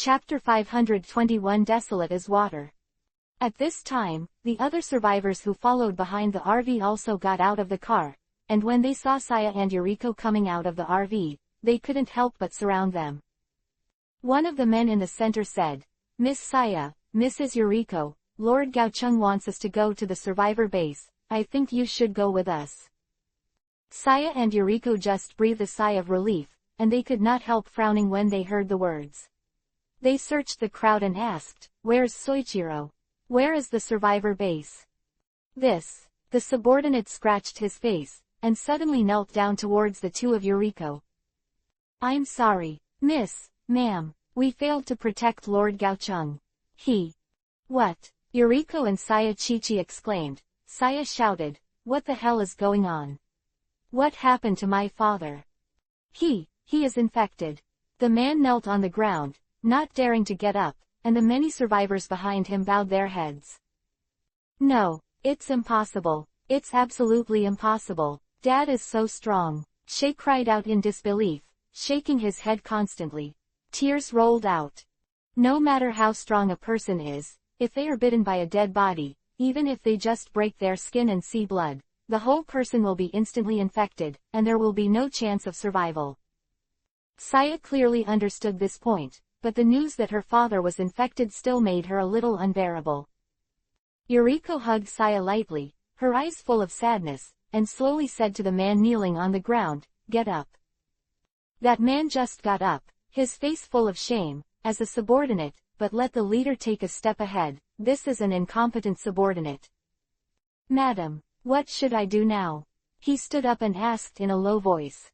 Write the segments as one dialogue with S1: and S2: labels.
S1: Chapter 521 Desolate as Water. At this time, the other survivors who followed behind the RV also got out of the car, and when they saw Saya and Yuriko coming out of the RV, they couldn't help but surround them. One of the men in the center said, "Miss Saya, Mrs. Yuriko, Lord Gaocheng wants us to go to the survivor base. I think you should go with us." Saya and Yuriko just breathed a sigh of relief, and they could not help frowning when they heard the words. They searched the crowd and asked, "Where's Soichiro? Where is the survivor base?" The subordinate scratched his face, and suddenly knelt down towards the two of Yuriko. "I'm sorry, ma'am, we failed to protect Lord Gaocheng. What?" Yuriko and Saya Chichi exclaimed. Saya shouted, "What the hell is going on? What happened to my father? He is infected." The man knelt on the ground, not daring to get up, and the many survivors behind him bowed their heads. "No, it's impossible. It's absolutely impossible. Dad is so strong." Shay cried out in disbelief, shaking his head constantly. Tears rolled out. No matter how strong a person is, if they are bitten by a dead body, even if they just break their skin and see blood, the whole person will be instantly infected, and there will be no chance of survival. Saya clearly understood this point, but the news that her father was infected still made her a little unbearable. Yuriko hugged Saya lightly, her eyes full of sadness, and slowly said to the man kneeling on the ground, "Get up." That man just got up, his face full of shame, as a subordinate, but let the leader take a step ahead. "This is an incompetent subordinate." "Madam, what should I do now?" he stood up and asked in a low voice.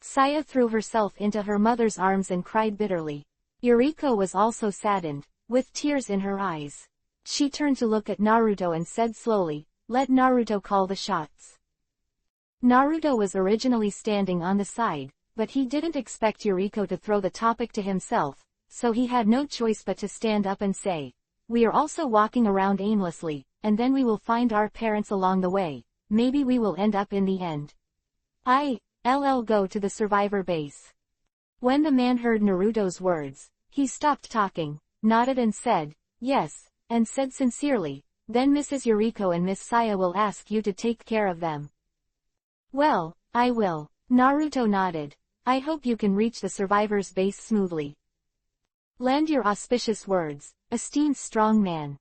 S1: Saya threw herself into her mother's arms and cried bitterly. Yuriko was also saddened, with tears in her eyes. She turned to look at Naruto and said slowly, "Let Naruto call the shots." Naruto was originally standing on the side, but he didn't expect Yuriko to throw the topic to himself, so he had no choice but to stand up and say, "We are also walking around aimlessly, and then we will find our parents along the way. Maybe we will end up in the end. I'll go to the survivor base." When the man heard Naruto's words, he stopped talking, nodded and said, "Yes," and said sincerely, "Then Mrs. Yuriko and Miss Saya will ask you to take care of them." "Well, I will." Naruto nodded. "I hope you can reach the survivor's base smoothly. Lend your auspicious words, esteemed strong man."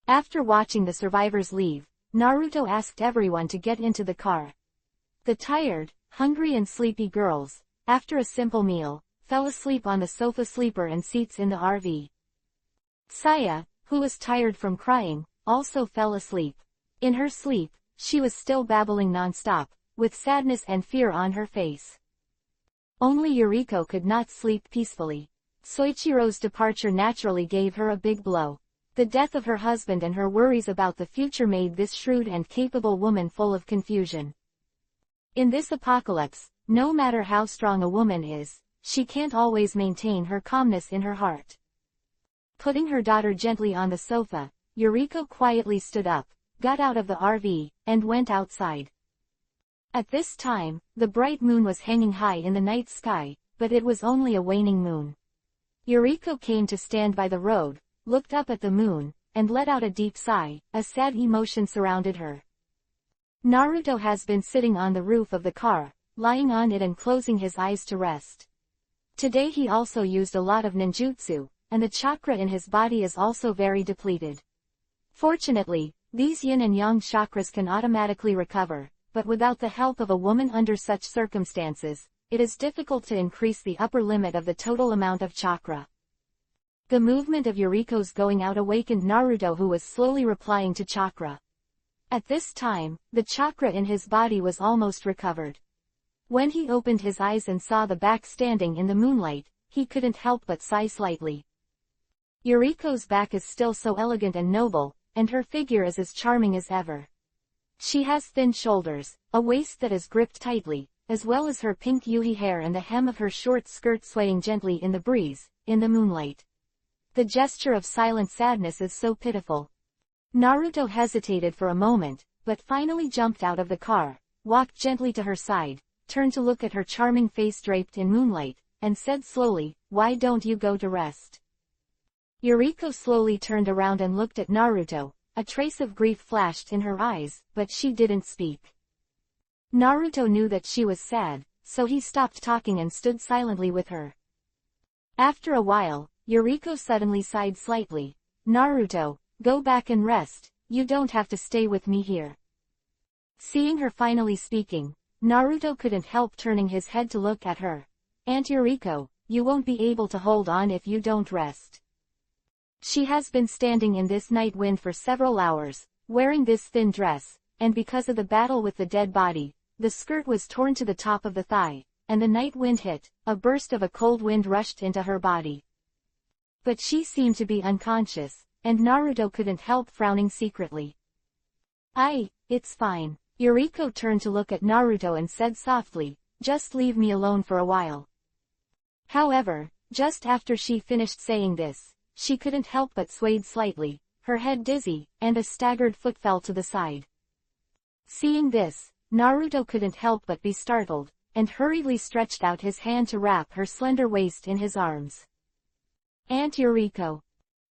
S1: After watching the survivors leave, Naruto asked everyone to get into the car. The tired, hungry and sleepy girls, after a simple meal, fell asleep on the sofa sleeper and seats in the RV. Saya, who was tired from crying, also fell asleep. In her sleep, she was still babbling non-stop, with sadness and fear on her face. Only Yuriko could not sleep peacefully. Soichiro's departure naturally gave her a big blow. The death of her husband and her worries about the future made this shrewd and capable woman full of confusion. In this apocalypse, no matter how strong a woman is, she can't always maintain her calmness in her heart. Putting her daughter gently on the sofa, Yuriko quietly stood up, got out of the RV, and went outside. At this time, the bright moon was hanging high in the night sky, but it was only a waning moon. Yuriko came to stand by the road, looked up at the moon, and let out a deep sigh. A sad emotion surrounded her. Naruto has been sitting on the roof of the car, lying on it and closing his eyes to rest. Today he also used a lot of ninjutsu, and the chakra in his body is also very depleted. Fortunately, these yin and yang chakras can automatically recover, but without the help of a woman under such circumstances, it is difficult to increase the upper limit of the total amount of chakra. The movement of Yuriko's going out awakened Naruto, who was slowly replying to chakra. At this time, the chakra in his body was almost recovered. When he opened his eyes and saw the back standing in the moonlight, he couldn't help but sigh slightly. Yuriko's back is still so elegant and noble, and her figure is as charming as ever. She has thin shoulders, a waist that is gripped tightly, as well as her pink yui hair and the hem of her short skirt swaying gently in the breeze, in the moonlight. The gesture of silent sadness is so pitiful. Naruto hesitated for a moment, but finally jumped out of the car, walked gently to her side, turned to look at her charming face draped in moonlight, and said slowly, why don't you go to rest? Yuriko slowly turned around and looked at Naruto. A trace of grief flashed in her eyes, but she didn't speak. Naruto knew that she was sad, so he stopped talking and stood silently with her. After a while, Yuriko suddenly sighed slightly. Naruto, go back and rest, you don't have to stay with me here. Seeing her finally speaking, Naruto couldn't help turning his head to look at her. Aunt Yuriko, you won't be able to hold on if you don't rest. She has been standing in this night wind for several hours, wearing this thin dress, and because of the battle with the dead body, the skirt was torn to the top of the thigh, and the night wind hit, a burst of a cold wind rushed into her body. But she seemed to be unconscious, and Naruto couldn't help frowning secretly. It's fine. Yuriko turned to look at Naruto and said softly, just leave me alone for a while. However, just after she finished saying this, she couldn't help but swayed slightly, her head dizzy, and a staggered foot fell to the side. Seeing this, Naruto couldn't help but be startled, and hurriedly stretched out his hand to wrap her slender waist in his arms. Aunt Yuriko.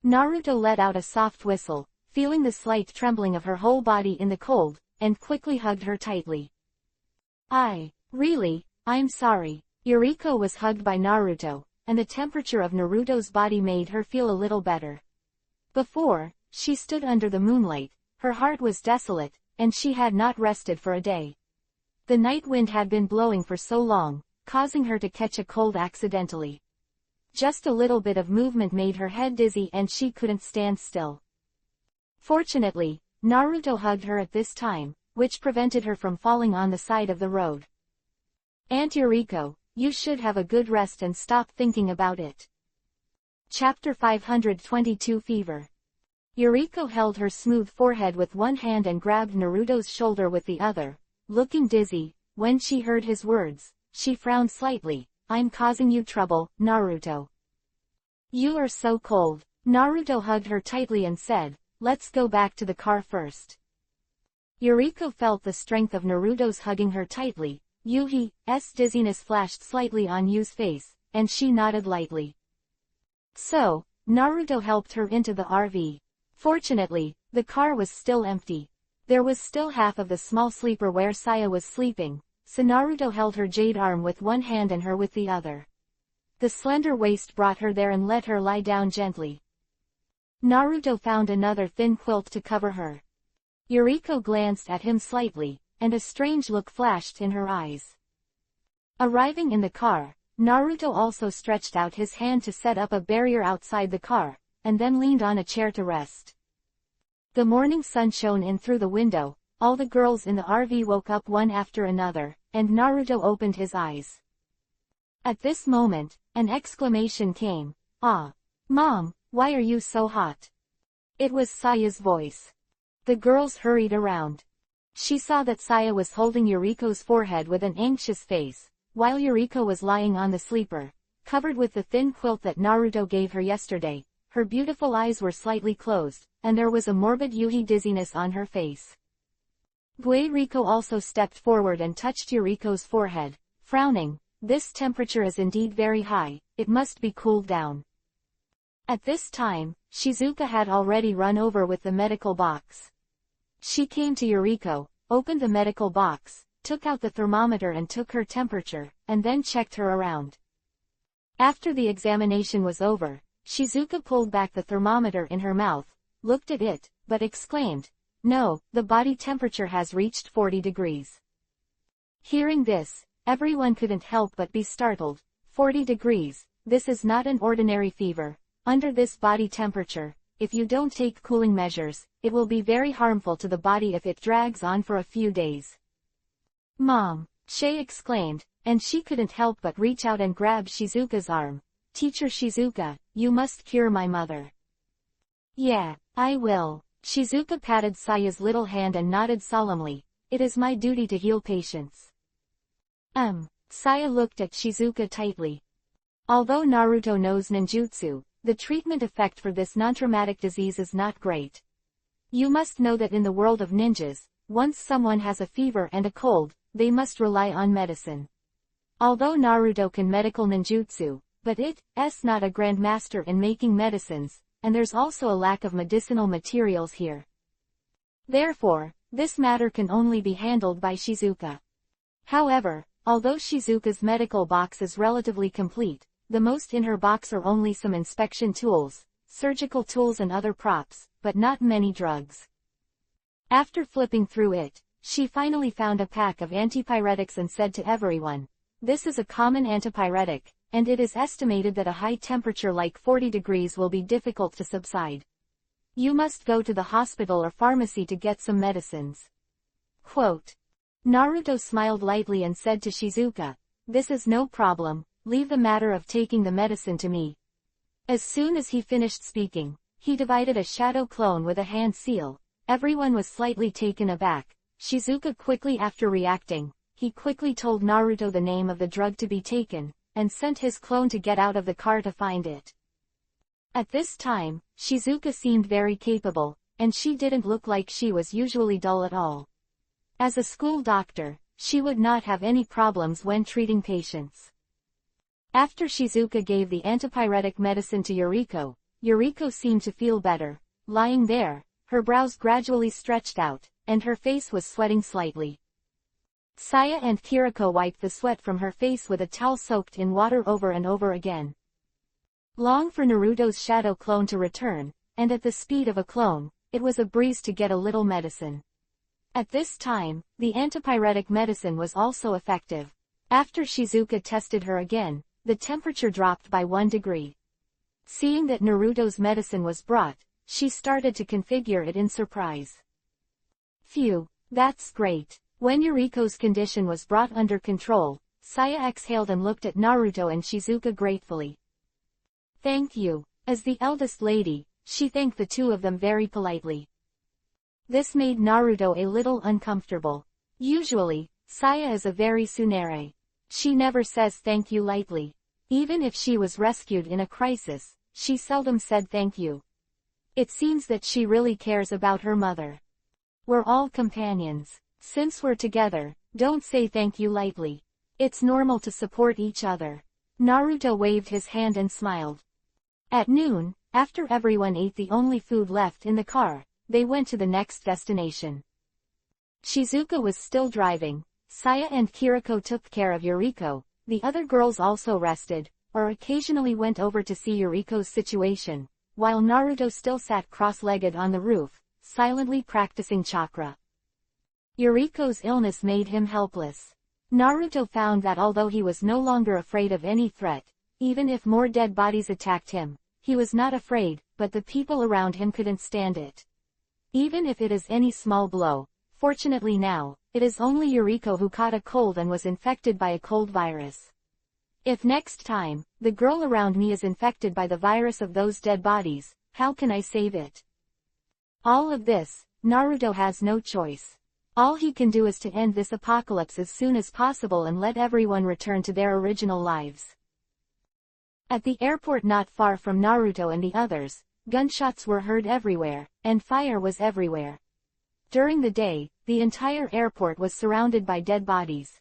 S1: Naruto let out a soft whistle, feeling the slight trembling of her whole body in the cold, and quickly hugged her tightly. I'm sorry. Yuriko was hugged by Naruto, and the temperature of Naruto's body made her feel a little better. Before, she stood under the moonlight, her heart was desolate, and she had not rested for a day. The night wind had been blowing for so long, causing her to catch a cold accidentally. Just a little bit of movement made her head dizzy and she couldn't stand still. Fortunately, Naruto hugged her at this time, which prevented her from falling on the side of the road. Aunt Yuriko, you should have a good rest and stop thinking about it. Chapter 522 Fever. Yuriko held her smooth forehead with one hand and grabbed Naruto's shoulder with the other. Looking dizzy, when she heard his words, she frowned slightly. I'm causing you trouble, Naruto. You are so cold. Naruto hugged her tightly and said, let's go back to the car first. Yuriko felt the strength of Naruto's hugging her tightly. Yuhi's dizziness flashed slightly on Yu's face, and she nodded lightly. So, Naruto helped her into the RV. Fortunately, the car was still empty. There was still half of the small sleeper where Saya was sleeping, so Naruto held her jade arm with one hand and her with the other. The slender waist brought her there and let her lie down gently. Naruto found another thin quilt to cover her. Yuriko glanced at him slightly, and a strange look flashed in her eyes. Arriving in the car, Naruto also stretched out his hand to set up a barrier outside the car, and then leaned on a chair to rest. The morning sun shone in through the window, all the girls in the RV woke up one after another, and Naruto opened his eyes. At this moment, an exclamation came. Mom, why are you so hot? It was Saya's voice. The girls hurried around. She saw that Saya was holding Yuriko's forehead with an anxious face, while Yuriko was lying on the sleeper, covered with the thin quilt that Naruto gave her yesterday. Her beautiful eyes were slightly closed, and there was a morbid Yuhi dizziness on her face. Riko also stepped forward and touched Yuriko's forehead, frowning. This temperature is indeed very high, it must be cooled down. At this time, Shizuka had already run over with the medical box. She came to Yuriko, opened the medical box, took out the thermometer and took her temperature, and then checked her around. After the examination was over, Shizuka pulled back the thermometer in her mouth, looked at it, but exclaimed, "No, the body temperature has reached 40 degrees. Hearing this, everyone couldn't help but be startled. 40 degrees, this is not an ordinary fever. Under this body temperature, if you don't take cooling measures, it will be very harmful to the body if it drags on for a few days." "Mom," Shay exclaimed, and she couldn't help but reach out and grab Shizuka's arm. "Teacher Shizuka, you must cure my mother." "Yeah, I will." Shizuka patted Saya's little hand and nodded solemnly. "It is my duty to heal patients." Saya looked at Shizuka tightly. Although Naruto knows ninjutsu, the treatment effect for this non-traumatic disease is not great. You must know that in the world of ninjas, once someone has a fever and a cold, they must rely on medicine. Although Naruto can medical ninjutsu, but it's not a grandmaster in making medicines, and there's also a lack of medicinal materials here. Therefore, this matter can only be handled by Shizuka. However, although Shizuka's medical box is relatively complete, the most in her box are only some inspection tools, surgical tools and other props, but not many drugs. After flipping through it, she finally found a pack of antipyretics and said to everyone, "This is a common antipyretic, and it is estimated that a high temperature like 40 degrees will be difficult to subside. You must go to the hospital or pharmacy to get some medicines." Quote. Naruto smiled lightly and said to Shizuka, "This is no problem, leave the matter of taking the medicine to me." As soon as he finished speaking, he divided a shadow clone with a hand seal. Everyone was slightly taken aback. Shizuka quickly after reacting, he quickly told Naruto the name of the drug to be taken, and sent his clone to get out of the car to find it. At this time, Shizuka seemed very capable, and she didn't look like she was usually dull at all. As a school doctor, she would not have any problems when treating patients. After Shizuka gave the antipyretic medicine to Yuriko, Yuriko seemed to feel better. Lying there, her brows gradually stretched out, and her face was sweating slightly. Saya and Kiriko wiped the sweat from her face with a towel soaked in water over and over again. Long for Naruto's shadow clone to return, and at the speed of a clone, it was a breeze to get a little medicine. At this time, the antipyretic medicine was also effective. After Shizuka tested her again, the temperature dropped by 1 degree. Seeing that Naruto's medicine was brought, she started to configure it in surprise. Phew, that's great. When Yuriko's condition was brought under control, Saya exhaled and looked at Naruto and Shizuka gratefully. "Thank you." As the eldest lady, she thanked the two of them very politely. This made Naruto a little uncomfortable. Usually, Saya is a very tsundere. She never says thank you lightly. Even if she was rescued in a crisis, she seldom said thank you. It seems that she really cares about her mother. We're all companions. Since we're together, don't say thank you lightly. It's normal to support each other. Naruto waved his hand and smiled. At noon, after everyone ate the only food left in the car, they went to the next destination. Shizuka was still driving. Saya and Kiriko took care of Yuriko. The other girls also rested, or occasionally went over to see Yuriko's situation, while Naruto still sat cross-legged on the roof, silently practicing chakra. Yuriko's illness made him helpless. Naruto found that although he was no longer afraid of any threat, even if more dead bodies attacked him, he was not afraid, but the people around him couldn't stand it. Even if it is any small blow. Fortunately now, it is only Yuriko who caught a cold and was infected by a cold virus. If next time, the girl around me is infected by the virus of those dead bodies, how can I save it? All of this, Naruto has no choice. All he can do is to end this apocalypse as soon as possible and let everyone return to their original lives. At the airport not far from Naruto and the others, gunshots were heard everywhere, and fire was everywhere. During the day, the entire airport was surrounded by dead bodies.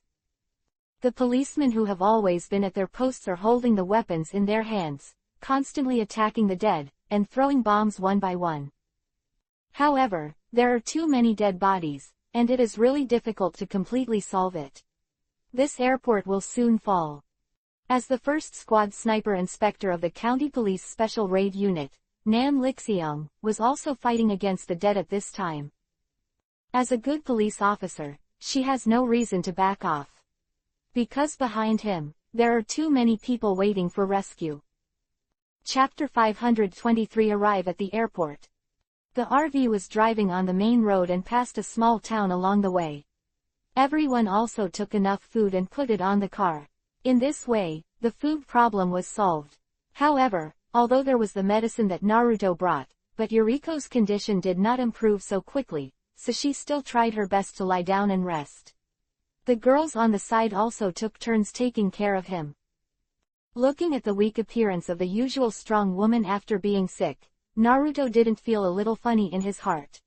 S1: The policemen who have always been at their posts are holding the weapons in their hands, constantly attacking the dead, and throwing bombs one by one. However, there are too many dead bodies, and it is really difficult to completely solve it. This airport will soon fall. As the first squad sniper inspector of the County Police Special Raid Unit, Nan Lixiang, was also fighting against the dead at this time. As a good police officer, she has no reason to back off. Because behind him, there are too many people waiting for rescue. Chapter 523 arrive at the airport. The RV was driving on the main road and passed a small town along the way. Everyone also took enough food and put it on the car. In this way, the food problem was solved. However, although there was the medicine that Naruto brought, but Yuriko's condition did not improve so quickly, so she still tried her best to lie down and rest. The girls on the side also took turns taking care of him. Looking at the weak appearance of the usual strong woman after being sick, Naruto didn't feel a little funny in his heart.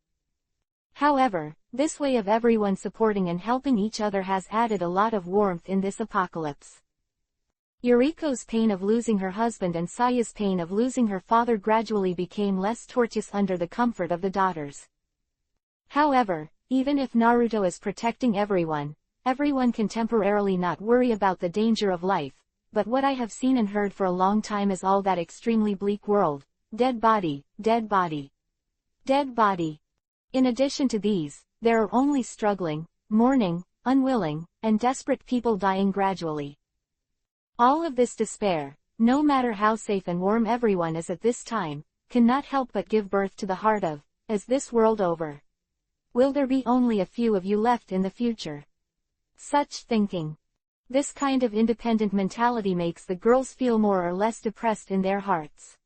S1: However, this way of everyone supporting and helping each other has added a lot of warmth in this apocalypse. Yuriko's pain of losing her husband and Saya's pain of losing her father gradually became less torturous under the comfort of the daughters. However, even if Naruto is protecting everyone can temporarily not worry about the danger of life, but what I have seen and heard for a long time is all that extremely bleak world. Dead body, dead body, dead body. In addition to these, there are only struggling, mourning, unwilling, and desperate people dying gradually. All of this despair, no matter how safe and warm everyone is at this time, cannot help but give birth to the heart of, is this world over? Will there be only a few of you left in the future? Such thinking. This kind of independent mentality makes the girls feel more or less depressed in their hearts.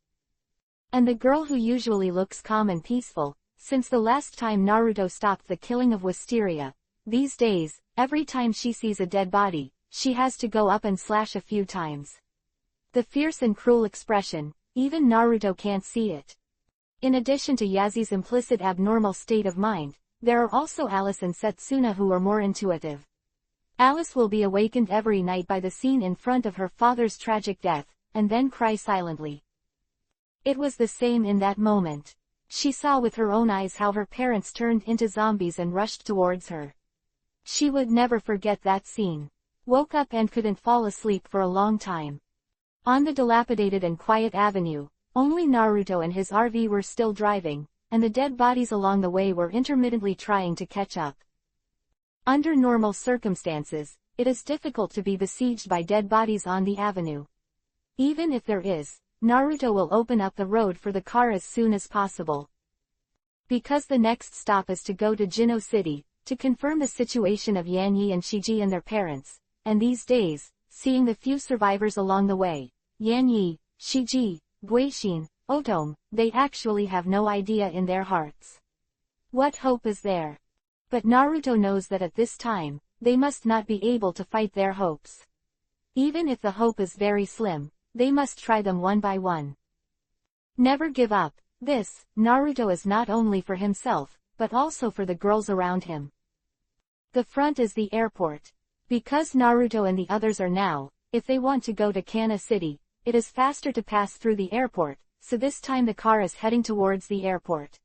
S1: And the girl who usually looks calm and peaceful, since the last time Naruto stopped the killing of Wisteria, these days, every time she sees a dead body, she has to go up and slash a few times. The fierce and cruel expression, even Naruto can't see it. In addition to Yazi's implicit abnormal state of mind, there are also Alice and Setsuna who are more intuitive. Alice will be awakened every night by the scene in front of her father's tragic death, and then cry silently. It was the same in that moment. She saw with her own eyes how her parents turned into zombies and rushed towards her. She would never forget that scene. Woke up and couldn't fall asleep for a long time. On the dilapidated and quiet avenue, only Naruto and his RV were still driving, and the dead bodies along the way were intermittently trying to catch up. Under normal circumstances, it is difficult to be besieged by dead bodies on the avenue. Even if there is, Naruto will open up the road for the car as soon as possible. Because the next stop is to go to Jino City, to confirm the situation of Yanyi and Shiji and their parents, and these days, seeing the few survivors along the way, Yanyi, Shiji, Guishin, Otome, they actually have no idea in their hearts. What hope is there? But Naruto knows that at this time, they must not be able to fight their hopes. Even if the hope is very slim, they must try them one by one. Never give up. This, Naruto is not only for himself, but also for the girls around him. The front is the airport. Because Naruto and the others are now, if they want to go to Kana City, it is faster to pass through the airport, so this time the car is heading towards the airport.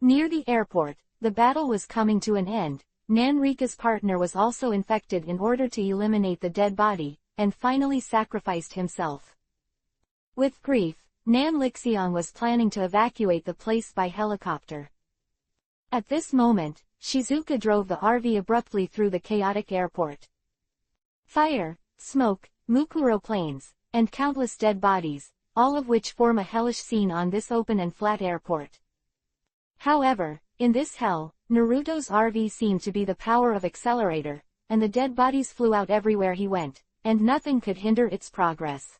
S1: Near the airport, the battle was coming to an end. Nanrika's partner was also infected in order to eliminate the dead body, and finally sacrificed himself. With grief, Nan Lixiang was planning to evacuate the place by helicopter. At this moment, Shizuka drove the RV abruptly through the chaotic airport. Fire, smoke, Mukuro planes, and countless dead bodies, all of which form a hellish scene on this open and flat airport. However, in this hell, Naruto's RV seemed to be the power of accelerator, and the dead bodies flew out everywhere he went, and nothing could hinder its progress.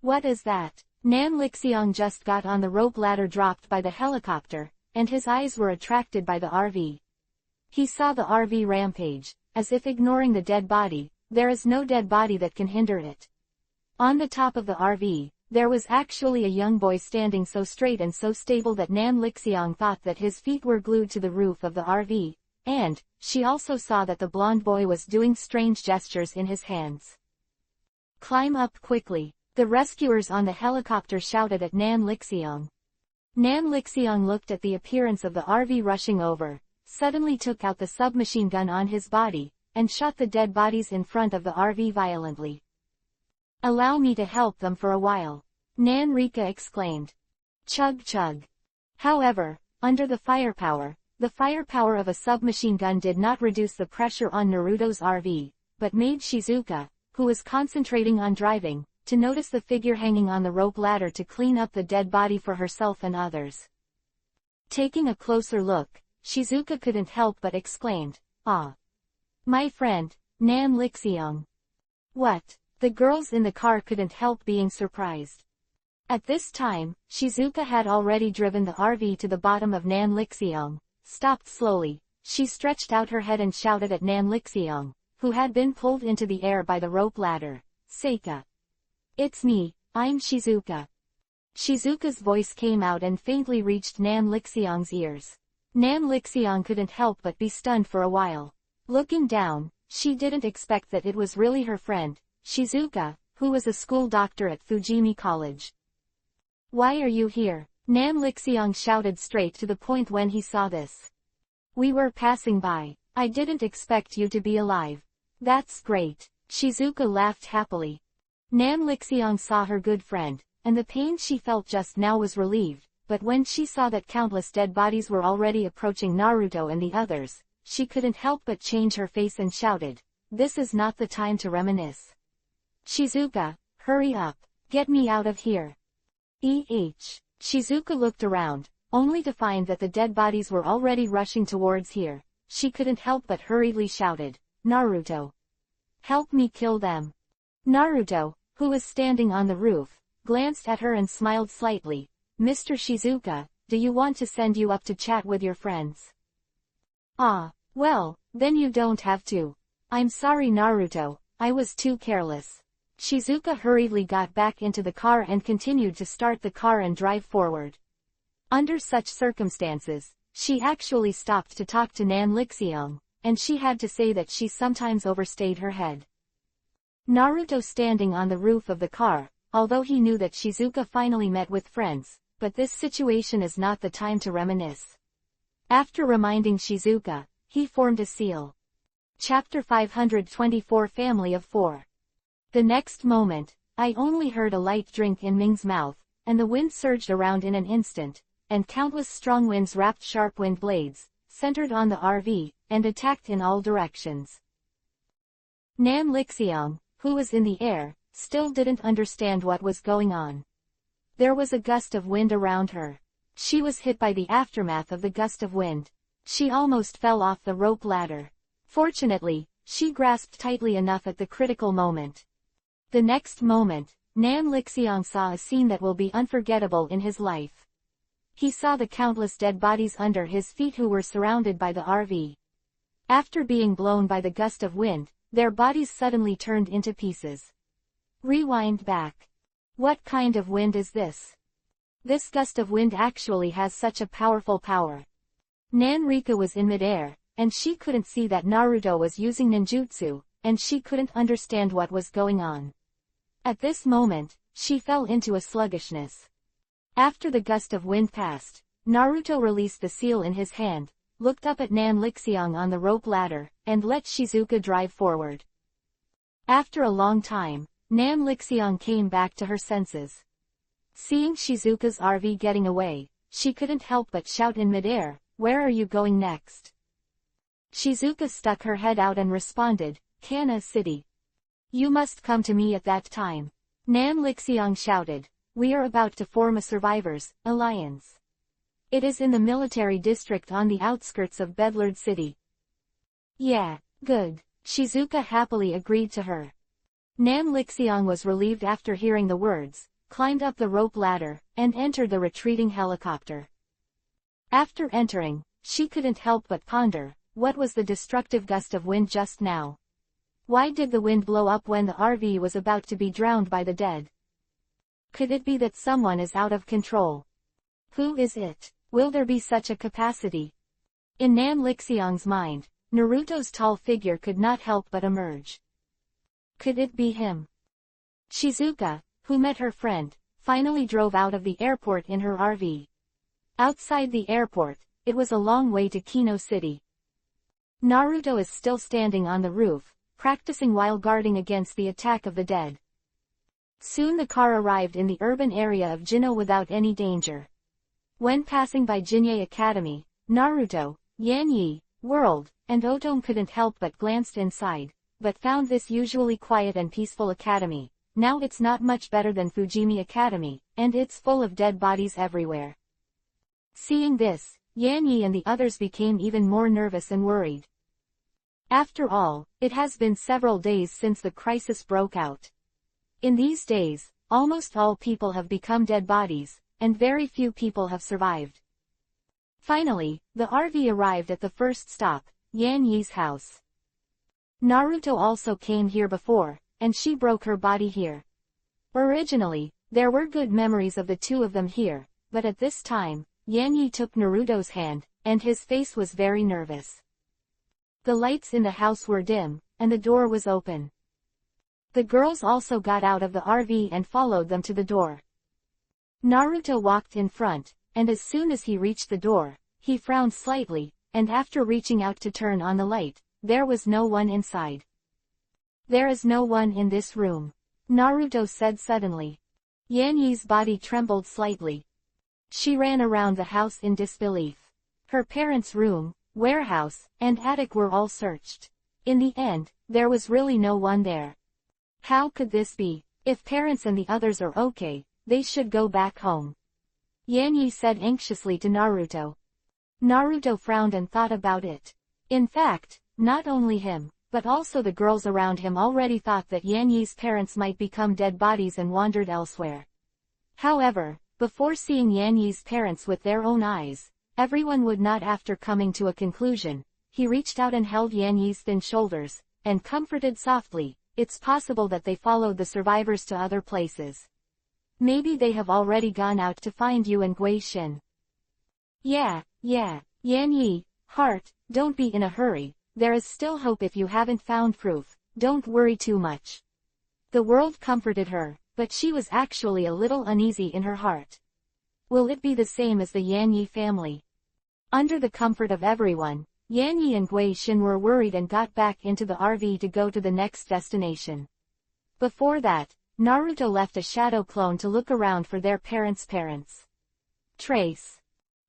S1: What is that? Nan Lixiang just got on the rope ladder dropped by the helicopter, and his eyes were attracted by the RV. He saw the RV rampage, as if ignoring the dead body. There is no dead body that can hinder it. On the top of the RV, there was actually a young boy standing so straight and so stable that Nan Lixiang thought that his feet were glued to the roof of the RV, and she also saw that the blonde boy was doing strange gestures in his hands. Climb up quickly, the rescuers on the helicopter shouted at Nan Lixiang. Nan Lixiang looked at the appearance of the RV rushing over, suddenly took out the submachine gun on his body, and shot the dead bodies in front of the RV violently. Allow me to help them for a while, Nan Rika exclaimed. Chug chug. However, under the firepower of a submachine gun did not reduce the pressure on Naruto's RV, but made Shizuka, who was concentrating on driving, to notice the figure hanging on the rope ladder to clean up the dead body for herself and others. Taking a closer look, Shizuka couldn't help but exclaimed, "Ah! My friend, Nan Lixiang." What? The girls in the car couldn't help being surprised. At this time, Shizuka had already driven the RV to the bottom of Nan Lixiang, stopped slowly. She stretched out her head and shouted at Nan Lixiang, who had been pulled into the air by the rope ladder, "Seika. It's me, I'm Shizuka." Shizuka's voice came out and faintly reached Nan Lixiang's ears. Nan Lixiang couldn't help but be stunned for a while. Looking down, she didn't expect that it was really her friend. Shizuka, who was a school doctor at Fujimi College. "Why are you here?" Nam Lixiang shouted straight to the point when he saw this. "We were passing by. I didn't expect you to be alive." "That's great." Shizuka laughed happily. Nam Lixiang saw her good friend, and the pain she felt just now was relieved, but when she saw that countless dead bodies were already approaching Naruto and the others, she couldn't help but change her face and shouted, "This is not the time to reminisce. Shizuka, hurry up. Get me out of here." Shizuka looked around, only to find that the dead bodies were already rushing towards here. She couldn't help but hurriedly shouted, "Naruto! Help me kill them." Naruto, who was standing on the roof, glanced at her and smiled slightly. "Mr. Shizuka, do you want to send you up to chat with your friends?" "Ah, well, then you don't have to. I'm sorry Naruto, I was too careless." Shizuka hurriedly got back into the car and continued to start the car and drive forward. Under such circumstances, she actually stopped to talk to Nan Lixiang, and she had to say that she sometimes overstayed her head. Naruto standing on the roof of the car, although he knew that Shizuka finally met with friends, but this situation is not the time to reminisce. After reminding Shizuka, he formed a seal. Chapter 524 Family of 4. The next moment, I only heard a light drink in Ming's mouth, and the wind surged around in an instant, and countless strong winds wrapped sharp wind blades, centered on the RV, and attacked in all directions. Nam Lixiang, who was in the air, still didn't understand what was going on. There was a gust of wind around her. She was hit by the aftermath of the gust of wind. She almost fell off the rope ladder. Fortunately, she grasped tightly enough at the critical moment. The next moment, Nam Lixiang saw a scene that will be unforgettable in his life. He saw the countless dead bodies under his feet who were surrounded by the RV. After being blown by the gust of wind, their bodies suddenly turned into pieces. Rewind back. What kind of wind is this? This gust of wind actually has such a powerful power. Nanrika was in midair, and she couldn't see that Naruto was using ninjutsu, and she couldn't understand what was going on. At this moment, she fell into a sluggishness. After the gust of wind passed, Naruto released the seal in his hand, looked up at Nan Lixiang on the rope ladder, and let Shizuka drive forward. After a long time, Nan Lixiang came back to her senses. Seeing Shizuka's RV getting away, she couldn't help but shout in midair, "Where are you going next?" Shizuka stuck her head out and responded, "Kana City." "You must come to me at that time." Nan Lixiang shouted, "We are about to form a survivors' alliance. It is in the military district on the outskirts of Bedlard City." "Yeah, good." Shizuka happily agreed to her. Nam Lixiang was relieved after hearing the words, climbed up the rope ladder, and entered the retreating helicopter. After entering, she couldn't help but ponder, what was the destructive gust of wind just now? Why did the wind blow up when the RV was about to be drowned by the dead? Could it be that someone is out of control? Who is it? Will there be such a capacity? In Nam Lixiang's mind, Naruto's tall figure could not help but emerge. Could it be him? Shizuka, who met her friend, finally drove out of the airport in her RV. Outside the airport, it was a long way to Kino City. Naruto is still standing on the roof, practicing while guarding against the attack of the dead. Soon the car arrived in the urban area of Jino without any danger. When passing by Jinyei Academy, Naruto, Yanyi, World, and Otome couldn't help but glanced inside, but found this usually quiet and peaceful academy. Now it's not much better than Fujimi Academy, and it's full of dead bodies everywhere. Seeing this, Yanyi and the others became even more nervous and worried. After all, it has been several days since the crisis broke out. In these days, almost all people have become dead bodies, and very few people have survived. Finally, the RV arrived at the first stop, Yanyi's house. Naruto also came here before, and she broke her body here. Originally, there were good memories of the two of them here, but at this time, Yanyi took Naruto's hand, and his face was very nervous. The lights in the house were dim, and the door was open. The girls also got out of the RV and followed them to the door. Naruto walked in front, and as soon as he reached the door, he frowned slightly, and after reaching out to turn on the light, there was no one inside. "There is no one in this room," Naruto said suddenly. Yan Yi's body trembled slightly. She ran around the house in disbelief. Her parents' room, warehouse, and attic were all searched. In the end, there was really no one there. How could this be? If parents and the others are okay, they should go back home. Yan Yi said anxiously to Naruto. Naruto frowned and thought about it. In fact, not only him, but also the girls around him already thought that Yan Yi's parents might become dead bodies and wandered elsewhere. However, before seeing Yan Yi's parents with their own eyes, everyone would not. After coming to a conclusion, he reached out and held Yan Yi's thin shoulders, and comforted softly, "It's possible that they followed the survivors to other places. Maybe they have already gone out to find you and Gui Shin." Yeah, Yan Yi, heart, don't be in a hurry, there is still hope if you haven't found proof, don't worry too much. The world comforted her, but she was actually a little uneasy in her heart. Will it be the same as the Yan Yi family? Under the comfort of everyone, Yan Yi and Gui Shin were worried and got back into the RV to go to the next destination. Before that, Naruto left a shadow clone to look around for their parents' trace.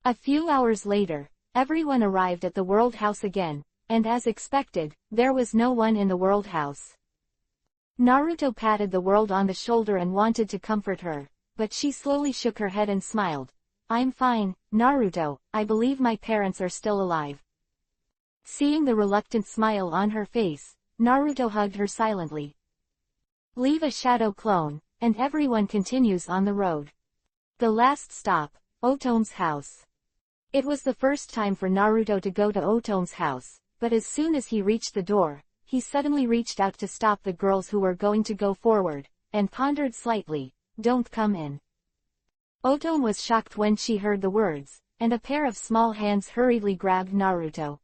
S1: A few hours later, everyone arrived at the World House again, and as expected, there was no one in the World House. Naruto patted the world on the shoulder and wanted to comfort her, but she slowly shook her head and smiled. "I'm fine, Naruto, I believe my parents are still alive." Seeing the reluctant smile on her face, Naruto hugged her silently. Leave a shadow clone, and everyone continues on the road. The last stop, Otome's house. It was the first time for Naruto to go to Otome's house, but as soon as he reached the door, he suddenly reached out to stop the girls who were going to go forward, and pondered slightly, "Don't come in." Otome was shocked when she heard the words, and a pair of small hands hurriedly grabbed Naruto.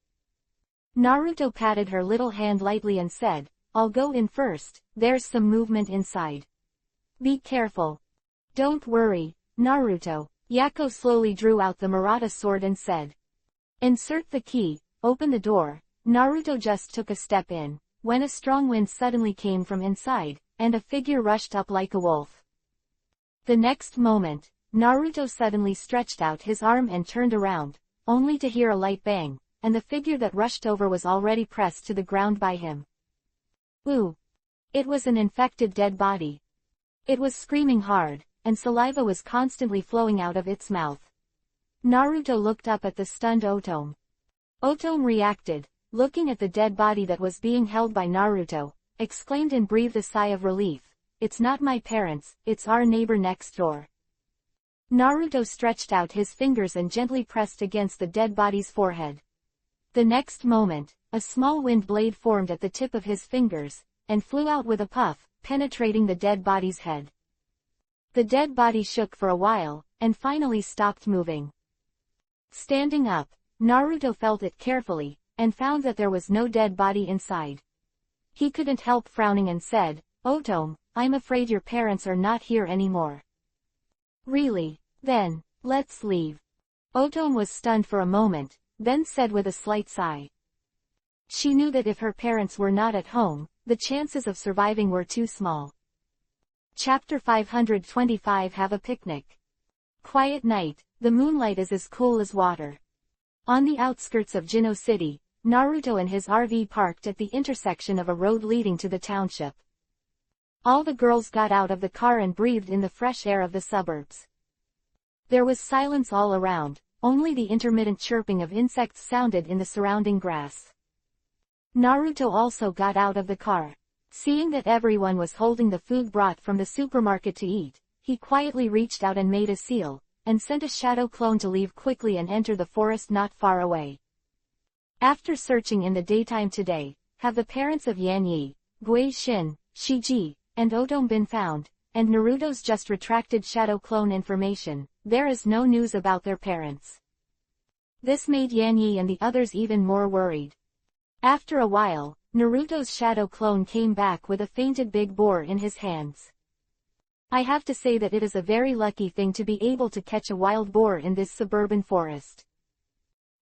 S1: Naruto patted her little hand lightly and said, "I'll go in first, there's some movement inside. Be careful." "Don't worry, Naruto." Yako slowly drew out the Murata sword and said, "Insert the key, open the door." Naruto just took a step in, when a strong wind suddenly came from inside, and a figure rushed up like a wolf. The next moment, Naruto suddenly stretched out his arm and turned around, only to hear a light bang, and the figure that rushed over was already pressed to the ground by him. Ooh! It was an infected dead body. It was screaming hard, and saliva was constantly flowing out of its mouth. Naruto looked up at the stunned Otome. Otome reacted, looking at the dead body that was being held by Naruto, exclaimed and breathed a sigh of relief, "It's not my parents, it's our neighbor next door." Naruto stretched out his fingers and gently pressed against the dead body's forehead. The next moment, a small wind blade formed at the tip of his fingers, and flew out with a puff, penetrating the dead body's head. The dead body shook for a while, and finally stopped moving. Standing up, Naruto felt it carefully, and found that there was no dead body inside. He couldn't help frowning and said, "Otome, I'm afraid your parents are not here anymore." "Really? Then, let's leave." Otome was stunned for a moment, then said with a slight sigh. She knew that if her parents were not at home, the chances of surviving were too small. Chapter 525 Have a Picnic. Quiet night, the moonlight is as cool as water. On the outskirts of Jino City, Naruto and his RV parked at the intersection of a road leading to the township. All the girls got out of the car and breathed in the fresh air of the suburbs. There was silence all around, only the intermittent chirping of insects sounded in the surrounding grass. Naruto also got out of the car. Seeing that everyone was holding the food brought from the supermarket to eat, he quietly reached out and made a seal, and sent a shadow clone to leave quickly and enter the forest not far away. After searching in the daytime today, have the parents of Yan Yi, Gui Shin, Shiji, and Otome been found, and Naruto's just retracted shadow clone information, there is no news about their parents. This made Yan Yi and the others even more worried. After a while, Naruto's shadow clone came back with a fainted big boar in his hands. I have to say that it is a very lucky thing to be able to catch a wild boar in this suburban forest.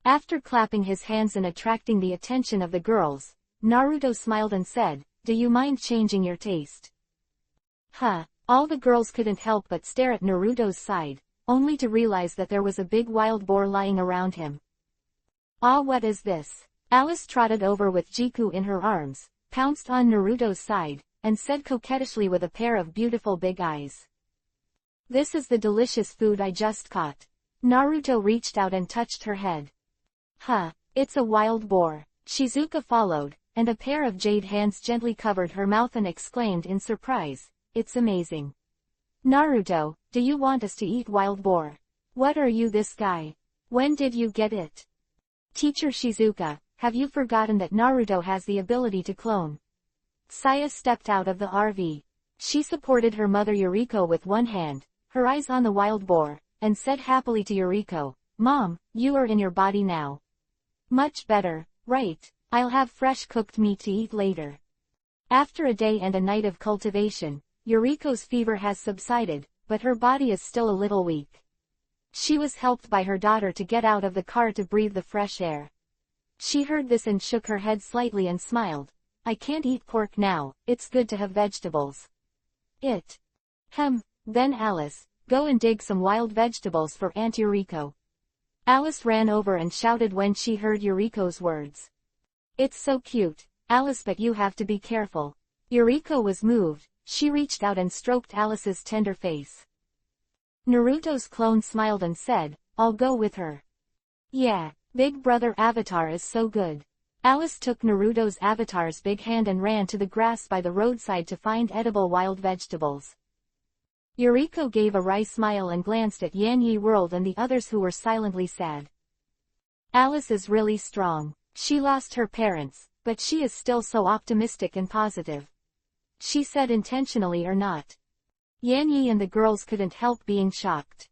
S1: After clapping his hands and attracting the attention of the girls, Naruto smiled and said, "Do you mind changing your taste?" Huh. All the girls couldn't help but stare at Naruto's side, only to realize that there was a big wild boar lying around him. Ah, what is this? Alice trotted over with Jiku in her arms, pounced on Naruto's side, and said coquettishly with a pair of beautiful big eyes. "This is the delicious food I just caught." Naruto reached out and touched her head. Huh, it's a wild boar. Shizuka followed, and a pair of jade hands gently covered her mouth and exclaimed in surprise, "It's amazing." "Naruto, do you want us to eat wild boar? What are you, this guy? When did you get it?" "Teacher Shizuka, have you forgotten that Naruto has the ability to clone?" Saya stepped out of the RV. She supported her mother Yuriko with one hand, her eyes on the wild boar, and said happily to Yuriko, "Mom, you are in your body now. Much better, right? I'll have fresh cooked meat to eat later." After a day and a night of cultivation, Yuriko's fever has subsided, but her body is still a little weak. She was helped by her daughter to get out of the car to breathe the fresh air. She heard this and shook her head slightly and smiled. "I can't eat pork now, it's good to have vegetables." Then Alice, go and dig some wild vegetables for Aunt Yuriko." Alice ran over and shouted when she heard Yuriko's words. "It's so cute, Alice, but you have to be careful." Yuriko was moved, she reached out and stroked Alice's tender face. Naruto's clone smiled and said, "I'll go with her." "Yeah, Big Brother Avatar is so good." Alice took Naruto's avatar's big hand and ran to the grass by the roadside to find edible wild vegetables. Yuriko gave a wry smile and glanced at Yanyi World and the others who were silently sad. "Alice is really strong. She lost her parents, but she is still so optimistic and positive," she said intentionally or not. Yanyi and the girls couldn't help being shocked.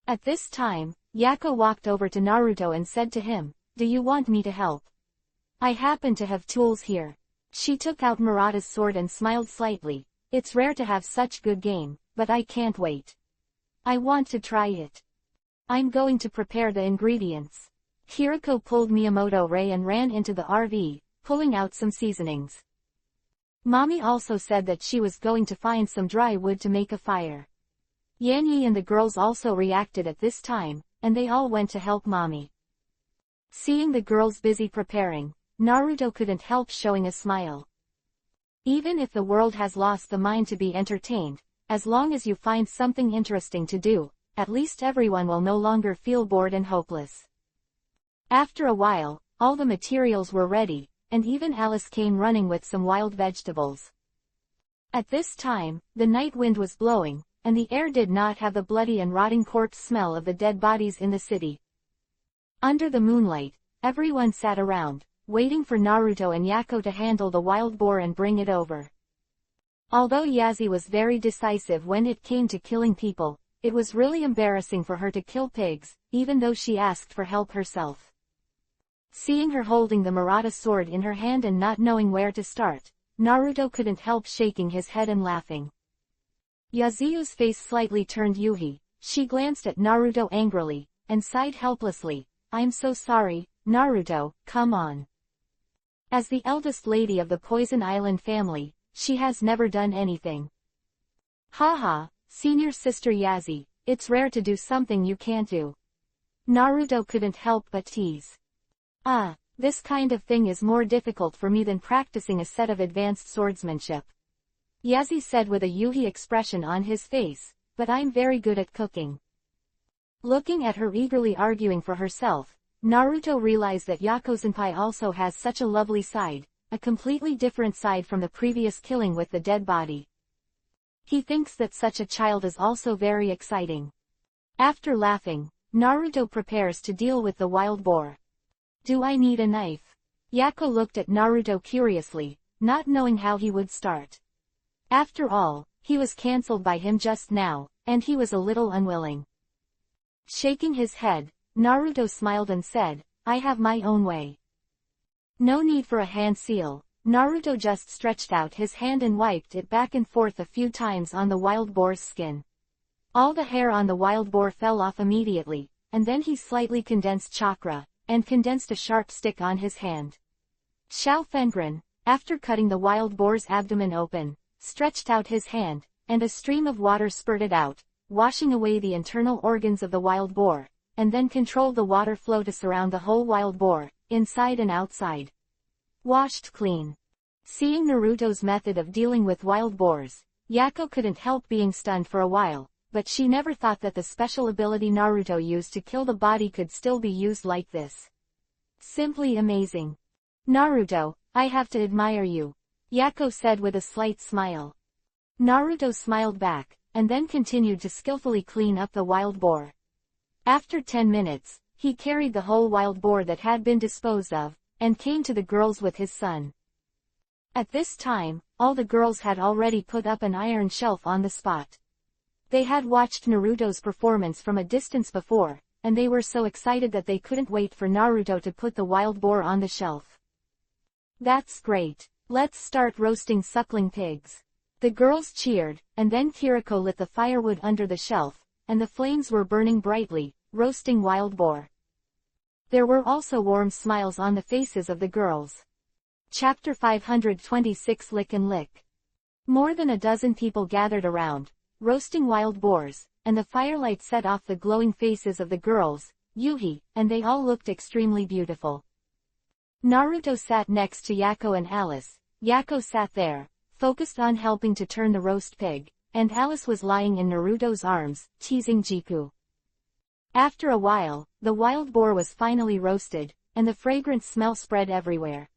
S1: At this time, Yako walked over to Naruto and said to him, "Do you want me to help? I happen to have tools here." She took out Murata's sword and smiled slightly. "It's rare to have such good game, but I can't wait. I want to try it. I'm going to prepare the ingredients." Hiriko pulled Miyamoto Ray and ran into the RV, pulling out some seasonings. Mommy also said that she was going to find some dry wood to make a fire. Yanyi and the girls also reacted at this time, and they all went to help Mommy. Seeing the girls busy preparing, Naruto couldn't help showing a smile. Even if the world has lost the mind to be entertained, as long as you find something interesting to do, at least everyone will no longer feel bored and hopeless. After a while, all the materials were ready, and even Alice came running with some wild vegetables. At this time, the night wind was blowing, and the air did not have the bloody and rotting corpse smell of the dead bodies in the city. Under the moonlight, everyone sat around, waiting for Naruto and Yako to handle the wild boar and bring it over. Although Yazi was very decisive when it came to killing people, it was really embarrassing for her to kill pigs, even though she asked for help herself. Seeing her holding the Murata sword in her hand and not knowing where to start, Naruto couldn't help shaking his head and laughing. Yaziu's face slightly turned Yuhi. She glanced at Naruto angrily, and sighed helplessly. "I'm so sorry, Naruto, come on." As the eldest lady of the Poison Island family, she has never done anything. "Haha, senior sister Yazi, it's rare to do something you can't do." Naruto couldn't help but tease. This kind of thing is more difficult for me than practicing a set of advanced swordsmanship," Yazi said with a Yuhi expression on his face, "but I'm very good at cooking." Looking at her eagerly arguing for herself, Naruto realized that Yako-senpai also has such a lovely side, a completely different side from the previous killing with the dead body. He thinks that such a child is also very exciting. After laughing, Naruto prepares to deal with the wild boar. "Do I need a knife?" Yako looked at Naruto curiously, not knowing how he would start. After all, he was cancelled by him just now, and he was a little unwilling. Shaking his head, Naruto smiled and said, "I have my own way." "No need for a hand seal, Naruto just stretched out his hand and wiped it back and forth a few times on the wild boar's skin. All the hair on the wild boar fell off immediately, and then he slightly condensed chakra, and condensed a sharp stick on his hand. Xiao Fengren, after cutting the wild boar's abdomen open, stretched out his hand, and a stream of water spurted out, washing away the internal organs of the wild boar, and then controlled the water flow to surround the whole wild boar, inside and outside. Washed clean. Seeing Naruto's method of dealing with wild boars, Yako couldn't help being stunned for a while, but she never thought that the special ability Naruto used to kill the body could still be used like this. Simply amazing. Naruto, I have to admire you, Yako said with a slight smile. Naruto smiled back, and then continued to skillfully clean up the wild boar. After 10 minutes, he carried the whole wild boar that had been disposed of, and came to the girls with his son. At this time, all the girls had already put up an iron shelf on the spot. They had watched Naruto's performance from a distance before, and they were so excited that they couldn't wait for Naruto to put the wild boar on the shelf. That's great. Let's start roasting suckling pigs. The girls cheered, and then Kiriko lit the firewood under the shelf, and the flames were burning brightly, roasting wild boar. There were also warm smiles on the faces of the girls. Chapter 526 Lick and Lick. More than a dozen people gathered around, roasting wild boars, and the firelight set off the glowing faces of the girls, Yuhi, and they all looked extremely beautiful. Naruto sat next to Yako and Alice. Yako sat there, focused on helping to turn the roast pig, and Alice was lying in Naruto's arms, teasing Jiku. After a while, the wild boar was finally roasted, and the fragrant smell spread everywhere.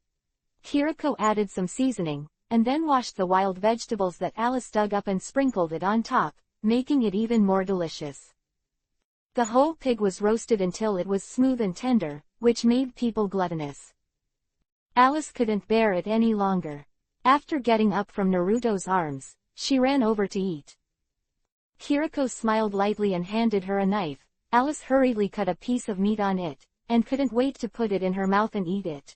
S1: Kiriko added some seasoning, and then washed the wild vegetables that Alice dug up and sprinkled it on top, making it even more delicious. The whole pig was roasted until it was smooth and tender, which made people gluttonous. Alice couldn't bear it any longer. After getting up from Naruto's arms, she ran over to eat. Kiriko smiled lightly and handed her a knife. Alice hurriedly cut a piece of meat on it, and couldn't wait to put it in her mouth and eat it.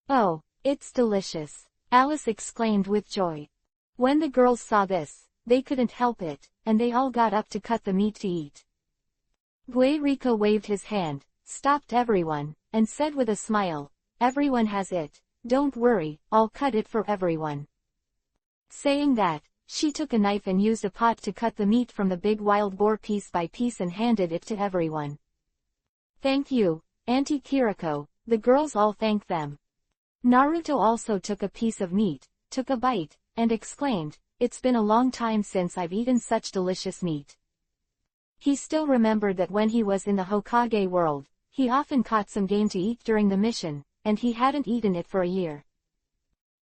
S1: Oh, it's delicious, Alice exclaimed with joy. When the girls saw this, they couldn't help it, and they all got up to cut the meat to eat. Guerrico waved his hand, stopped everyone, and said with a smile, "Everyone has it, don't worry, I'll cut it for everyone." Saying that, she took a knife and used a pot to cut the meat from the big wild boar piece by piece and handed it to everyone. "Thank you, Auntie Kiriko," the girls all thanked them. Naruto also took a piece of meat, took a bite, and exclaimed, "It's been a long time since I've eaten such delicious meat." He still remembered that when he was in the Hokage world, he often caught some game to eat during the mission, and he hadn't eaten it for a year.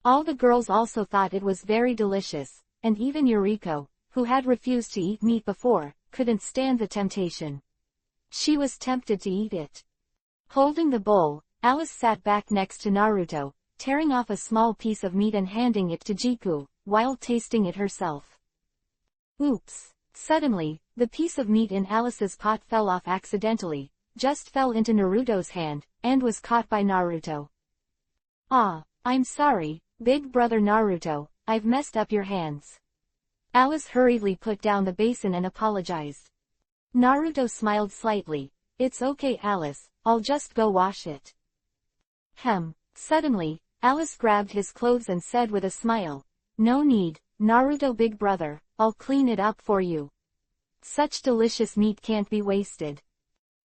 S1: All the girls also thought it was very delicious, and even Yuriko, who had refused to eat meat before, couldn't stand the temptation. She was tempted to eat it. Holding the bowl, Alice sat back next to Naruto, tearing off a small piece of meat and handing it to Jiku, while tasting it herself. Oops! Suddenly, the piece of meat in Alice's pot fell off accidentally, just fell into Naruto's hand, and was caught by Naruto. "Ah, I'm sorry, big brother Naruto, I've messed up your hands." Alice hurriedly put down the basin and apologized. Naruto smiled slightly. "It's okay, Alice, I'll just go wash it." Suddenly, Alice grabbed his clothes and said with a smile, "No need, Naruto big brother, I'll clean it up for you. Such delicious meat can't be wasted."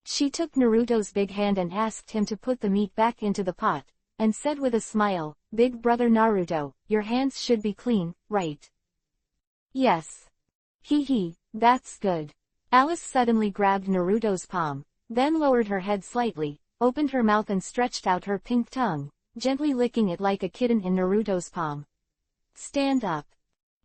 S1: She took Naruto's big hand and asked him to put the meat back into the pot, and said with a smile, "Big brother Naruto, your hands should be clean, right?" "Yes." "Hee, that's good." Alice suddenly grabbed Naruto's palm, then lowered her head slightly, opened her mouth and stretched out her pink tongue, gently licking it like a kitten in Naruto's palm. "Stand up."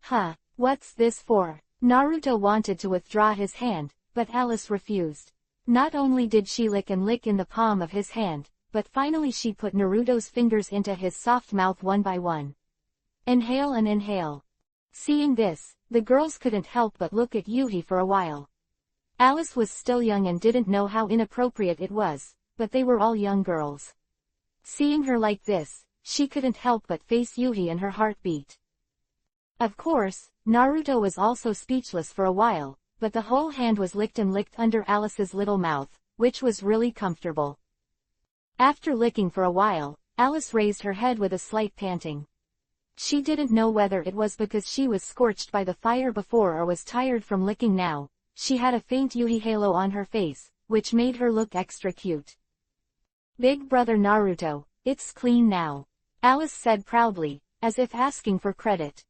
S1: "Huh, what's this for?" Naruto wanted to withdraw his hand, but Alice refused. Not only did she lick and lick in the palm of his hand, but finally she put Naruto's fingers into his soft mouth one by one. "Inhale and inhale." Seeing this, the girls couldn't help but look at Yuhi for a while. Alice was still young and didn't know how inappropriate it was, but they were all young girls. Seeing her like this, she couldn't help but face Yuhi and her heart beat. Of course, Naruto was also speechless for a while, but the whole hand was licked and licked under Alice's little mouth, which was really comfortable. After licking for a while, Alice raised her head with a slight panting. She didn't know whether it was because she was scorched by the fire before or was tired from licking now. She had a faint Yuhi halo on her face, which made her look extra cute. "Big brother Naruto, it's clean now," Alice said proudly, as if asking for credit.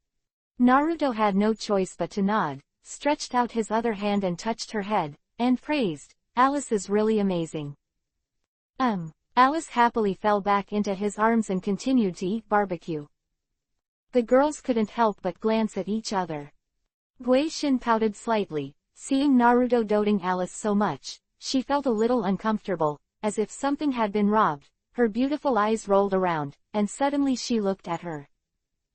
S1: Naruto had no choice but to nod, stretched out his other hand and touched her head, and praised, "Alice is really amazing." Alice happily fell back into his arms and continued to eat barbecue. The girls couldn't help but glance at each other. Guixin pouted slightly, seeing Naruto doting Alice so much. She felt a little uncomfortable, as if something had been robbed. Her beautiful eyes rolled around, and suddenly she looked at her.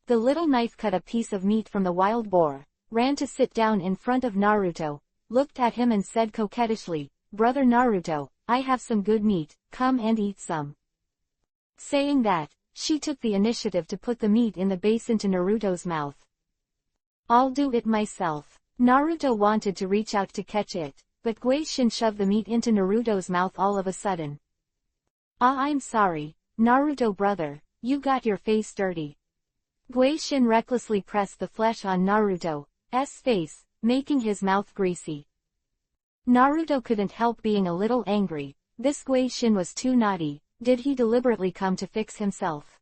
S1: The little knife cut a piece of meat from the wild boar, ran to sit down in front of Naruto, looked at him and said coquettishly, "Brother Naruto, I have some good meat, come and eat some." Saying that, she took the initiative to put the meat in the basin to Naruto's mouth. "I'll do it myself." Naruto wanted to reach out to catch it, but Guixin shoved the meat into Naruto's mouth all of a sudden. I'm sorry, Naruto brother, you got your face dirty." Guixin recklessly pressed the flesh on Naruto's face, making his mouth greasy. Naruto couldn't help being a little angry. This Guixin was too naughty. Did he deliberately come to fix himself?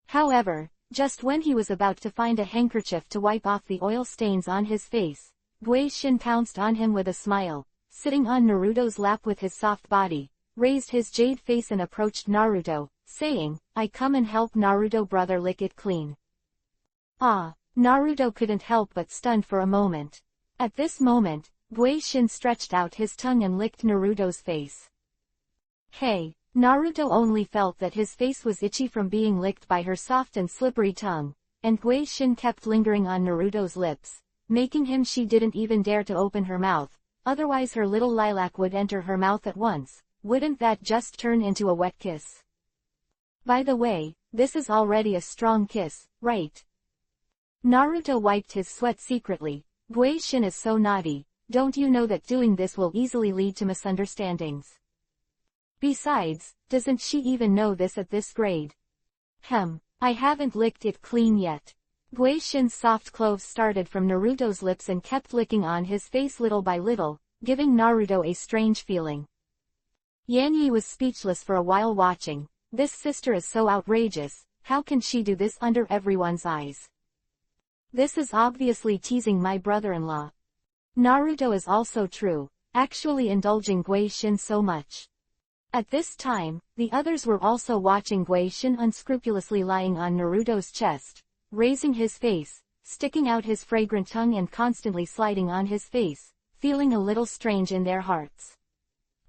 S1: However, just when he was about to find a handkerchief to wipe off the oil stains on his face, Guixin pounced on him with a smile, sitting on Naruto's lap with his soft body, raised his jade face and approached Naruto, saying, "I come and help Naruto brother lick it clean." Naruto couldn't help but stunned for a moment. At this moment, Guixin stretched out his tongue and licked Naruto's face. Hey! Naruto only felt that his face was itchy from being licked by her soft and slippery tongue, and Guixin kept lingering on Naruto's lips, making him she didn't even dare to open her mouth, otherwise her little lilac would enter her mouth at once. Wouldn't that just turn into a wet kiss? By the way, this is already a strong kiss, right? Naruto wiped his sweat secretly. Guixin is so naughty, don't you know that doing this will easily lead to misunderstandings? Besides, doesn't she even know this at this grade? I haven't licked it clean yet. Guixin's soft cloves started from Naruto's lips and kept licking on his face little by little, giving Naruto a strange feeling. Yanyi was speechless for a while watching. This sister is so outrageous, how can she do this under everyone's eyes? This is obviously teasing my brother-in-law. Naruto is also true, actually indulging Guixin so much. At this time, the others were also watching Guixin unscrupulously lying on Naruto's chest, raising his face, sticking out his fragrant tongue and constantly sliding on his face, feeling a little strange in their hearts.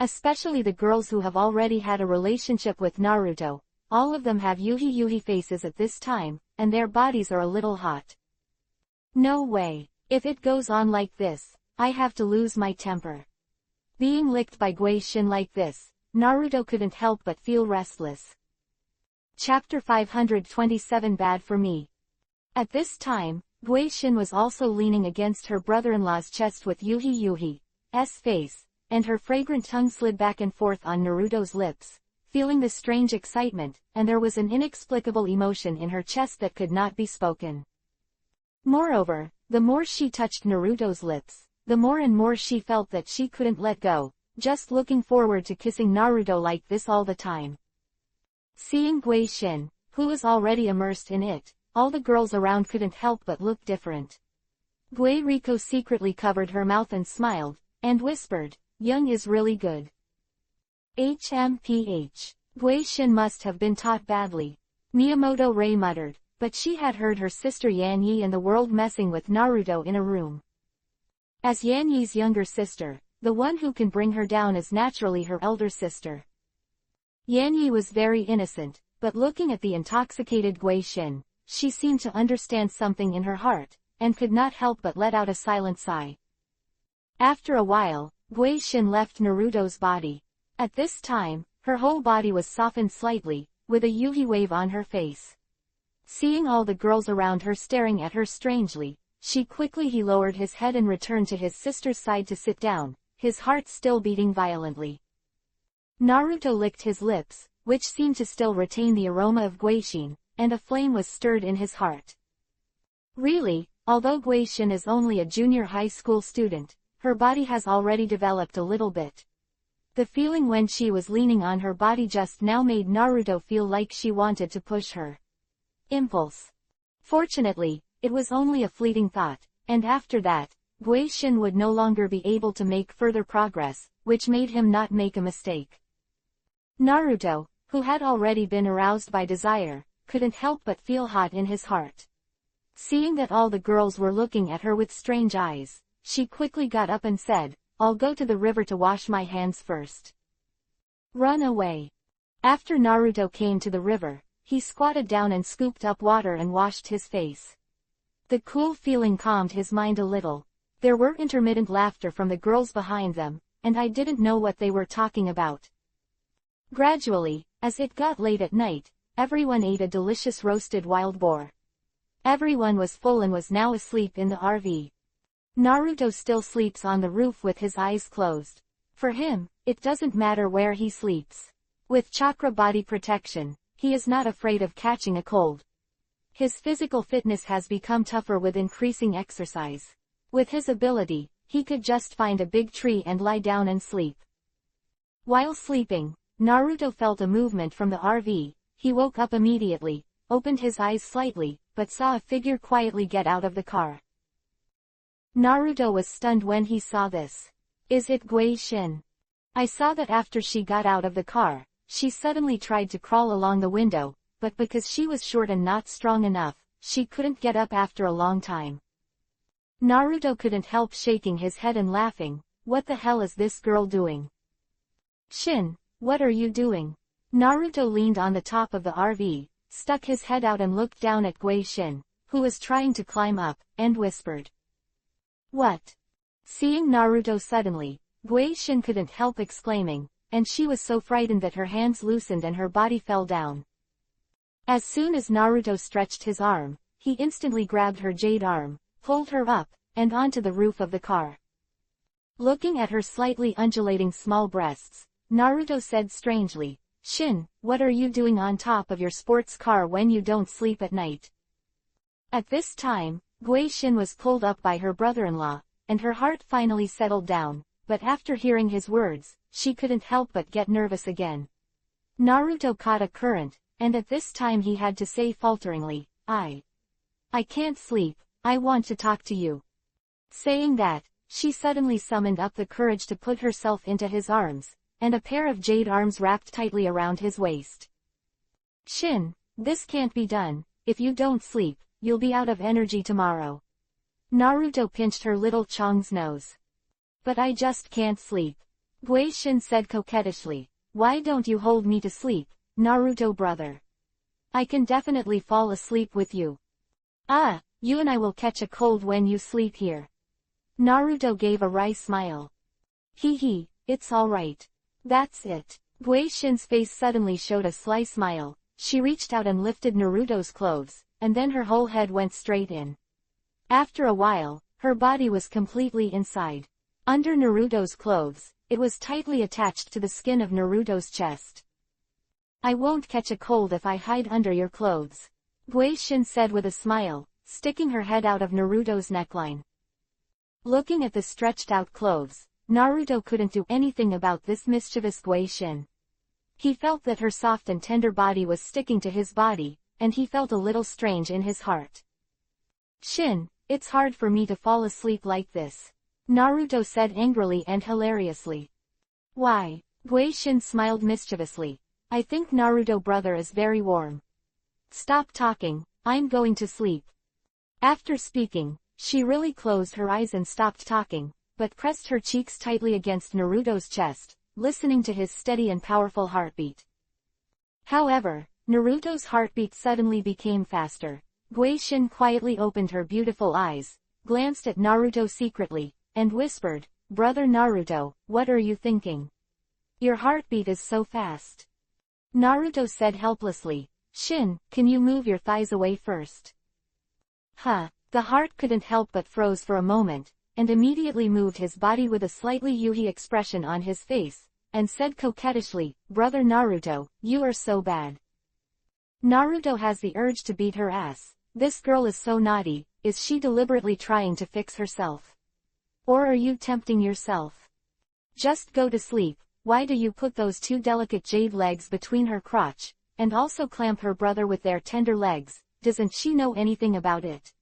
S1: Especially the girls who have already had a relationship with Naruto. All of them have yuhi faces at this time, and their bodies are a little hot. No way. If it goes on like this, I have to lose my temper. Being licked by Guixin like this, Naruto couldn't help but feel restless. Chapter 527 Bad for Me. At this time, Guixin was also leaning against her brother-in-law's chest with Yuhi's face, and her fragrant tongue slid back and forth on Naruto's lips, feeling the strange excitement, and there was an inexplicable emotion in her chest that could not be spoken. Moreover, the more she touched Naruto's lips, the more and more she felt that she couldn't let go, just looking forward to kissing Naruto like this all the time. Seeing Guixin, who was already immersed in it, all the girls around couldn't help but look different. Gueriko secretly covered her mouth and smiled, and whispered, "Young is really good." Guixin must have been taught badly. Miyamoto Rei muttered, but she had heard her sister Yanyi and the world messing with Naruto in a room. As Yanyi's younger sister, the one who can bring her down is naturally her elder sister. Yanyi was very innocent, but looking at the intoxicated Guixin, she seemed to understand something in her heart, and could not help but let out a silent sigh. After a while, Guixin left Naruto's body. At this time, her whole body was softened slightly, with a yuhi wave on her face. Seeing all the girls around her staring at her strangely, he lowered his head and returned to his sister's side to sit down, his heart still beating violently. Naruto licked his lips, which seemed to still retain the aroma of Guishin, and a flame was stirred in his heart. Really, although Guishin is only a junior high school student, her body has already developed a little bit. The feeling when she was leaning on her body just now made Naruto feel like she wanted to push her. Impulse. Fortunately, it was only a fleeting thought, and after that, Guishin would no longer be able to make further progress, which made him not make a mistake. Naruto, who had already been aroused by desire, couldn't help but feel hot in his heart. Seeing that all the girls were looking at her with strange eyes, she quickly got up and said, "I'll go to the river to wash my hands first." Run away. After Naruto came to the river, he squatted down and scooped up water and washed his face. The cool feeling calmed his mind a little. There were intermittent laughter from the girls behind them, and I didn't know what they were talking about. Gradually, as it got late at night, everyone ate a delicious roasted wild boar. Everyone was full and was now asleep in the RV. Naruto still sleeps on the roof with his eyes closed. For him, it doesn't matter where he sleeps. With chakra body protection, he is not afraid of catching a cold. His physical fitness has become tougher with increasing exercise. With his ability, he could just find a big tree and lie down and sleep. While sleeping, Naruto felt a movement from the RV. He woke up immediately, opened his eyes slightly, but saw a figure quietly get out of the car. Naruto was stunned when he saw this. Is it Guishin? I saw that after she got out of the car, she suddenly tried to crawl along the window, but because she was short and not strong enough, she couldn't get up after a long time. Naruto couldn't help shaking his head and laughing. What the hell is this girl doing? Shin, what are you doing? Naruto leaned on the top of the RV, stuck his head out and looked down at Guishin, who was trying to climb up, and whispered. What? Seeing Naruto suddenly, Guishin couldn't help exclaiming, and she was so frightened that her hands loosened and her body fell down. As soon as Naruto stretched his arm, he instantly grabbed her jade arm, pulled her up, and onto the roof of the car. Looking at her slightly undulating small breasts, Naruto said strangely, Shin, what are you doing on top of your sports car when you don't sleep at night? At this time, Guishin was pulled up by her brother-in-law, and her heart finally settled down, but after hearing his words, she couldn't help but get nervous again. Naruto caught a current, and at this time he had to say falteringly, I can't sleep, I want to talk to you. Saying that, she suddenly summoned up the courage to put herself into his arms, and a pair of jade arms wrapped tightly around his waist. Shin, this can't be done. If you don't sleep, you'll be out of energy tomorrow. Naruto pinched her little Chong's nose. But I just can't sleep. Guishin said coquettishly. Why don't you hold me to sleep, Naruto brother? I can definitely fall asleep with you. You and I will catch a cold when you sleep here. Naruto gave a wry smile. Hee, it's alright. That's it. Guishin's face suddenly showed a sly smile. She reached out and lifted Naruto's clothes, and then her whole head went straight in. After a while, her body was completely inside. Under Naruto's clothes, it was tightly attached to the skin of Naruto's chest. I won't catch a cold if I hide under your clothes, Guishin said with a smile, sticking her head out of Naruto's neckline. Looking at the stretched-out clothes, Naruto couldn't do anything about this mischievous Guishin. He felt that her soft and tender body was sticking to his body, and he felt a little strange in his heart. Shin, it's hard for me to fall asleep like this, Naruto said angrily and hilariously. Why? Guishin smiled mischievously. I think Naruto brother is very warm. Stop talking, I'm going to sleep. After speaking, she really closed her eyes and stopped talking, but pressed her cheeks tightly against Naruto's chest, listening to his steady and powerful heartbeat. However, Naruto's heartbeat suddenly became faster. Guishin quietly opened her beautiful eyes, glanced at Naruto secretly, and whispered, Brother Naruto, what are you thinking? Your heartbeat is so fast. Naruto said helplessly. Shin, can you move your thighs away first? Huh. The heart couldn't help but froze for a moment, and immediately moved his body with a slightly Yuhi expression on his face, and said coquettishly, Brother Naruto, you are so bad. Naruto has the urge to beat her ass. This girl is so naughty. Is she deliberately trying to fix herself? Or are you tempting yourself? Just go to sleep. Why do you put those two delicate jade legs between her crotch, and also clamp her brother with their tender legs? Doesn't she know anything about it?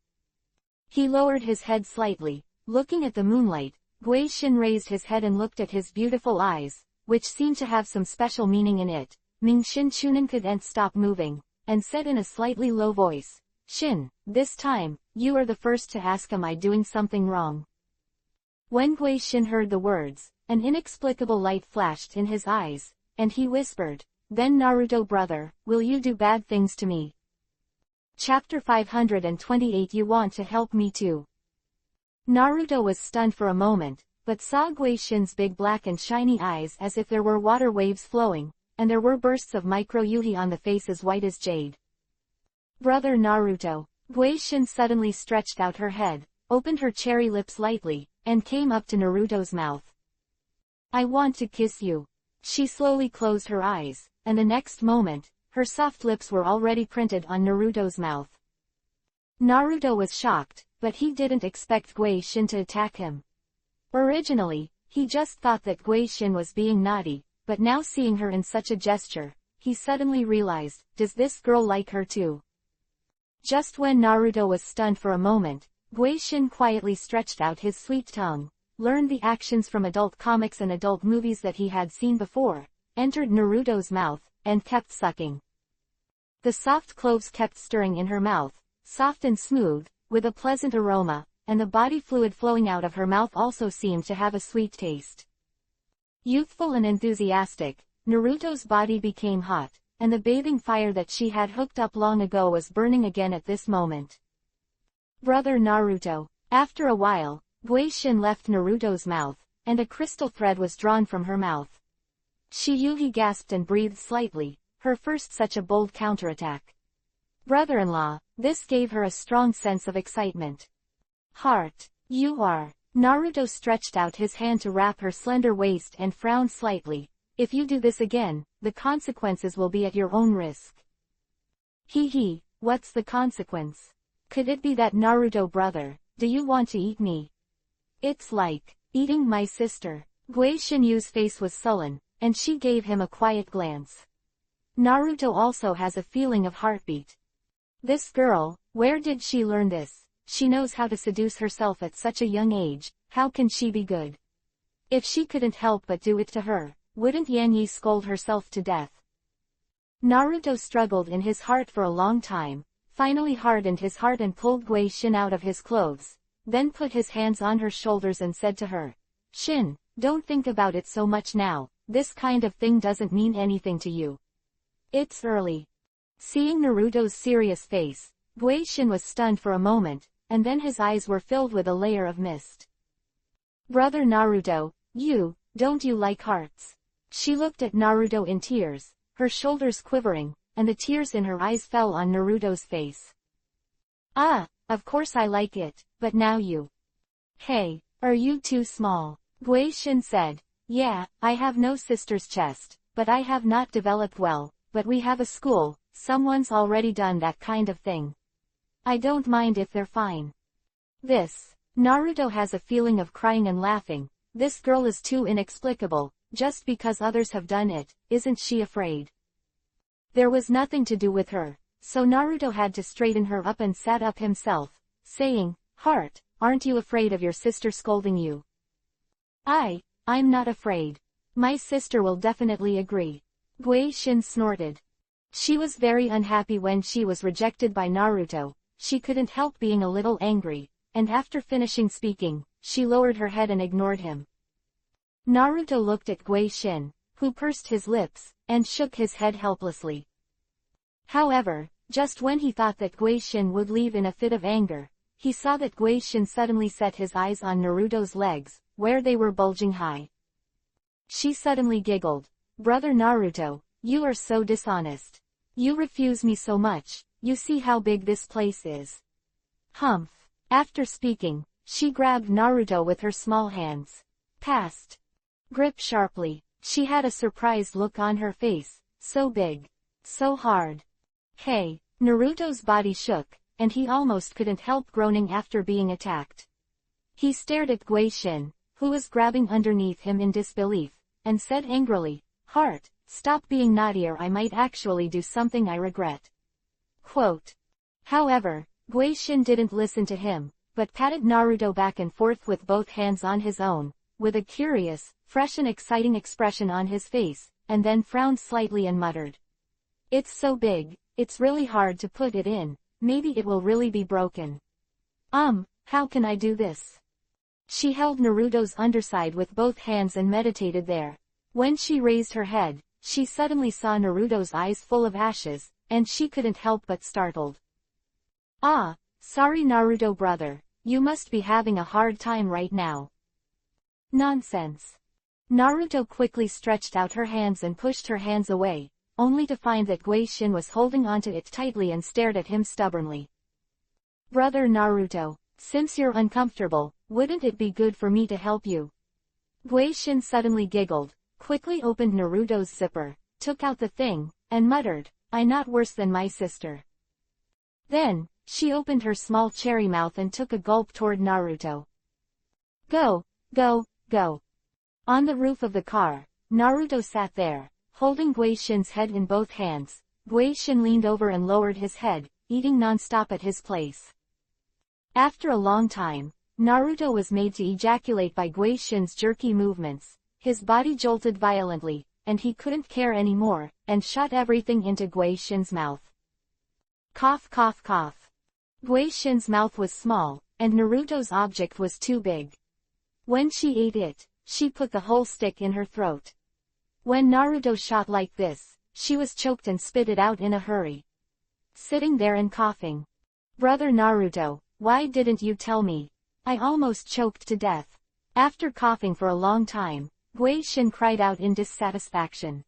S1: He lowered his head slightly, looking at the moonlight. Gui Shin raised his head and looked at his beautiful eyes, which seemed to have some special meaning in it. Ming Shin Chunin couldn't stop moving, and said in a slightly low voice, Shin, this time, you are the first to ask, am I doing something wrong? When Gui Shin heard the words, an inexplicable light flashed in his eyes, and he whispered, Then Naruto brother, will you do bad things to me? Chapter 528 You want to help me too. Naruto was stunned for a moment, but saw Gui Shin's big black and shiny eyes as if there were water waves flowing, and there were bursts of micro-yuhi on the face as white as jade. Brother Naruto. Gui Shin suddenly stretched out her head, opened her cherry lips lightly, and came up to Naruto's mouth. I want to kiss you. She slowly closed her eyes, and the next moment, her soft lips were already printed on Naruto's mouth. Naruto was shocked, but he didn't expect Gui Shin to attack him. Originally, he just thought that Gui Shin was being naughty, but now seeing her in such a gesture, he suddenly realized, does this girl like her too? Just when Naruto was stunned for a moment, Gui Shin quietly stretched out his sweet tongue, learned the actions from adult comics and adult movies that he had seen before, entered Naruto's mouth, and kept sucking. The soft cloves kept stirring in her mouth, soft and smooth, with a pleasant aroma, and the body fluid flowing out of her mouth also seemed to have a sweet taste. Youthful and enthusiastic, Naruto's body became hot, and the bathing fire that she had hooked up long ago was burning again at this moment. Brother Naruto. After a while, Gui Shin left Naruto's mouth, and a crystal thread was drawn from her mouth. Shiyuhi gasped and breathed slightly, her first such a bold counterattack. Brother-in-law, this gave her a strong sense of excitement. Heart, you are. Naruto stretched out his hand to wrap her slender waist and frowned slightly. If you do this again, the consequences will be at your own risk. Hee, what's the consequence? Could it be that Naruto brother, do you want to eat me? It's like eating my sister. Gui Shinyu's face was sullen, and she gave him a quiet glance. Naruto also has a feeling of heartbeat. This girl, where did she learn this? She knows how to seduce herself at such a young age, how can she be good? If she couldn't help but do it to her, wouldn't Yanyi scold herself to death? Naruto struggled in his heart for a long time, finally hardened his heart and pulled Gui Shin out of his clothes, then put his hands on her shoulders and said to her, Shin, don't think about it so much now, this kind of thing doesn't mean anything to you. It's early. Seeing Naruto's serious face, Gui Shin was stunned for a moment, and then his eyes were filled with a layer of mist. Brother Naruto, don't you like hearts? She looked at Naruto in tears, her shoulders quivering, and the tears in her eyes fell on Naruto's face. Ah, of course I like it, but now you. Hey, are you too small? Gui Shin said. Yeah, I have no sister's chest, but I have not developed well, but we have a school, someone's already done that kind of thing. I don't mind if they're fine. Naruto has a feeling of crying and laughing. This girl is too inexplicable, just because others have done it, isn't she afraid? There was nothing to do with her, so Naruto had to straighten her up and sat up himself, saying, Heart, aren't you afraid of your sister scolding you? I'm not afraid. My sister will definitely agree. Gui Shin snorted. She was very unhappy when she was rejected by Naruto. She couldn't help being a little angry, and after finishing speaking, she lowered her head and ignored him. Naruto looked at Gui Shin, who pursed his lips, and shook his head helplessly. However, just when he thought that Gui Shin would leave in a fit of anger, he saw that Gui Shin suddenly set his eyes on Naruto's legs, where they were bulging high. She suddenly giggled. Brother Naruto, you are so dishonest. You refuse me so much, you see how big this place is. Humph. After speaking, she grabbed Naruto with her small hands. Passed. Grip sharply. She had a surprised look on her face, so big. So hard. Hey. Naruto's body shook, and he almost couldn't help groaning after being attacked. He stared at Guishin, who was grabbing underneath him in disbelief, and said angrily, Heart, stop being naughty or I might actually do something I regret. Quote. However, Guishin didn't listen to him, but patted Naruto back and forth with both hands on his own, with a curious, fresh and exciting expression on his face, and then frowned slightly and muttered. It's so big, it's really hard to put it in, maybe it will really be broken. How can I do this? She held Naruto's underside with both hands and meditated there. When she raised her head, she suddenly saw Naruto's eyes full of ashes, and she couldn't help but startled. Ah, sorry Naruto brother, you must be having a hard time right now. Nonsense. Naruto quickly stretched out her hands and pushed her hands away, only to find that Guishin was holding onto it tightly and stared at him stubbornly. Brother Naruto, since you're uncomfortable, wouldn't it be good for me to help you? Guishin suddenly giggled, quickly opened Naruto's zipper, took out the thing, and muttered, I'm not worse than my sister. Then, she opened her small cherry mouth and took a gulp toward Naruto. Go, go, go. On the roof of the car, Naruto sat there, holding Guishin's head in both hands. Guishin leaned over and lowered his head, eating non-stop at his place. After a long time, Naruto was made to ejaculate by Guishin's jerky movements. His body jolted violently, and he couldn't care anymore, and shot everything into Guishin's mouth. Cough cough cough. Guishin's mouth was small, and Naruto's object was too big. When she ate it, she put the whole stick in her throat. When Naruto shot like this, she was choked and spit it out in a hurry. Sitting there and coughing. Brother Naruto, why didn't you tell me? I almost choked to death. After coughing for a long time, Guishin cried out in dissatisfaction.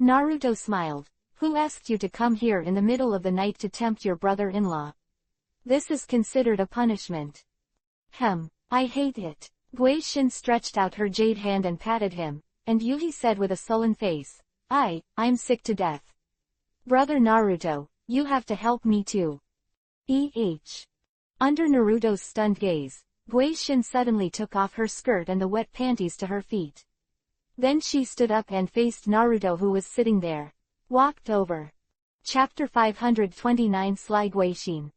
S1: Naruto smiled. Who asked you to come here in the middle of the night to tempt your brother-in-law? This is considered a punishment. I hate it. Guishin stretched out her jade hand and patted him, and Yuhi said with a sullen face, I'm sick to death. Brother Naruto, you have to help me too. Under Naruto's stunned gaze, Guishin suddenly took off her skirt and the wet panties to her feet. Then she stood up and faced Naruto who was sitting there. Walked over. Chapter 529 Sly Guishin.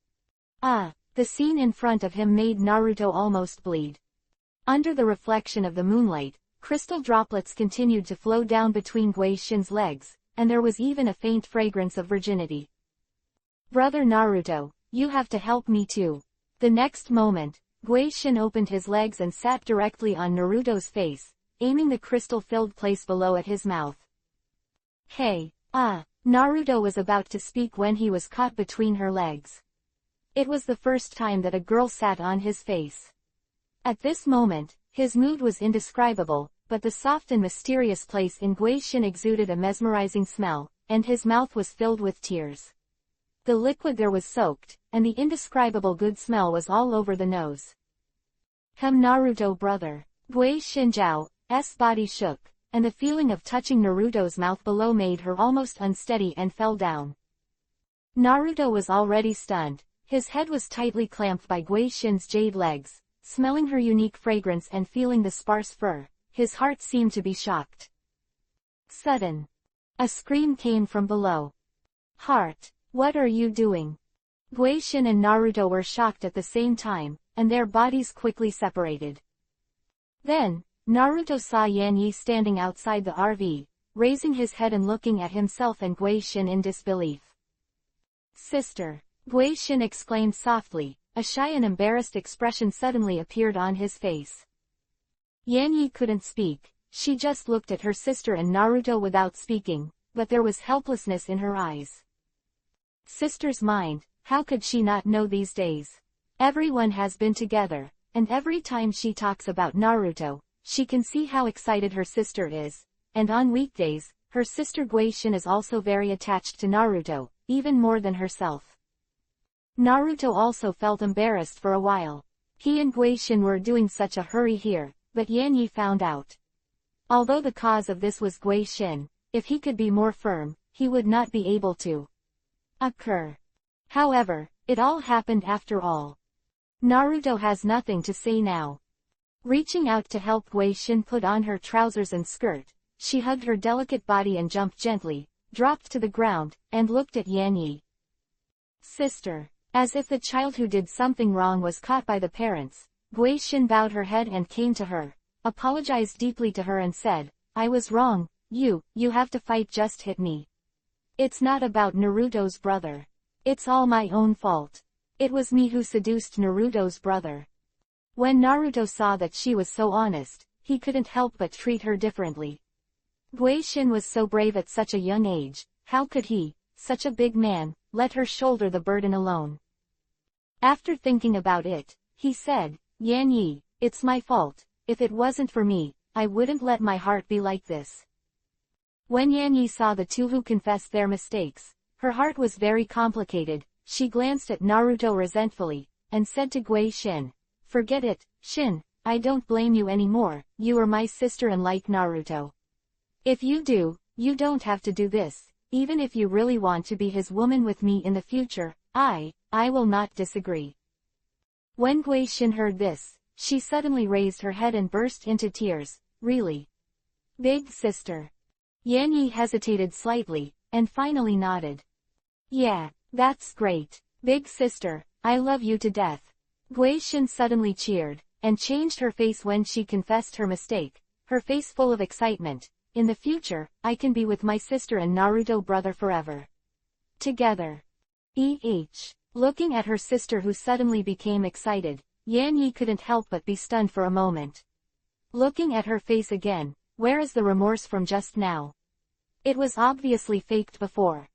S1: The scene in front of him made Naruto almost bleed. Under the reflection of the moonlight, crystal droplets continued to flow down between Guishin's legs, and there was even a faint fragrance of virginity. Brother Naruto, you have to help me too. The next moment, Guishin opened his legs and sat directly on Naruto's face, aiming the crystal-filled place below at his mouth. Hey, Naruto was about to speak when he was caught between her legs. It was the first time that a girl sat on his face. At this moment, his mood was indescribable, but the soft and mysterious place in Guishin exuded a mesmerizing smell, and his mouth was filled with tears. The liquid there was soaked, and the indescribable good smell was all over the nose. Naruto brother. Guishin Zhao's body shook, and the feeling of touching Naruto's mouth below made her almost unsteady and fell down. Naruto was already stunned. His head was tightly clamped by Guishin's jade legs. Smelling her unique fragrance and feeling the sparse fur, his heart seemed to be shocked. Sudden. A scream came from below. Heart, what are you doing? Guishin and Naruto were shocked at the same time, and their bodies quickly separated. Then, Naruto saw Yanyi standing outside the RV, raising his head and looking at himself and Guishin in disbelief. Sister, Guishin exclaimed softly. A shy and embarrassed expression suddenly appeared on his face. Yanyi couldn't speak, she just looked at her sister and Naruto without speaking, but there was helplessness in her eyes. Sister's mind, how could she not know these days? Everyone has been together, and every time she talks about Naruto, she can see how excited her sister is, and on weekdays, her sister Guishin is also very attached to Naruto, even more than herself. Naruto also felt embarrassed for a while. He and Guishin were doing such a hurry here, but Yanyi found out. Although the cause of this was Guishin, if he could be more firm, he would not be able to occur. However, it all happened after all. Naruto has nothing to say now. Reaching out to help Guishin put on her trousers and skirt, she hugged her delicate body and jumped gently, dropped to the ground, and looked at Yanyi. Sister. As if the child who did something wrong was caught by the parents, Guishin bowed her head and came to her, apologized deeply to her and said, I was wrong, you have to fight, just hit me. It's not about Naruto's brother. It's all my own fault. It was me who seduced Naruto's brother. When Naruto saw that she was so honest, he couldn't help but treat her differently. Guishin was so brave at such a young age, how could he, such a big man, let her shoulder the burden alone? After thinking about it, he said, Yanyi, it's my fault. If it wasn't for me, I wouldn't let my heart be like this. When Yanyi saw the two who confessed their mistakes, her heart was very complicated. She glanced at Naruto resentfully, and said to Guishin, forget it, Shin, I don't blame you anymore, you are my sister and like Naruto. If you do, you don't have to do this. Even if you really want to be his woman with me in the future, I will not disagree. When Guishin heard this, she suddenly raised her head and burst into tears. Really? Big sister? Yanyi hesitated slightly, and finally nodded. Yeah, that's great. Big sister, I love you to death. Guishin suddenly cheered, and changed her face when she confessed her mistake, her face full of excitement. In the future, I can be with my sister and Naruto brother forever. Together. Looking at her sister who suddenly became excited, Yanyi couldn't help but be stunned for a moment. Looking at her face again, where is the remorse from just now? It was obviously faked before.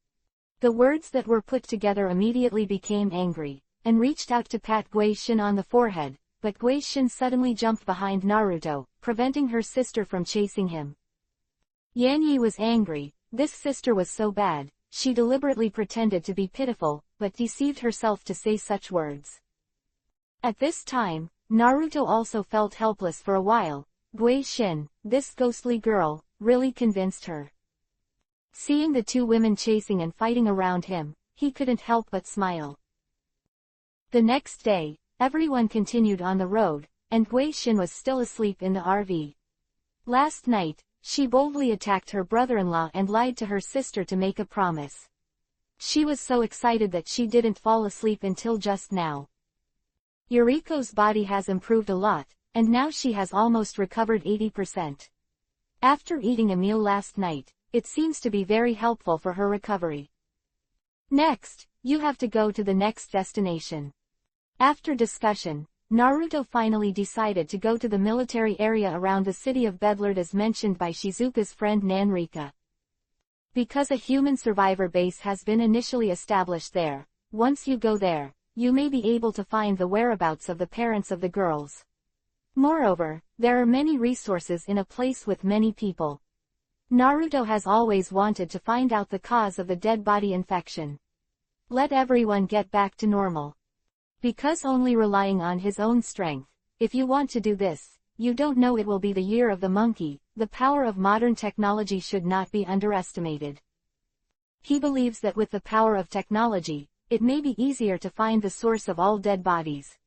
S1: The words that were put together immediately became angry, and reached out to pat Guishin on the forehead, but Guishin suddenly jumped behind Naruto, preventing her sister from chasing him. Yanyi was angry. This sister was so bad. She deliberately pretended to be pitiful, but deceived herself to say such words. At this time, Naruto also felt helpless for a while. Guishin, this ghostly girl, really convinced her. Seeing the two women chasing and fighting around him, he couldn't help but smile. The next day, everyone continued on the road, and Guishin was still asleep in the RV. Last night, she boldly attacked her brother-in-law and lied to her sister to make a promise. She was so excited that she didn't fall asleep until just now. Yuriko's body has improved a lot, and now she has almost recovered 80%. After eating a meal last night, it seems to be very helpful for her recovery. Next, you have to go to the next destination. After discussion, Naruto finally decided to go to the military area around the city of Bedlard as mentioned by Shizuka's friend Nanrika. Because a human survivor base has been initially established there, once you go there, you may be able to find the whereabouts of the parents of the girls. Moreover, there are many resources in a place with many people. Naruto has always wanted to find out the cause of the dead body infection. Let everyone get back to normal. Because only relying on his own strength, if you want to do this, you don't know it will be the year of the monkey. The power of modern technology should not be underestimated. He believes that with the power of technology, it may be easier to find the source of all dead bodies.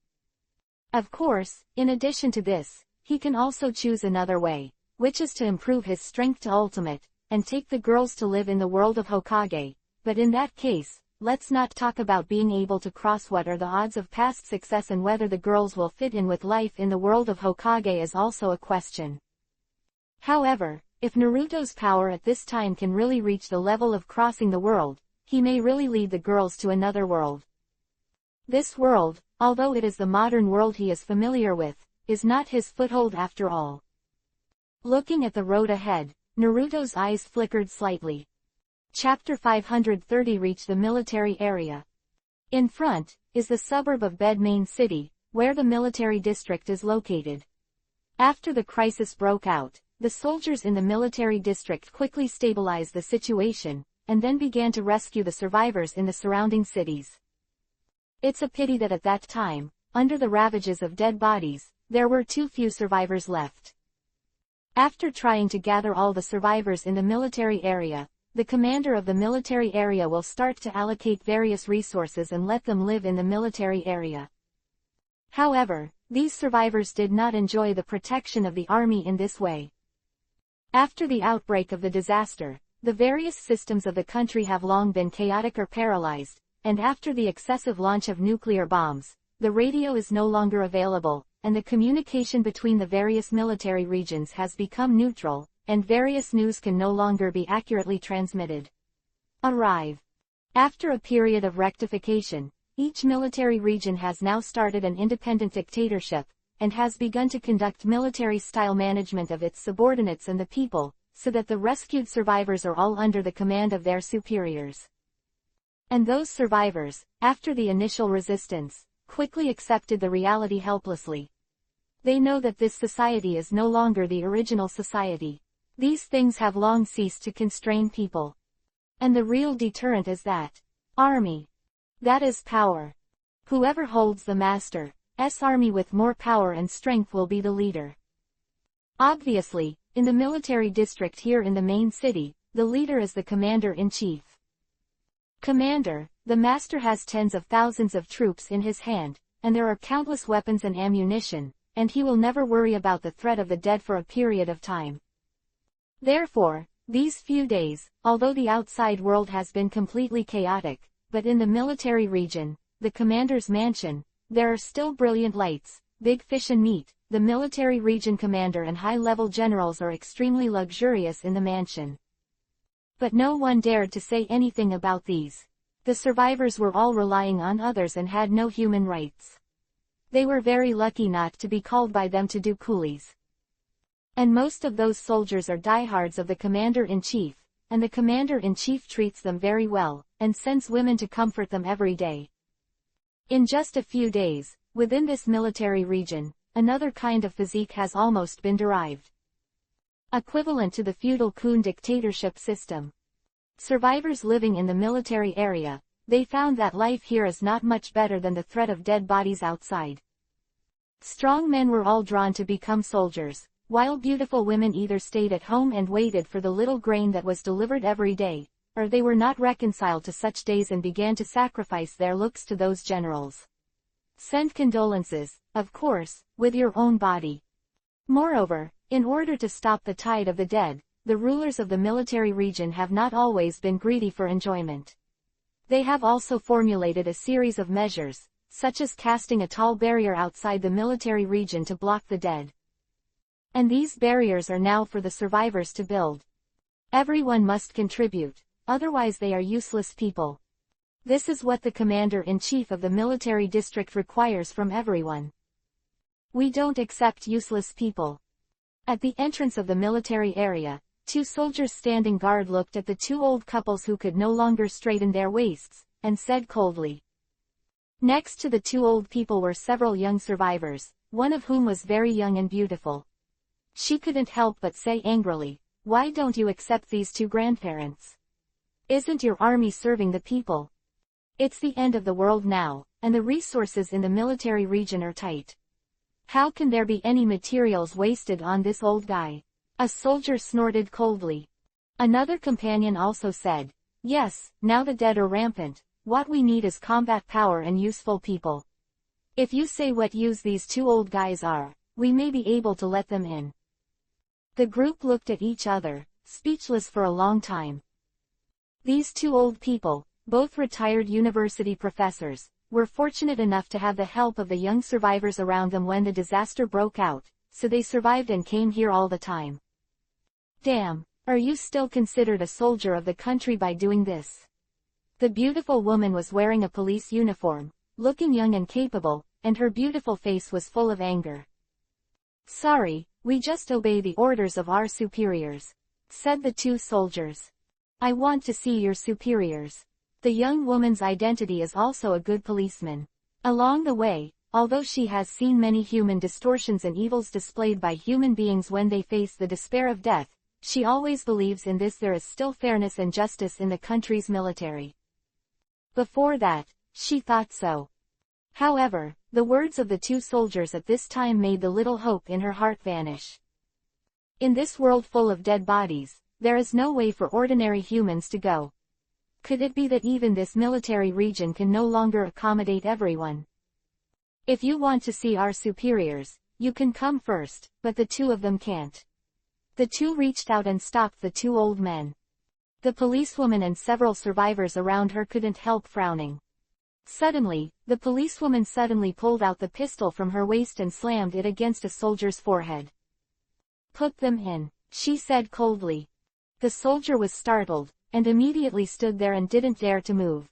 S1: Of course, in addition to this, he can also choose another way, which is to improve his strength to ultimate, and take the girls to live in the world of Hokage, but in that case, let's not talk about being able to cross what are the odds of past success and whether the girls will fit in with life in the world of Hokage is also a question. However, if Naruto's power at this time can really reach the level of crossing the world, he may really lead the girls to another world. This world, although it is the modern world he is familiar with, is not his foothold after all. Looking at the road ahead, Naruto's eyes flickered slightly. Chapter 530 reached the military area. In front, is the suburb of Bed Main City, where the military district is located. After the crisis broke out, the soldiers in the military district quickly stabilized the situation, and then began to rescue the survivors in the surrounding cities. It's a pity that at that time, under the ravages of dead bodies, there were too few survivors left. After trying to gather all the survivors in the military area, the commander of the military area will start to allocate various resources and let them live in the military area. However, these survivors did not enjoy the protection of the army in this way. After the outbreak of the disaster, the various systems of the country have long been chaotic or paralyzed, and after the excessive launch of nuclear bombs, the radio is no longer available, and the communication between the various military regions has become neutral, and various news can no longer be accurately transmitted. Arrive. After a period of rectification, each military region has now started an independent dictatorship, and has begun to conduct military-style management of its subordinates and the people, so that the rescued survivors are all under the command of their superiors. And those survivors, after the initial resistance, quickly accepted the reality helplessly. They know that this society is no longer the original society. These things have long ceased to constrain people. And the real deterrent is that army. That is power. Whoever holds the master's army with more power and strength will be the leader. Obviously, in the military district here in the main city, the leader is the commander-in-chief. Commander, the master has tens of thousands of troops in his hand, and there are countless weapons and ammunition, and he will never worry about the threat of the dead for a period of time. Therefore, these few days, although the outside world has been completely chaotic, but in the military region, the commander's mansion, there are still brilliant lights, big fish and meat. The military region commander and high-level generals are extremely luxurious in the mansion. But no one dared to say anything about these. The survivors were all relying on others and had no human rights. They were very lucky not to be called by them to do coolies. And most of those soldiers are diehards of the commander-in-chief, and the commander-in-chief treats them very well, and sends women to comfort them every day. In just a few days, within this military region, another kind of physique has almost been derived. Equivalent to the feudal Kun dictatorship system. Survivors living in the military area, they found that life here is not much better than the threat of dead bodies outside. Strong men were all drawn to become soldiers, while beautiful women either stayed at home and waited for the little grain that was delivered every day, or they were not reconciled to such days and began to sacrifice their looks to those generals. Send condolences, of course, with your own body. Moreover, in order to stop the tide of the dead, the rulers of the military region have not always been greedy for enjoyment. They have also formulated a series of measures, such as casting a tall barrier outside the military region to block the dead. And these barriers are now for the survivors to build. Everyone must contribute, otherwise they are useless people. This is what the commander-in-chief of the military district requires from everyone. We don't accept useless people. At the entrance of the military area, two soldiers standing guard looked at the two old couples who could no longer straighten their waists, and said coldly. Next to the two old people were several young survivors, one of whom was very young and beautiful. She couldn't help but say angrily, "Why don't you accept these two grandparents? Isn't your army serving the people? It's the end of the world now, and the resources in the military region are tight. How can there be any materials wasted on this old guy?" A soldier snorted coldly. Another companion also said, "Yes, now the dead are rampant, what we need is combat power and useful people. If you say what use these two old guys are, we may be able to let them in." The group looked at each other, speechless for a long time. These two old people, both retired university professors, were fortunate enough to have the help of the young survivors around them when the disaster broke out, so they survived and came here all the time. Damn, are you still considered a soldier of the country by doing this? The beautiful woman was wearing a police uniform, looking young and capable, and her beautiful face was full of anger. "Sorry, we just obey the orders of our superiors," said the two soldiers. "I want to see your superiors." The young woman's identity is also a good policeman. Along the way, although she has seen many human distortions and evils displayed by human beings when they face the despair of death, she always believes in this. There is still fairness and justice in the country's military. Before that, she thought so. However, the words of the two soldiers at this time made the little hope in her heart vanish. In this world full of dead bodies, there is no way for ordinary humans to go. Could it be that even this military region can no longer accommodate everyone? If you want to see our superiors, you can come first, but the two of them can't. The two reached out and stopped the two old men. The policewoman and several survivors around her couldn't help frowning. Suddenly, the policewoman suddenly pulled out the pistol from her waist and slammed it against a soldier's forehead. "Put them in," she said coldly. The soldier was startled, and immediately stood there and didn't dare to move.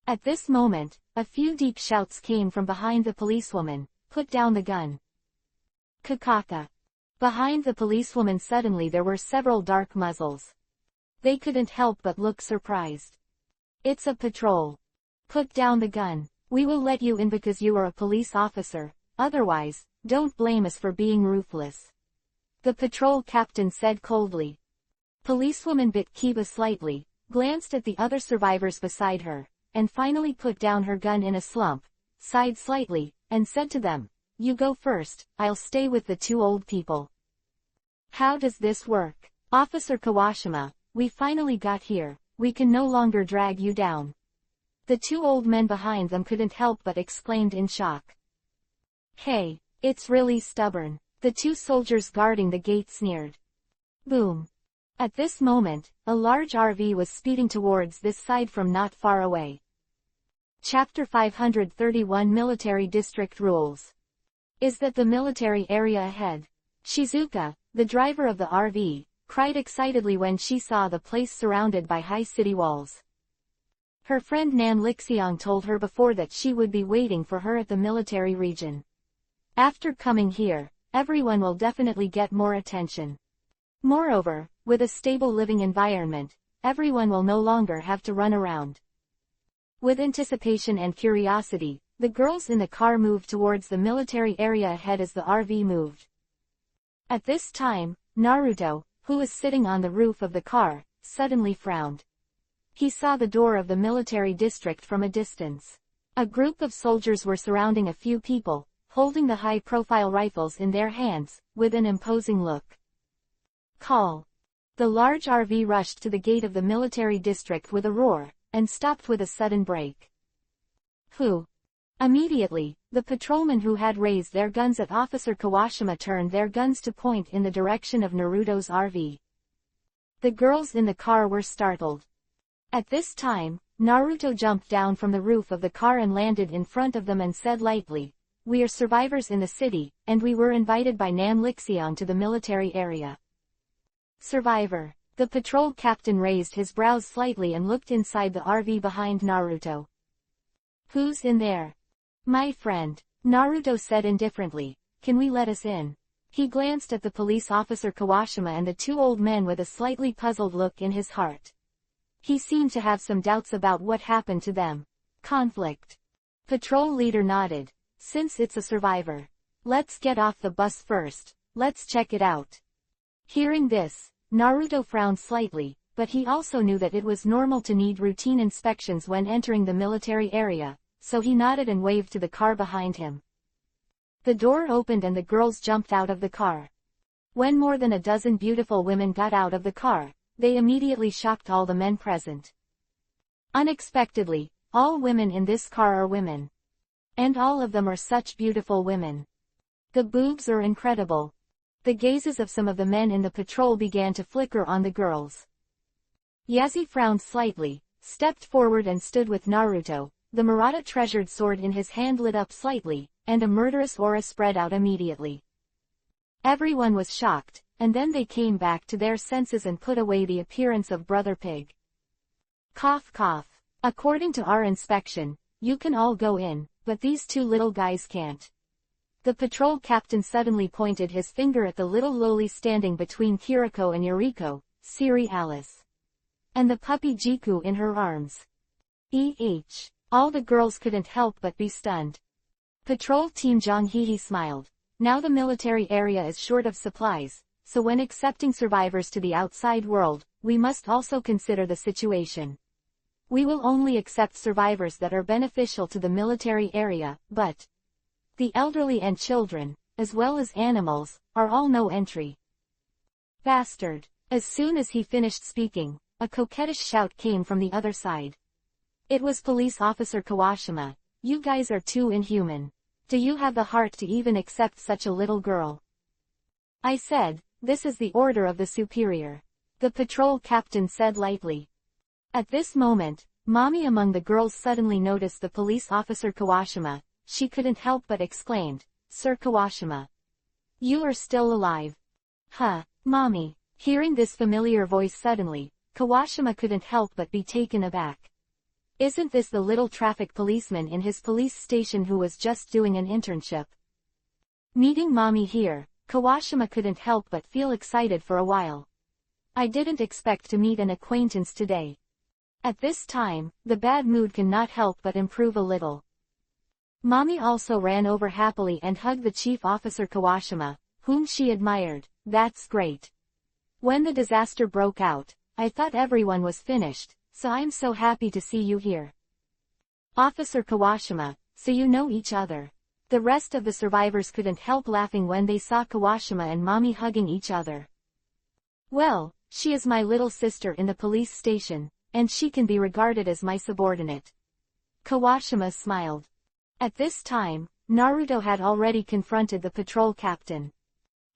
S1: At this moment, a few deep shouts came from behind the policewoman, "Put down the gun." Kakaka. Behind the policewoman suddenly there were several dark muzzles. They couldn't help but look surprised. "It's a patrol. Put down the gun. We will let you in because you are a police officer, otherwise, don't blame us for being ruthless," the patrol captain said coldly. Policewoman bit Kiba slightly, glanced at the other survivors beside her, and finally put down her gun in a slump, sighed slightly, and said to them, "You go first, I'll stay with the two old people." "How does this work? Officer Kawashima, we finally got here, we can no longer drag you down." The two old men behind them couldn't help but exclaimed in shock. "Hey, it's really stubborn," the two soldiers guarding the gate sneered. Boom. At this moment, a large RV was speeding towards this side from not far away. Chapter 531 Military District Rules. "Is that the military area ahead?" Shizuka, the driver of the RV, cried excitedly when she saw the place surrounded by high city walls. Her friend Nan Lixiang told her before that she would be waiting for her at the military region. After coming here, everyone will definitely get more attention. Moreover, with a stable living environment, everyone will no longer have to run around. With anticipation and curiosity, the girls in the car moved towards the military area ahead as the RV moved. At this time, Naruto, who was sitting on the roof of the car, suddenly frowned. He saw the door of the military district from a distance. A group of soldiers were surrounding a few people, holding the high-profile rifles in their hands, with an imposing look. "Call." The large RV rushed to the gate of the military district with a roar, and stopped with a sudden brake. "Who?" Immediately, the patrolmen who had raised their guns at Officer Kawashima turned their guns to point in the direction of Naruto's RV. The girls in the car were startled. At this time, Naruto jumped down from the roof of the car and landed in front of them and said lightly, "We are survivors in the city, and we were invited by Nan Lixiang to the military area." "Survivor." The patrol captain raised his brows slightly and looked inside the RV behind Naruto. "Who's in there?" "My friend," Naruto said indifferently. "Can we let us in?" He glanced at the police officer Kawashima and the two old men with a slightly puzzled look in his heart. He seemed to have some doubts about what happened to them. Conflict. Patrol leader nodded. "Since it's a survivor, let's get off the bus first, let's check it out." Hearing this, Naruto frowned slightly, but he also knew that it was normal to need routine inspections when entering the military area, so he nodded and waved to the car behind him. The door opened and the girls jumped out of the car. When more than a dozen beautiful women got out of the car, they immediately shocked all the men present. Unexpectedly, all women in this car are women. And all of them are such beautiful women. The boobs are incredible. The gazes of some of the men in the patrol began to flicker on the girls. Yazi frowned slightly, stepped forward and stood with Naruto, the Murata treasured sword in his hand lit up slightly, and a murderous aura spread out immediately. Everyone was shocked, and then they came back to their senses and put away the appearance of Brother Pig. Cough cough. According to our inspection, you can all go in, but these two little guys can't. The patrol captain suddenly pointed his finger at the little loli standing between Kiriko and Yuriko, Siri Alice. And the puppy Jiku in her arms. All the girls couldn't help but be stunned. Patrol Team Zhang smiled. Now the military area is short of supplies, so when accepting survivors to the outside world, we must also consider the situation. We will only accept survivors that are beneficial to the military area, but the elderly and children, as well as animals, are all no entry. Bastard! As soon as he finished speaking, a coquettish shout came from the other side. It was Police Officer Kawashima. You guys are too inhuman. Do you have the heart to even accept such a little girl? I said, this is the order of the superior. The patrol captain said lightly. At this moment, Mommy among the girls suddenly noticed the police officer Kawashima. She couldn't help but exclaimed, Sir Kawashima. You are still alive. Huh, Mommy. Hearing this familiar voice suddenly, Kawashima couldn't help but be taken aback. Isn't this the little traffic policeman in his police station who was just doing an internship? Meeting Mommy here, Kawashima couldn't help but feel excited for a while. I didn't expect to meet an acquaintance today. At this time, the bad mood cannot help but improve a little. Mommy also ran over happily and hugged the chief officer Kawashima, whom she admired. That's great. When the disaster broke out, I thought everyone was finished, so I'm so happy to see you here. Officer Kawashima, so you know each other. The rest of the survivors couldn't help laughing when they saw Kawashima and Mommy hugging each other. Well, she is my little sister in the police station, and she can be regarded as my subordinate. Kawashima smiled. At this time, Naruto had already confronted the patrol captain.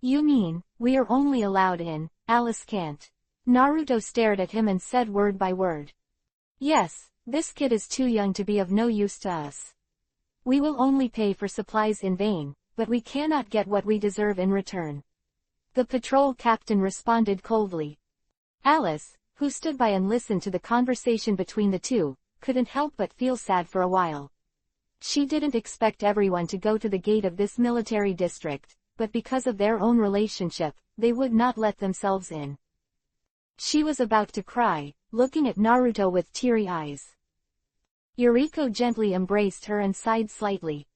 S1: You mean, we are only allowed in, Alice can't. Naruto stared at him and said word by word. Yes, this kid is too young to be of no use to us. We will only pay for supplies in vain, but we cannot get what we deserve in return. The patrol captain responded coldly. Alice, who stood by and listened to the conversation between the two, couldn't help but feel sad for a while. She didn't expect everyone to go to the gate of this military district, but because of their own relationship, they would not let themselves in. She was about to cry, looking at Naruto with teary eyes. Yuriko gently embraced her and sighed slightly.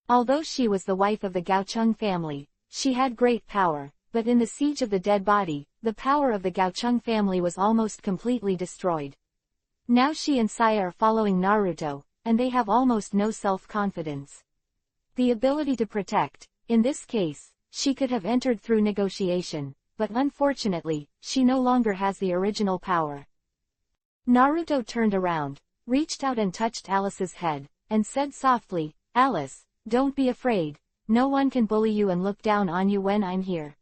S1: Although she was the wife of the Gaochung family, she had great power, but in the siege of the dead body, the power of the Gaochung family was almost completely destroyed. Now she and Saya are following Naruto, and they have almost no self-confidence. The ability to protect, in this case, she could have entered through negotiation, but unfortunately, she no longer has the original power. Naruto turned around, reached out and touched Alice's head, and said softly, Alice, don't be afraid, no one can bully you and look down on you when I'm here.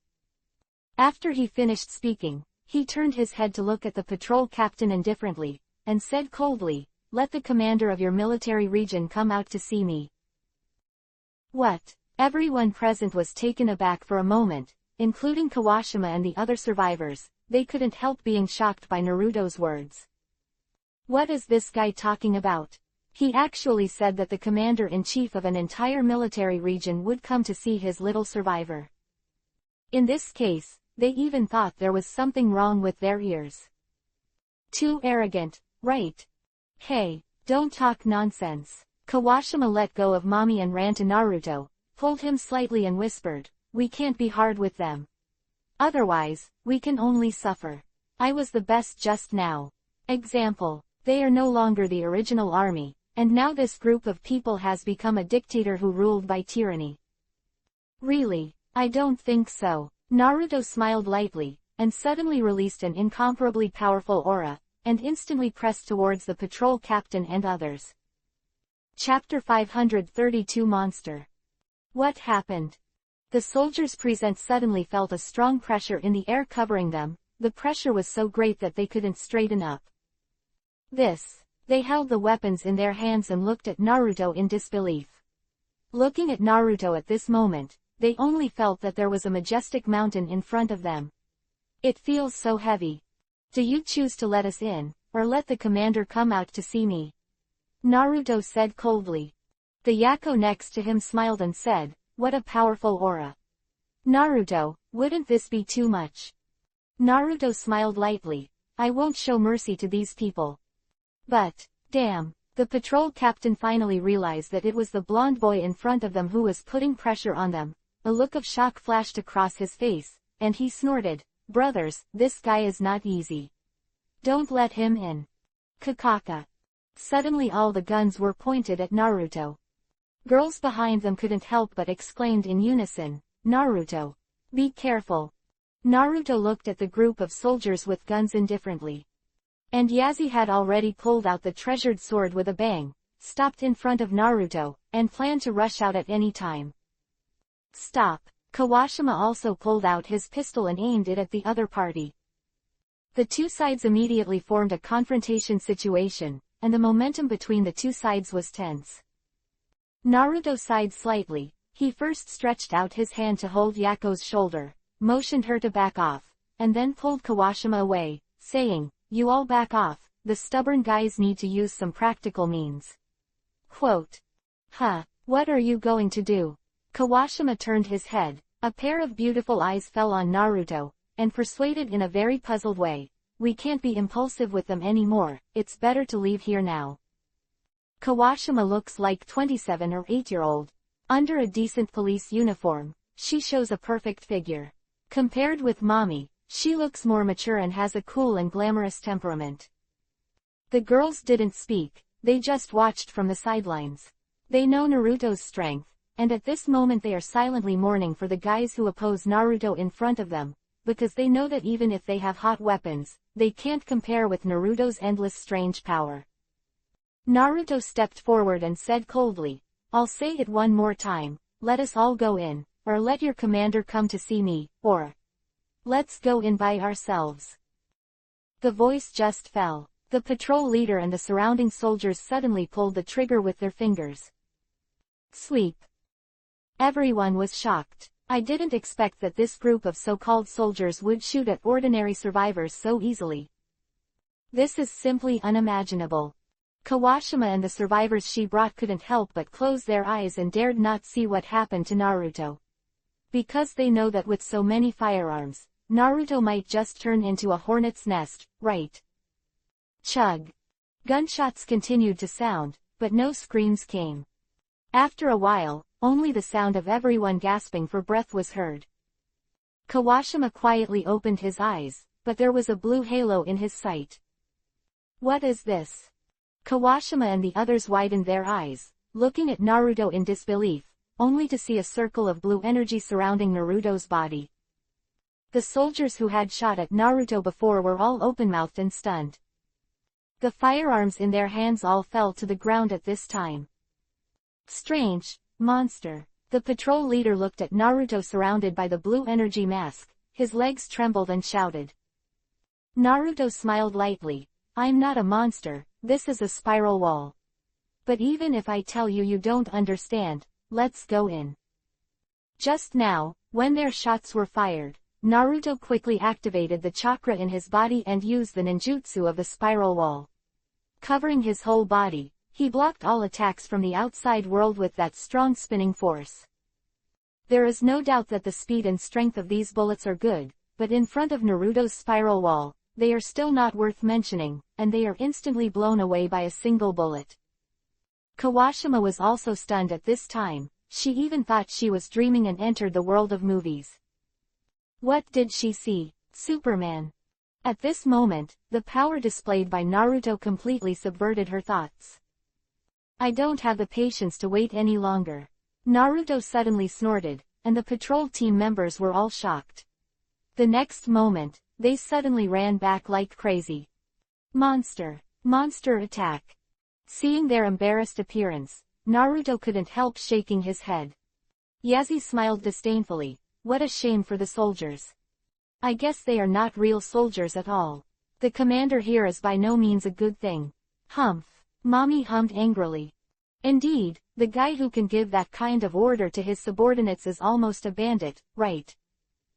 S1: After he finished speaking, he turned his head to look at the patrol captain indifferently, and said coldly, let the commander of your military region come out to see me. What? Everyone present was taken aback for a moment, including Kawashima and the other survivors. They couldn't help being shocked by Naruto's words. What is this guy talking about? He actually said that the commander-in-chief of an entire military region would come to see his little survivor. In this case, they even thought there was something wrong with their ears. Too arrogant, right? Hey, don't talk nonsense. Kawashima let go of Mommy and ran to Naruto, pulled him slightly and whispered, we can't be hard with them. Otherwise, we can only suffer. I was the best just now. Example, they are no longer the original army, and now this group of people has become a dictator who ruled by tyranny. Really, I don't think so. Naruto smiled lightly, and suddenly released an incomparably powerful aura, and instantly pressed towards the patrol captain and others. Chapter 532 Monster. What happened? The soldiers present suddenly felt a strong pressure in the air covering them. The pressure was so great that they couldn't straighten up. They held the weapons in their hands and looked at Naruto in disbelief. Looking at Naruto at this moment, they only felt that there was a majestic mountain in front of them. It feels so heavy. Do you choose to let us in, or let the commander come out to see me? Naruto said coldly. The Yako next to him smiled and said, what a powerful aura. Naruto, wouldn't this be too much? Naruto smiled lightly. I won't show mercy to these people. But, damn, The patrol captain finally realized that it was the blonde boy in front of them who was putting pressure on them. A look of shock flashed across his face, and he snorted, "Brothers, this guy is not easy. Don't let him in." Kakaka. Suddenly all the guns were pointed at Naruto. Girls behind them couldn't help but exclaimed in unison, "Naruto! Be careful!" Naruto looked at the group of soldiers with guns indifferently. And Yazi had already pulled out the treasured sword with a bang, stopped in front of Naruto, and planned to rush out at any time. "Stop!" Kawashima also pulled out his pistol and aimed it at the other party. The two sides immediately formed a confrontation situation, and the momentum between the two sides was tense. Naruto sighed slightly. He first stretched out his hand to hold Yako's shoulder, motioned her to back off, and then pulled Kawashima away, saying, "You all back off, the stubborn guys need to use some practical means." Quote. "Huh, what are you going to do?" Kawashima turned his head. A pair of beautiful eyes fell on Naruto, and persuaded in a very puzzled way, "We can't be impulsive with them anymore, it's better to leave here now." Kawashima looks like 27 or 8-year-old. Under a decent police uniform, she shows a perfect figure. Compared with Mommy, she looks more mature and has a cool and glamorous temperament. The girls didn't speak, they just watched from the sidelines. They know Naruto's strength, and at this moment they are silently mourning for the guys who oppose Naruto in front of them, because they know that even if they have hot weapons, they can't compare with Naruto's endless strange power. Naruto stepped forward and said coldly, "I'll say it one more time, let us all go in, or let your commander come to see me, or let's go in by ourselves." The voice just fell. The patrol leader and the surrounding soldiers suddenly pulled the trigger with their fingers. Sweep. Everyone was shocked. I didn't expect that this group of so-called soldiers would shoot at ordinary survivors so easily. This is simply unimaginable. Kawashima and the survivors she brought couldn't help but close their eyes and dared not see what happened to Naruto. Because they know that with so many firearms, Naruto might just turn into a hornet's nest, right? Chug. Gunshots continued to sound, but no screams came. After a while, only the sound of everyone gasping for breath was heard. Kawashima quietly opened his eyes, but there was a blue halo in his sight. What is this? Kawashima and the others widened their eyes, looking at Naruto in disbelief, only to see a circle of blue energy surrounding Naruto's body. The soldiers who had shot at Naruto before were all open-mouthed and stunned. The firearms in their hands all fell to the ground at this time. Strange. Monster. The patrol leader looked at Naruto surrounded by the blue energy mask, his legs trembled and shouted. Naruto smiled lightly. "I'm not a monster, this is a spiral wall. But even if I tell you you don't understand, let's go in." Just now, when their shots were fired, Naruto quickly activated the chakra in his body and used the ninjutsu of the spiral wall. Covering his whole body, he blocked all attacks from the outside world with that strong spinning force. There is no doubt that the speed and strength of these bullets are good, but in front of Naruto's spiral wall, they are still not worth mentioning, and they are instantly blown away by a single bullet. Kawashima was also stunned at this time. She even thought she was dreaming and entered the world of movies. What did she see? Superman. At this moment, the power displayed by Naruto completely subverted her thoughts. "I don't have the patience to wait any longer." Naruto suddenly snorted, and the patrol team members were all shocked. The next moment, they suddenly ran back like crazy. Monster! Monster attack! Seeing their embarrassed appearance, Naruto couldn't help shaking his head. Yazi smiled disdainfully. What a shame for the soldiers. I guess they are not real soldiers at all. The commander here is by no means a good thing. Humph. Mommy hummed angrily. Indeed, the guy who can give that kind of order to his subordinates is almost a bandit, right?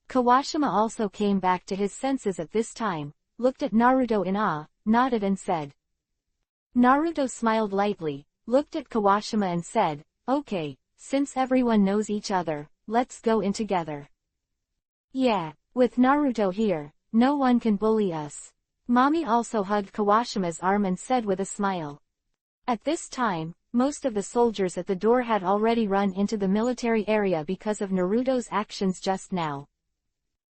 S1: Kawashima also came back to his senses at this time, looked at Naruto in awe, nodded and said. Naruto smiled lightly, looked at Kawashima and said, "Okay, since everyone knows each other, let's go in together." Yeah, with Naruto here, no one can bully us. Mommy also hugged Kawashima's arm and said with a smile. At this time, most of the soldiers at the door had already run into the military area because of Naruto's actions just now.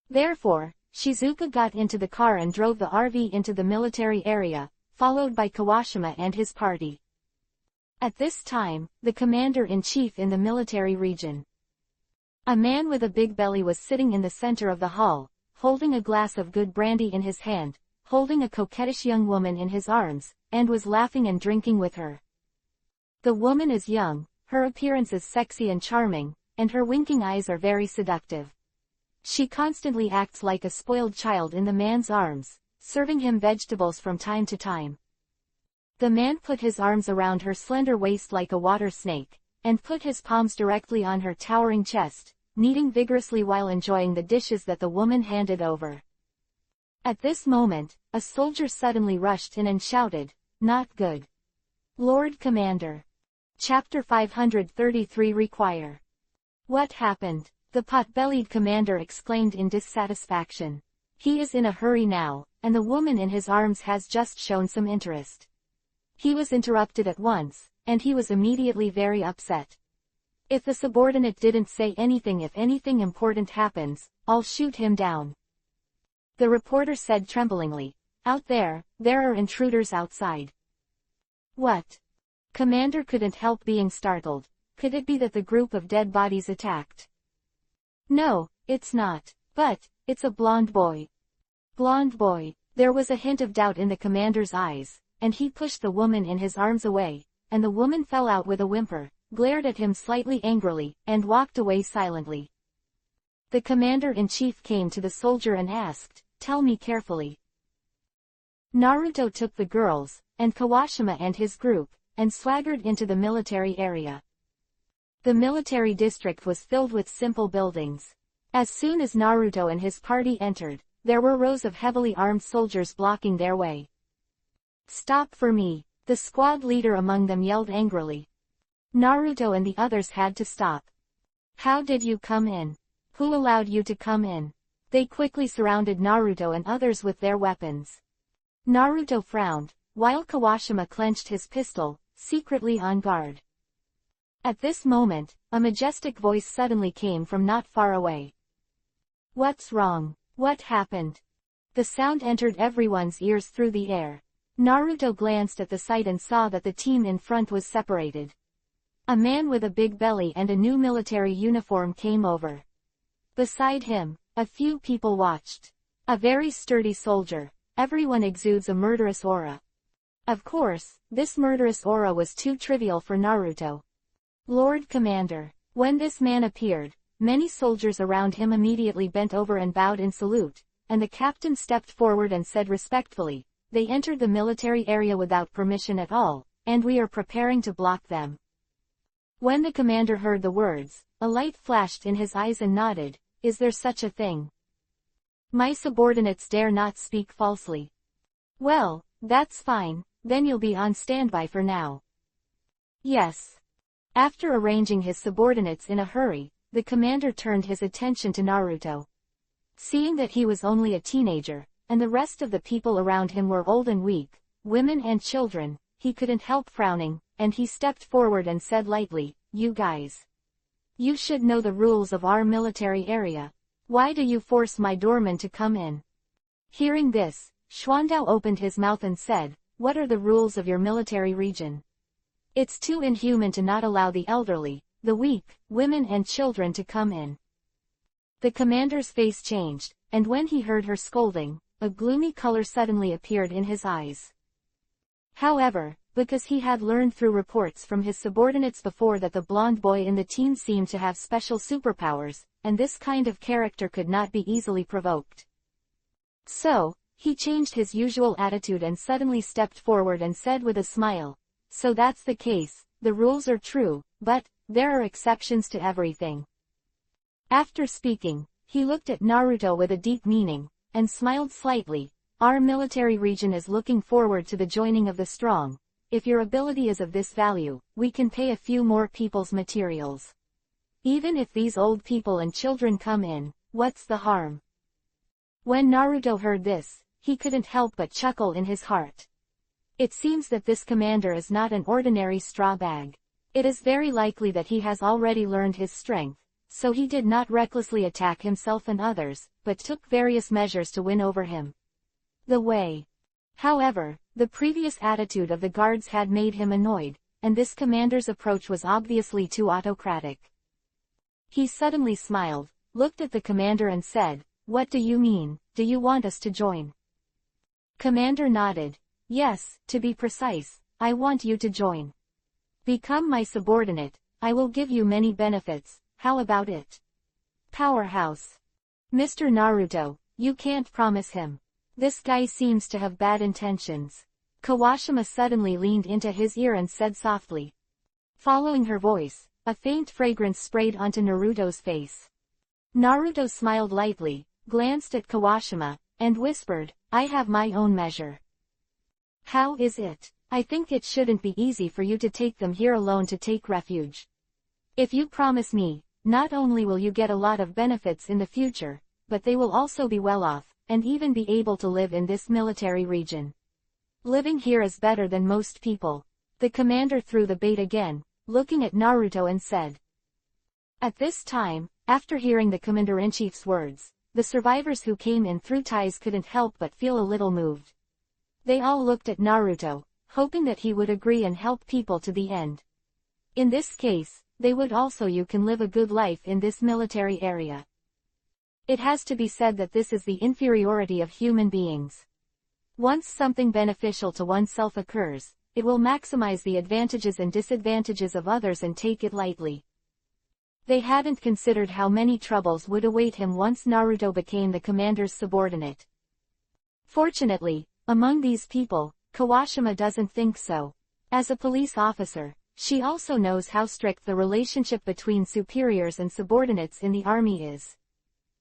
S1: Therefore, Shizuka got into the car and drove the RV into the military area, followed by Kawashima and his party. At this time, the commander-in-chief in the military region, a man with a big belly, was sitting in the center of the hall, holding a glass of good brandy in his hand, holding a coquettish young woman in his arms, and was laughing and drinking with her. The woman is young, her appearance is sexy and charming, and her winking eyes are very seductive. She constantly acts like a spoiled child in the man's arms, serving him vegetables from time to time. The man put his arms around her slender waist like a water snake, and put his palms directly on her towering chest, kneading vigorously while enjoying the dishes that the woman handed over. At this moment, a soldier suddenly rushed in and shouted, "Not good. Lord Commander. Chapter 533 Require." "What happened?" the pot-bellied commander exclaimed in dissatisfaction. "He is in a hurry now, and the woman in his arms has just shown some interest." He was interrupted at once, and he was immediately very upset. "If the subordinate didn't say anything, if anything important happens, I'll shoot him down," the reporter said tremblingly. "Out there are intruders outside." "What?" Commander couldn't help being startled. Could it be that the group of dead bodies attacked? "No, it's not. But, it's a blonde boy." "Blonde boy?" There was a hint of doubt in the commander's eyes, and he pushed the woman in his arms away, and the woman fell out with a whimper, glared at him slightly angrily, and walked away silently. The commander-in-chief came to the soldier and asked, "Tell me carefully." Naruto took the girls, and Kawashima and his group, and swaggered into the military area. The military district was filled with simple buildings. As soon as Naruto and his party entered, there were rows of heavily armed soldiers blocking their way. "Stop for me," the squad leader among them yelled angrily. Naruto and the others had to stop. "How did you come in? Who allowed you to come in?" They quickly surrounded Naruto and others with their weapons. Naruto frowned, while Kawashima clenched his pistol, secretly on guard. At this moment, a majestic voice suddenly came from not far away. "What's wrong? What happened?" The sound entered everyone's ears through the air. Naruto glanced at the sight and saw that the team in front was separated. A man with a big belly and a new military uniform came over. Beside him, a few people watched. A very sturdy soldier. Everyone exudes a murderous aura. Of course, this murderous aura was too trivial for Naruto. "Lord Commander." When this man appeared, many soldiers around him immediately bent over and bowed in salute, and the captain stepped forward and said respectfully, "They entered the military area without permission at all, and we are preparing to block them." When the commander heard the words, a light flashed in his eyes and nodded. "Is there such a thing? My subordinates dare not speak falsely." "Well, that's fine, then you'll be on standby for now." "Yes." After arranging his subordinates in a hurry, the commander turned his attention to Naruto. Seeing that he was only a teenager, and the rest of the people around him were old and weak, women and children, he couldn't help frowning, and he stepped forward and said lightly, "You guys. You should know the rules of our military area. Why do you force my doorman to come in?" Hearing this, Xuandao opened his mouth and said, "What are the rules of your military region? It's too inhuman to not allow the elderly, the weak, women and children to come in." The commander's face changed, and when he heard her scolding, a gloomy color suddenly appeared in his eyes. However, because he had learned through reports from his subordinates before that the blonde boy in the team seemed to have special superpowers, and this kind of character could not be easily provoked. So, he changed his usual attitude and suddenly stepped forward and said with a smile, "So that's the case, the rules are true, but there are exceptions to everything." After speaking, he looked at Naruto with a deep meaning, and smiled slightly. "Our military region is looking forward to the joining of the strong. If your ability is of this value, we can pay a few more people's materials. Even if these old people and children come in, what's the harm?" When Naruto heard this, he couldn't help but chuckle in his heart. It seems that this commander is not an ordinary straw bag. It is very likely that he has already learned his strength, so he did not recklessly attack himself and others, but took various measures to win over him. However, the previous attitude of the guards had made him annoyed, and this commander's approach was obviously too autocratic. He suddenly smiled, looked at the commander and said, "What do you mean? Do you want us to join?" Commander nodded. "Yes, to be precise, I want you to join. Become my subordinate, I will give you many benefits, how about it?" Powerhouse. Mr. Naruto, you can't promise him. This guy seems to have bad intentions. Kawashima suddenly leaned into his ear and said softly. Following her voice, a faint fragrance sprayed onto Naruto's face. Naruto smiled lightly, glanced at Kawashima, and whispered, "I have my own measure." "How is it?" "I think it shouldn't be easy for you to take them here alone to take refuge. If you promise me, not only will you get a lot of benefits in the future, but they will also be well off, and even be able to live in this military region. Living here is better than most people." The commander threw the bait again, looking at Naruto and said. At this time, after hearing the commander-in-chief's words, the survivors who came in through ties couldn't help but feel a little moved. They all looked at Naruto, hoping that he would agree and help people to the end. In this case, they would also you can live a good life in this military area. It has to be said that this is the inferiority of human beings. Once something beneficial to oneself occurs, it will maximize the advantages and disadvantages of others and take it lightly. They hadn't considered how many troubles would await him once Naruto became the commander's subordinate. Fortunately, among these people, Kawashima doesn't think so. As a police officer, she also knows how strict the relationship between superiors and subordinates in the army is.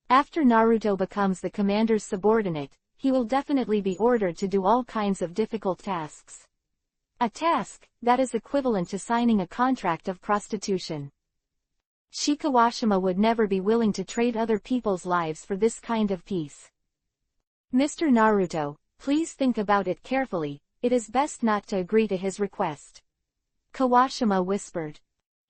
S1: After Naruto becomes the commander's subordinate, he will definitely be ordered to do all kinds of difficult tasks. A task that is equivalent to signing a contract of prostitution. Kawashima would never be willing to trade other people's lives for this kind of peace. "Mr. Naruto, please think about it carefully, it is best not to agree to his request," Kawashima whispered.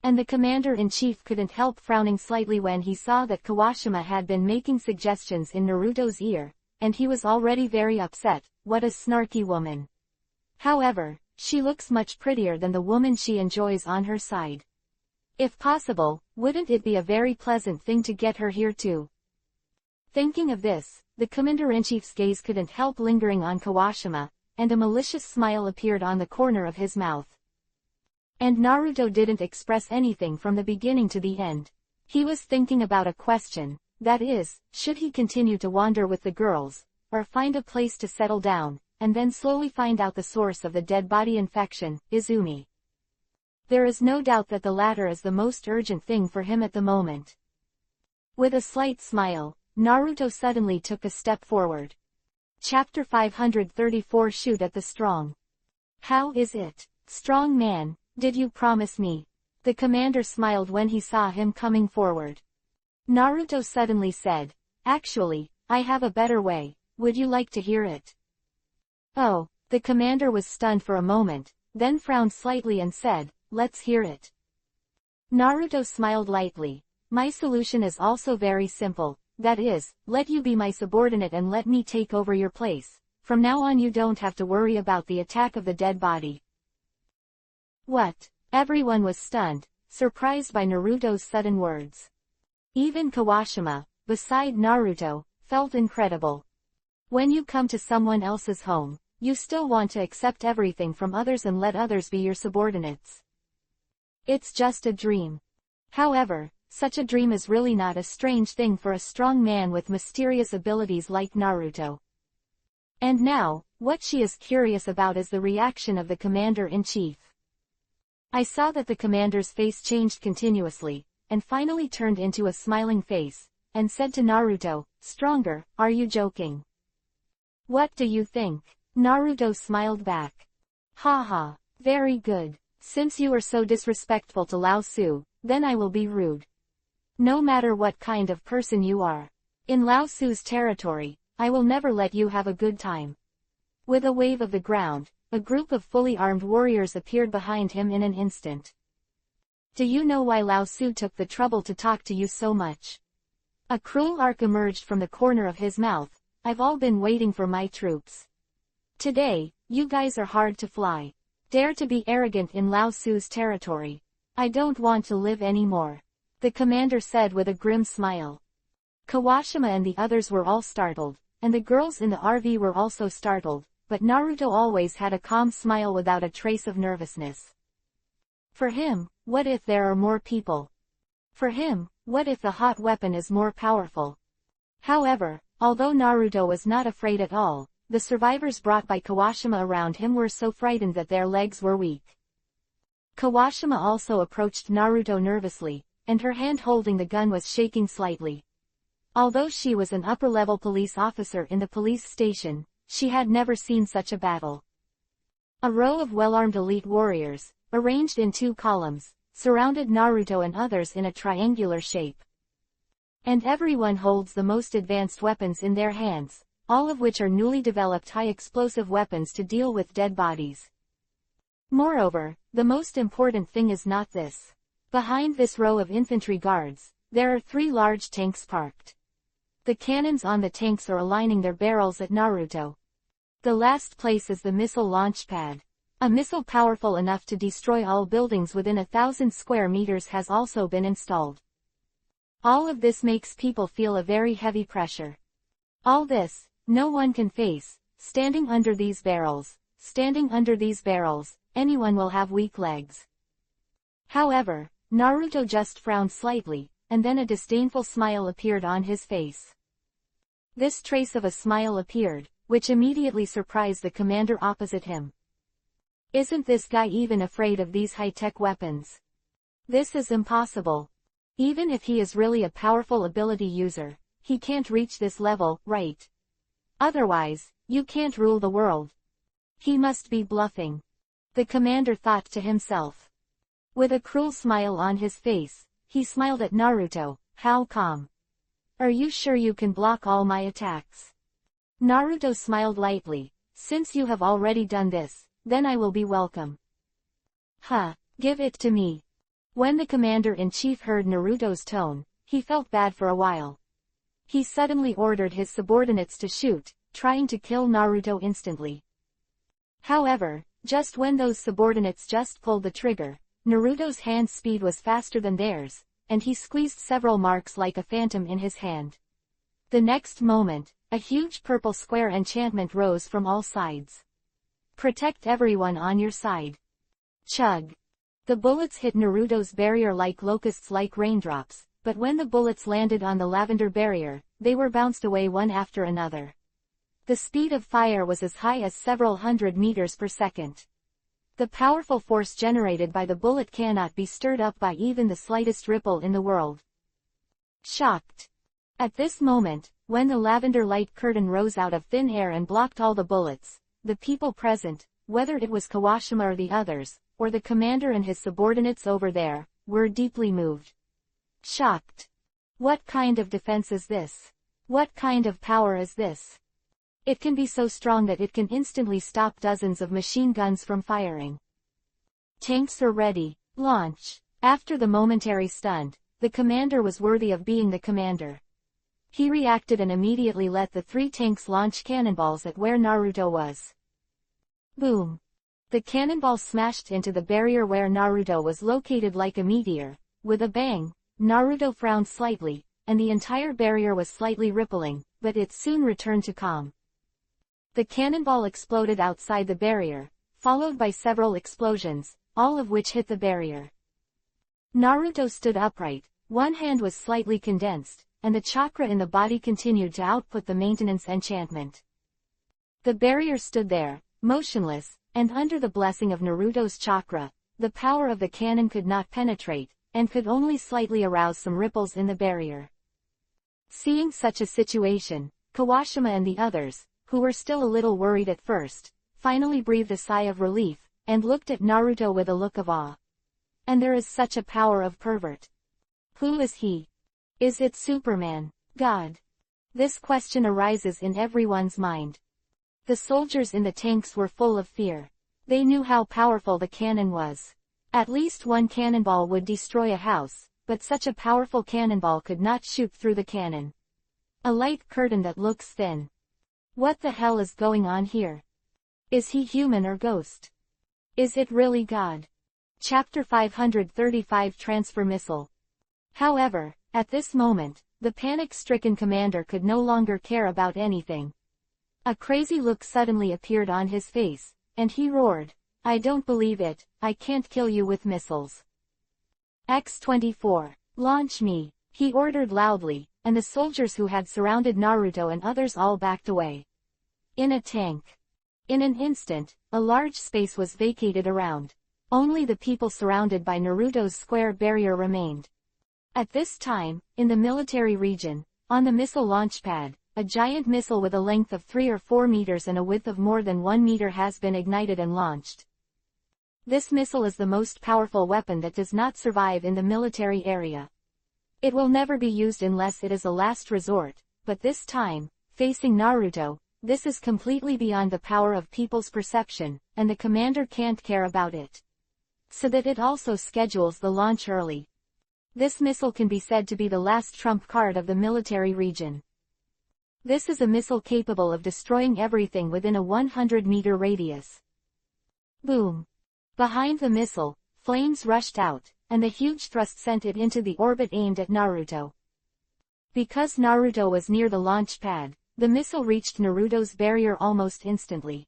S1: And the commander-in-chief couldn't help frowning slightly when he saw that Kawashima had been making suggestions in Naruto's ear, and he was already very upset. What a snarky woman. However, she looks much prettier than the woman she enjoys on her side. If possible, wouldn't it be a very pleasant thing to get her here too? Thinking of this, the commander-in-chief's gaze couldn't help lingering on Kawashima, and a malicious smile appeared on the corner of his mouth. And Naruto didn't express anything from the beginning to the end. He was thinking about a question, that is, should he continue to wander with the girls, or find a place to settle down, and then slowly find out the source of the dead body infection, Izumi. There is no doubt that the latter is the most urgent thing for him at the moment. With a slight smile, Naruto suddenly took a step forward. Chapter 534 Shoot at the Strong. "How is it, strong man, did you promise me?" The commander smiled when he saw him coming forward. Naruto suddenly said, "Actually, I have a better way, would you like to hear it?" Oh, the commander was stunned for a moment, then frowned slightly and said, "Let's hear it." Naruto smiled lightly. "My solution is also very simple, that is, let you be my subordinate and let me take over your place. From now on you don't have to worry about the attack of the dead body." What? Everyone was stunned, surprised by Naruto's sudden words. Even Kawashima, beside Naruto, felt incredible. When you come to someone else's home, you still want to accept everything from others and let others be your subordinates. It's just a dream. However, such a dream is really not a strange thing for a strong man with mysterious abilities like Naruto. And now, what she is curious about is the reaction of the commander-in-chief. I saw that the commander's face changed continuously, and finally turned into a smiling face, and said to Naruto, "Stronger, are you joking?" "What do you think?" Naruto smiled back. "Haha, very good. Since you are so disrespectful to Lao Su, then I will be rude. No matter what kind of person you are. In Lao Su's territory, I will never let you have a good time." With a wave of the ground, a group of fully armed warriors appeared behind him in an instant. Do you know why Lao Su took the trouble to talk to you so much? A cruel arc emerged from the corner of his mouth. I've all been waiting for my troops. Today, you guys are hard to fly. Dare to be arrogant in Lao Su's territory. I don't want to live anymore. The commander said with a grim smile. Kawashima and the others were all startled, and the girls in the RV were also startled, but Naruto always had a calm smile without a trace of nervousness. For him, what if there are more people? For him, what if the hot weapon is more powerful? However, although Naruto was not afraid at all, the survivors brought by Kawashima around him were so frightened that their legs were weak. Kawashima also approached Naruto nervously, and her hand holding the gun was shaking slightly. Although she was an upper-level police officer in the police station, she had never seen such a battle. A row of well-armed elite warriors, arranged in 2 columns, surrounded Naruto and others in a triangular shape. And everyone holds the most advanced weapons in their hands, all of which are newly developed high-explosive weapons to deal with dead bodies. Moreover, the most important thing is not this. Behind this row of infantry guards, there are 3 large tanks parked. The cannons on the tanks are aligning their barrels at Naruto. The last place is the missile launch pad. A missile powerful enough to destroy all buildings within 1,000 square meters has also been installed. All of this makes people feel a very heavy pressure. All this, no one can face. Standing under these barrels, anyone will have weak legs. However, Naruto just frowned slightly, and then a disdainful smile appeared on his face. This trace of a smile appeared, which immediately surprised the commander opposite him. Isn't this guy even afraid of these high-tech weapons? This is impossible. Even if he is really a powerful ability user, he can't reach this level, right? Otherwise, you can't rule the world. He must be bluffing. The commander thought to himself. With a cruel smile on his face, he smiled at Naruto. How calm. Are you sure you can block all my attacks? Naruto smiled lightly. Since you have already done this, then I will be welcome. Give it to me. When the commander-in-chief heard Naruto's tone, he felt bad for a while. He suddenly ordered his subordinates to shoot, trying to kill Naruto instantly. However, just when those subordinates just pulled the trigger, Naruto's hand speed was faster than theirs, and he squeezed several marks like a phantom in his hand. The next moment, a huge purple square enchantment rose from all sides. Protect everyone on your side. Chug. The bullets hit Naruto's barrier like locusts like raindrops, but when the bullets landed on the lavender barrier, they were bounced away one after another. The speed of fire was as high as several hundred meters per second. The powerful force generated by the bullet cannot be stirred up by even the slightest ripple in the world. Shocked. At this moment, when the lavender light curtain rose out of thin air and blocked all the bullets, the people present, whether it was Kawashima or the others, or the commander and his subordinates over there, were deeply moved. Shocked. What kind of defense is this? What kind of power is this? It can be so strong that it can instantly stop dozens of machine guns from firing. Tanks are ready. Launch. After the momentary stunt, the commander was worthy of being the commander. He reacted and immediately let the 3 tanks launch cannonballs at where Naruto was. Boom. The cannonball smashed into the barrier where Naruto was located like a meteor. With a bang, Naruto frowned slightly, and the entire barrier was slightly rippling, but it soon returned to calm. The cannonball exploded outside the barrier, followed by several explosions, all of which hit the barrier. Naruto stood upright, one hand was slightly condensed, and the chakra in the body continued to output the maintenance enchantment. The barrier stood there, motionless, and under the blessing of Naruto's chakra, the power of the cannon could not penetrate, and could only slightly arouse some ripples in the barrier. Seeing such a situation, Kawashima and the others, who were still a little worried at first, finally breathed a sigh of relief, and looked at Naruto with a look of awe. And there is such a power of pervert. Who is he? Is it Superman? God? This question arises in everyone's mind. The soldiers in the tanks were full of fear. They knew how powerful the cannon was. At least one cannonball would destroy a house, but such a powerful cannonball could not shoot through the cannon. A light curtain that looks thin. What the hell is going on here? Is he human or ghost? Is it really God? Chapter 535 Transfer Missile. However, at this moment, the panic-stricken commander could no longer care about anything. A crazy look suddenly appeared on his face, and he roared, "I don't believe it, I can't kill you with missiles. X-24. Launch me," he ordered loudly, and the soldiers who had surrounded Naruto and others all backed away. In a tank. In an instant, a large space was vacated around. Only the people surrounded by Naruto's square barrier remained. At this time, in the military region, on the missile launch pad, a giant missile with a length of 3 or 4 meters and a width of more than 1 meter has been ignited and launched. This missile is the most powerful weapon that does not survive in the military area. It will never be used unless it is a last resort, but this time, facing Naruto, this is completely beyond the power of people's perception, and the commander can't care about it. So that it also schedules the launch early. This missile can be said to be the last trump card of the military region. This is a missile capable of destroying everything within a 100-meter radius. Boom! Behind the missile, flames rushed out, and the huge thrust sent it into the orbit aimed at Naruto. Because Naruto was near the launch pad, the missile reached Naruto's barrier almost instantly.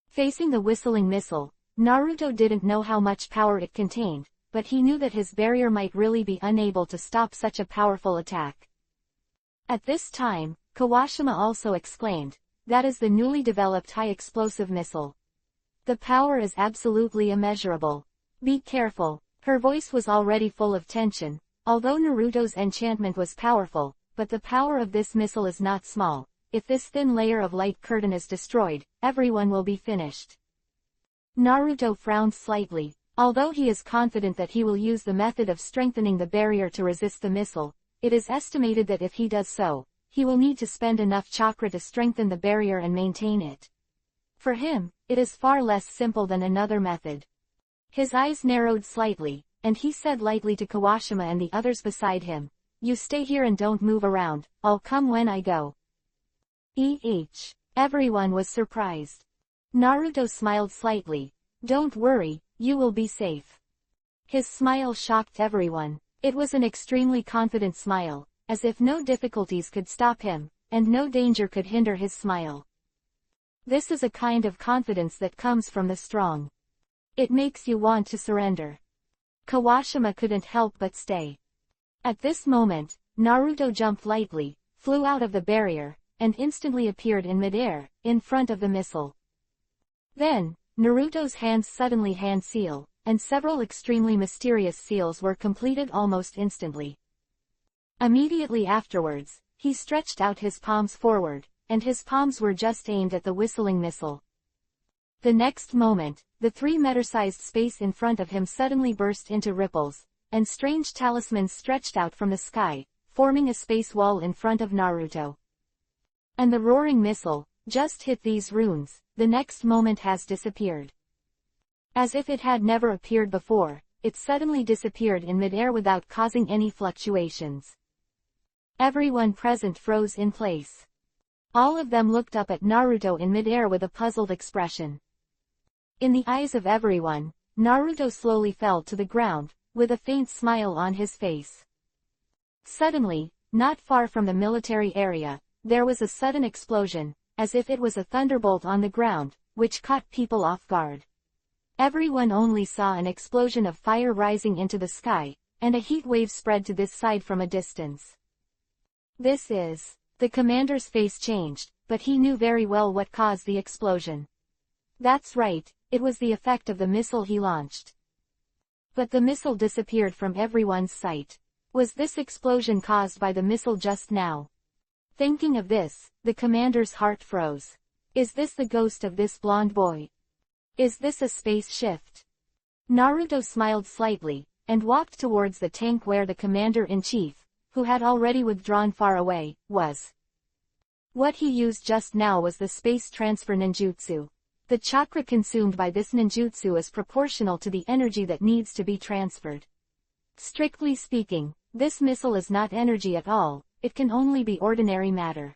S1: Facing the whistling missile, Naruto didn't know how much power it contained, but he knew that his barrier might really be unable to stop such a powerful attack. At this time, Kawashima also exclaimed, "That is the newly developed high-explosive missile. The power is absolutely immeasurable. Be careful." Her voice was already full of tension, although Naruto's enchantment was powerful, but the power of this missile is not small. If this thin layer of light curtain is destroyed, everyone will be finished. Naruto frowned slightly. Although he is confident that he will use the method of strengthening the barrier to resist the missile, it is estimated that if he does so, he will need to spend enough chakra to strengthen the barrier and maintain it. For him, it is far less simple than another method. His eyes narrowed slightly, and he said lightly to Kawashima and the others beside him, "You stay here and don't move around, I'll come when I go." Everyone was surprised. Naruto smiled slightly. "Don't worry, you will be safe." His smile shocked everyone. It was an extremely confident smile, as if no difficulties could stop him, and no danger could hinder his smile. This is a kind of confidence that comes from the strong. It makes you want to surrender. Kawashima couldn't help but stay. At this moment, Naruto jumped lightly, flew out of the barrier, and instantly appeared in midair, in front of the missile. Then, Naruto's hands suddenly hand-seal, and several extremely mysterious seals were completed almost instantly. Immediately afterwards, he stretched out his palms forward, and his palms were just aimed at the whistling missile. The next moment, the 3-meter-sized space in front of him suddenly burst into ripples, and strange talismans stretched out from the sky, forming a space wall in front of Naruto. And the roaring missile just hit these runes, the next moment has disappeared. As if it had never appeared before, it suddenly disappeared in midair without causing any fluctuations. Everyone present froze in place. All of them looked up at Naruto in midair with a puzzled expression. In the eyes of everyone, Naruto slowly fell to the ground, with a faint smile on his face. Suddenly, not far from the military area, there was a sudden explosion, as if it was a thunderbolt on the ground, which caught people off guard. Everyone only saw an explosion of fire rising into the sky, and a heat wave spread to this side from a distance. This is... The commander's face changed, but he knew very well what caused the explosion. That's right, it was the effect of the missile he launched. But the missile disappeared from everyone's sight. Was this explosion caused by the missile just now? Thinking of this, the commander's heart froze. Is this the ghost of this blonde boy? Is this a space shift? Naruto smiled slightly, and walked towards the tank where the commander-in-chief, who had already withdrawn far away, was. What he used just now was the space transfer ninjutsu. The chakra consumed by this ninjutsu is proportional to the energy that needs to be transferred. Strictly speaking, this missile is not energy at all, it can only be ordinary matter.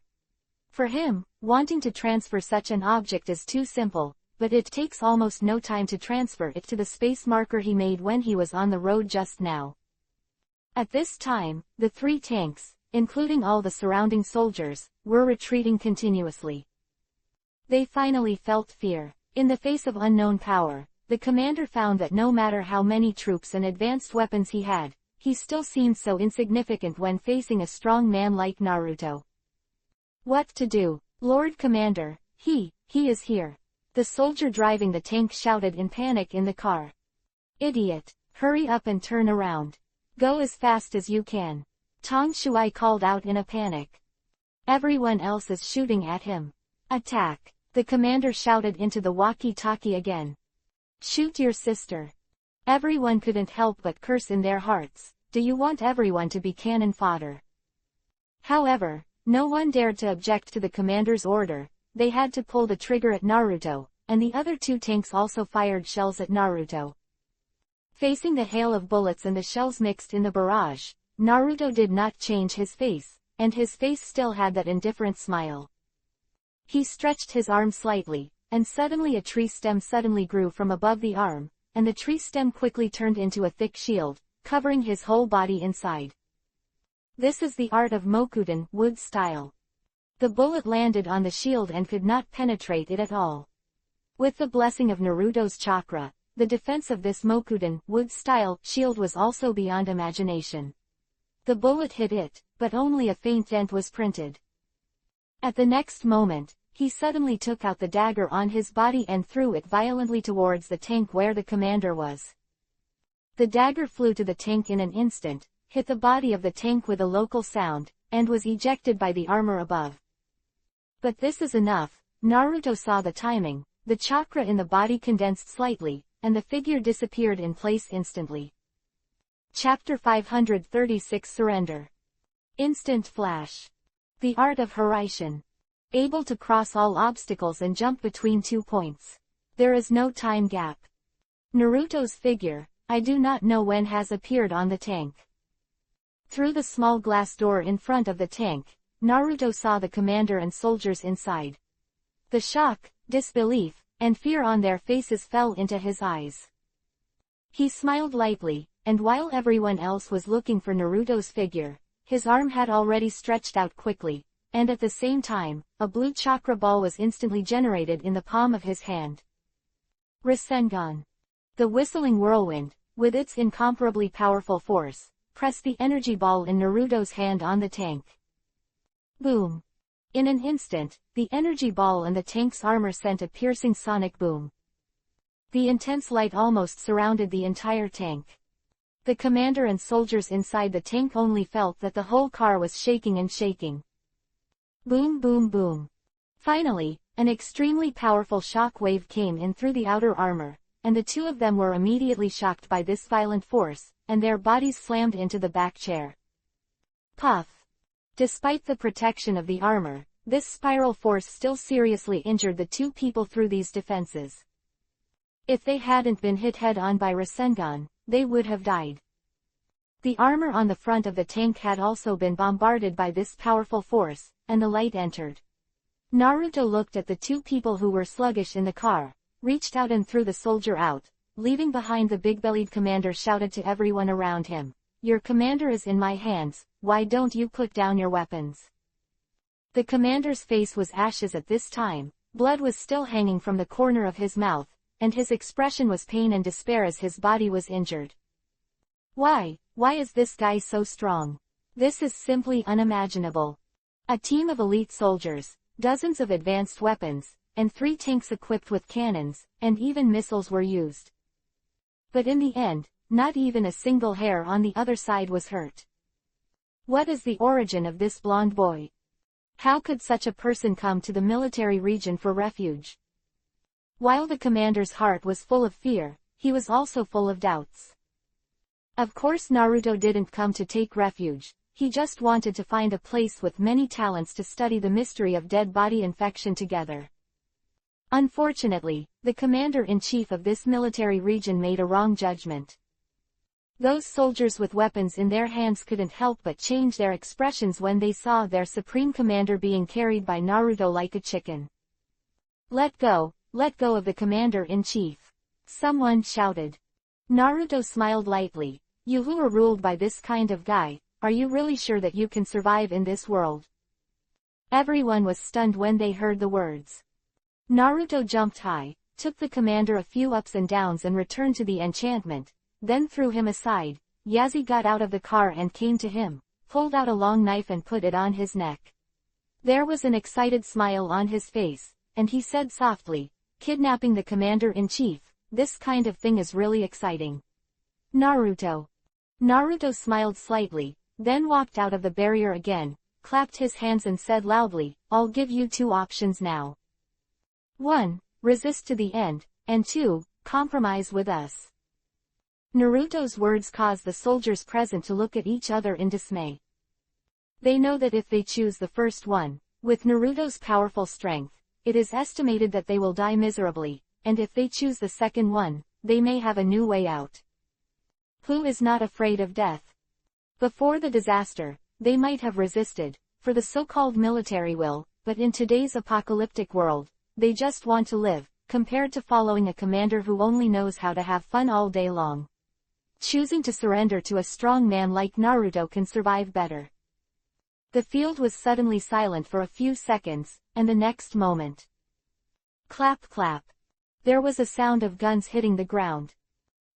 S1: For him, wanting to transfer such an object is too simple, but it takes almost no time to transfer it to the space marker he made when he was on the road just now. At this time, the 3 tanks, including all the surrounding soldiers, were retreating continuously. They finally felt fear. In the face of unknown power, the commander found that no matter how many troops and advanced weapons he had, he still seemed so insignificant when facing a strong man like Naruto. What to do, Lord Commander? He is here. The soldier driving the tank shouted in panic in the car. Idiot, hurry up and turn around. Go as fast as you can. Tong Shui called out in a panic. Everyone else is shooting at him. Attack, the commander shouted into the walkie-talkie again. Shoot your sister. Everyone couldn't help but curse in their hearts. Do you want everyone to be cannon fodder? However, no one dared to object to the commander's order. They had to pull the trigger at Naruto, and the other 2 tanks also fired shells at Naruto. Facing the hail of bullets and the shells mixed in the barrage, Naruto did not change his face, and his face still had that indifferent smile. He stretched his arm slightly, and suddenly a tree stem suddenly grew from above the arm, and the tree stem quickly turned into a thick shield, covering his whole body inside. This is the art of Mokuden, wood style. The bullet landed on the shield and could not penetrate it at all. With the blessing of Naruto's chakra, the defense of this Mokuden, wood style, shield was also beyond imagination. The bullet hit it, but only a faint dent was printed. At the next moment, he suddenly took out the dagger on his body and threw it violently towards the tank where the commander was. The dagger flew to the tank in an instant, hit the body of the tank with a local sound, and was ejected by the armor above. But this is enough. Naruto saw the timing, the chakra in the body condensed slightly, and the figure disappeared in place instantly. Chapter 536 Surrender. Instant flash. The art of Hiraishin. Able to cross all obstacles and jump between 2 points. There is no time gap. Naruto's figure, I do not know when, has appeared on the tank. Through the small glass door in front of the tank, Naruto saw the commander and soldiers inside. The shock, disbelief, and fear on their faces fell into his eyes. He smiled lightly, and while everyone else was looking for Naruto's figure, his arm had already stretched out quickly, and at the same time, a blue chakra ball was instantly generated in the palm of his hand. Rasengan. The whistling whirlwind, with its incomparably powerful force, pressed the energy ball in Naruto's hand on the tank. Boom. In an instant, the energy ball and the tank's armor sent a piercing sonic boom. The intense light almost surrounded the entire tank. The commander and soldiers inside the tank only felt that the whole car was shaking and shaking. Boom boom boom. Finally, an extremely powerful shock wave came in through the outer armor, and the 2 of them were immediately shocked by this violent force, and their bodies slammed into the back chair. Puff. Despite the protection of the armor, this spiral force still seriously injured the 2 people through these defenses. If they hadn't been hit head-on by Rasengan, they would have died. The armor on the front of the tank had also been bombarded by this powerful force, and the light entered. Naruto looked at the 2 people who were sluggish in the car, reached out and threw the soldier out, leaving behind the big-bellied commander shouted to everyone around him, "Your commander is in my hands, why don't you put down your weapons?" The commander's face was ashes at this time, blood was still hanging from the corner of his mouth, and his expression was pain and despair as his body was injured. Why is this guy so strong? This is simply unimaginable. A team of elite soldiers, dozens of advanced weapons, and 3 tanks equipped with cannons, and even missiles were used. But in the end, not even a single hair on the other side was hurt. What is the origin of this blonde boy? How could such a person come to the military region for refuge? While the commander's heart was full of fear, he was also full of doubts. Of course Naruto didn't come to take refuge, he just wanted to find a place with many talents to study the mystery of dead body infection together. Unfortunately, the commander-in-chief of this military region made a wrong judgment. Those soldiers with weapons in their hands couldn't help but change their expressions when they saw their supreme commander being carried by Naruto like a chicken. Let go of the commander-in-chief. Someone shouted. Naruto smiled lightly. You who are ruled by this kind of guy, are you really sure that you can survive in this world? Everyone was stunned when they heard the words. Naruto jumped high, took the commander a few ups and downs and returned to the enchantment, then threw him aside. Yazi got out of the car and came to him, pulled out a long knife and put it on his neck. There was an excited smile on his face, and he said softly, kidnapping the commander-in-chief, this kind of thing is really exciting. Naruto. Naruto smiled slightly, then walked out of the barrier again, clapped his hands and said loudly, I'll give you 2 options now. 1. Resist to the end, and 2. Compromise with us. Naruto's words caused the soldiers present to look at each other in dismay. They know that if they choose the first one, with Naruto's powerful strength, it is estimated that they will die miserably, and if they choose the second one, they may have a new way out. Who is not afraid of death? Before the disaster, they might have resisted, for the so-called military will, but in today's apocalyptic world, they just want to live, compared to following a commander who only knows how to have fun all day long. Choosing to surrender to a strong man like Naruto can survive better. The field was suddenly silent for a few seconds, and the next moment. Clap clap. There was a sound of guns hitting the ground.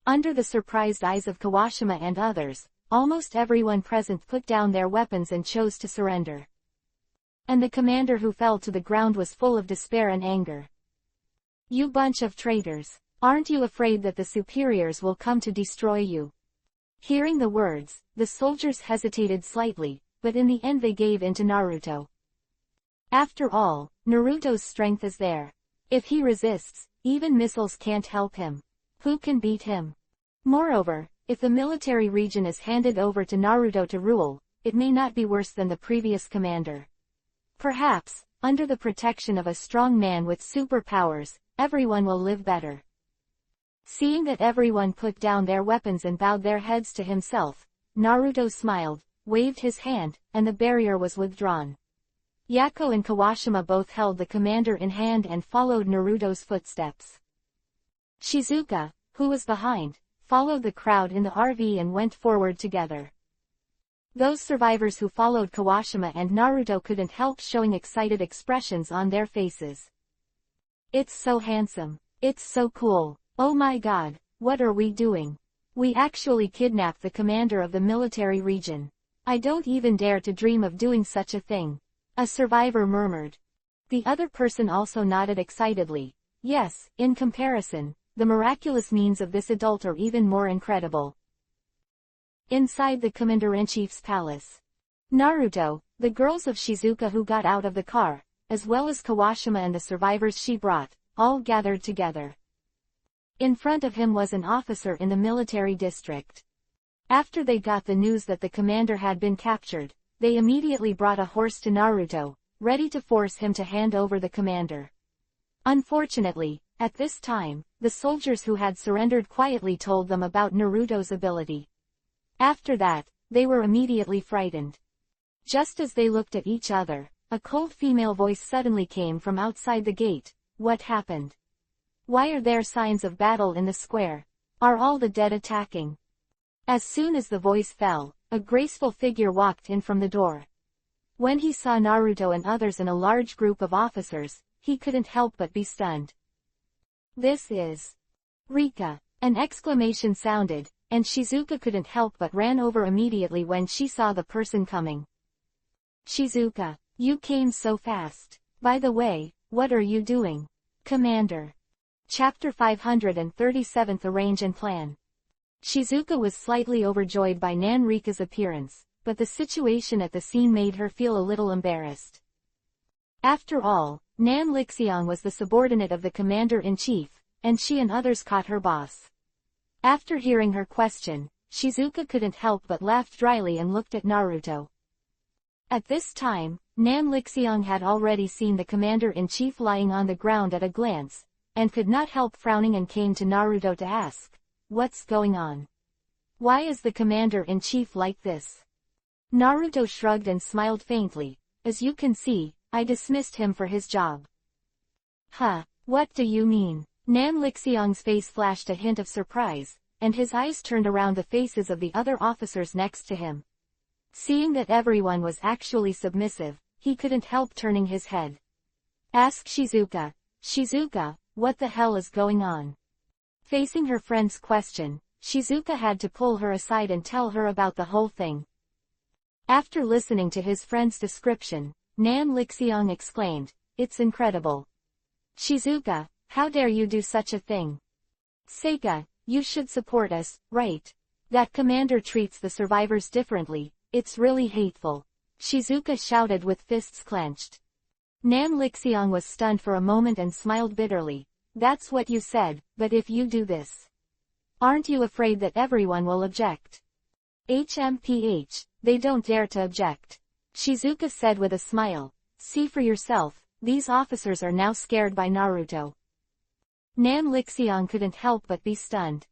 S1: Under the surprised eyes of Kawashima and others, almost everyone present put down their weapons and chose to surrender. And the commander who fell to the ground was full of despair and anger. You bunch of traitors, aren't you afraid that the superiors will come to destroy you? Hearing the words, the soldiers hesitated slightly, but in the end they gave in to Naruto. After all, Naruto's strength is there. If he resists, even missiles can't help him. Who can beat him? Moreover, if the military region is handed over to Naruto to rule, it may not be worse than the previous commander. Perhaps, under the protection of a strong man with superpowers, everyone will live better. Seeing that everyone put down their weapons and bowed their heads to himself, Naruto smiled, waved his hand, and the barrier was withdrawn. Yako and Kawashima both held the commander in hand and followed Naruto's footsteps. Shizuka, who was behind, followed the crowd in the RV and went forward together. Those survivors who followed Kawashima and Naruto couldn't help showing excited expressions on their faces. It's so handsome. It's so cool. Oh my god, what are we doing? We actually kidnapped the commander of the military region. I don't even dare to dream of doing such a thing. A survivor murmured. The other person also nodded excitedly. Yes, in comparison, the miraculous means of this adult are even more incredible. Inside the commander-in-chief's palace. Naruto, the girls of Shizuka who got out of the car, as well as Kawashima and the survivors she brought, all gathered together. In front of him was an officer in the military district. After they got the news that the commander had been captured, they immediately brought a horse to Naruto, ready to force him to hand over the commander. Unfortunately, at this time, the soldiers who had surrendered quietly told them about Naruto's ability. After that, they were immediately frightened. Just as they looked at each other, a cold female voice suddenly came from outside the gate. What happened? Why are there signs of battle in the square? Are all the dead attacking? As soon as the voice fell, a graceful figure walked in from the door. When he saw Naruto and others in a large group of officers, he couldn't help but be stunned. This is Rika. An exclamation sounded, and Shizuka couldn't help but ran over immediately when she saw the person coming. Shizuka, you came so fast. By the way, what are you doing? Commander. Chapter 537 Arrange and Plan. Shizuka was slightly overjoyed by Nan Rika's appearance, but the situation at the scene made her feel a little embarrassed. After all, Nan Lixiang was the subordinate of the commander-in-chief, and she and others caught her boss. After hearing her question, Shizuka couldn't help but laugh dryly and looked at Naruto. At this time, Nam Lixiang had already seen the commander-in-chief lying on the ground at a glance, and could not help frowning and came to Naruto to ask, "What's going on? Why is the commander-in-chief like this?" Naruto shrugged and smiled faintly. "As you can see, I dismissed him for his job." "Huh, what do you mean?" Nam Lixiang's face flashed a hint of surprise, and his eyes turned around the faces of the other officers next to him. Seeing that everyone was actually submissive, he couldn't help turning his head. "Ask Shizuka. Shizuka, what the hell is going on?" Facing her friend's question, Shizuka had to pull her aside and tell her about the whole thing. After listening to his friend's description, Nam Lixiang exclaimed, "It's incredible. Shizuka, how dare you do such a thing? Seika, you should support us, right? That commander treats the survivors differently, it's really hateful." Shizuka shouted with fists clenched. Nam Lixiang was stunned for a moment and smiled bitterly. "That's what you said, but if you do this, aren't you afraid that everyone will object?" "HMPH, they don't dare to object," Shizuka said with a smile. "See for yourself, these officers are now scared by Naruto." Nam Lixiang couldn't help but be stunned.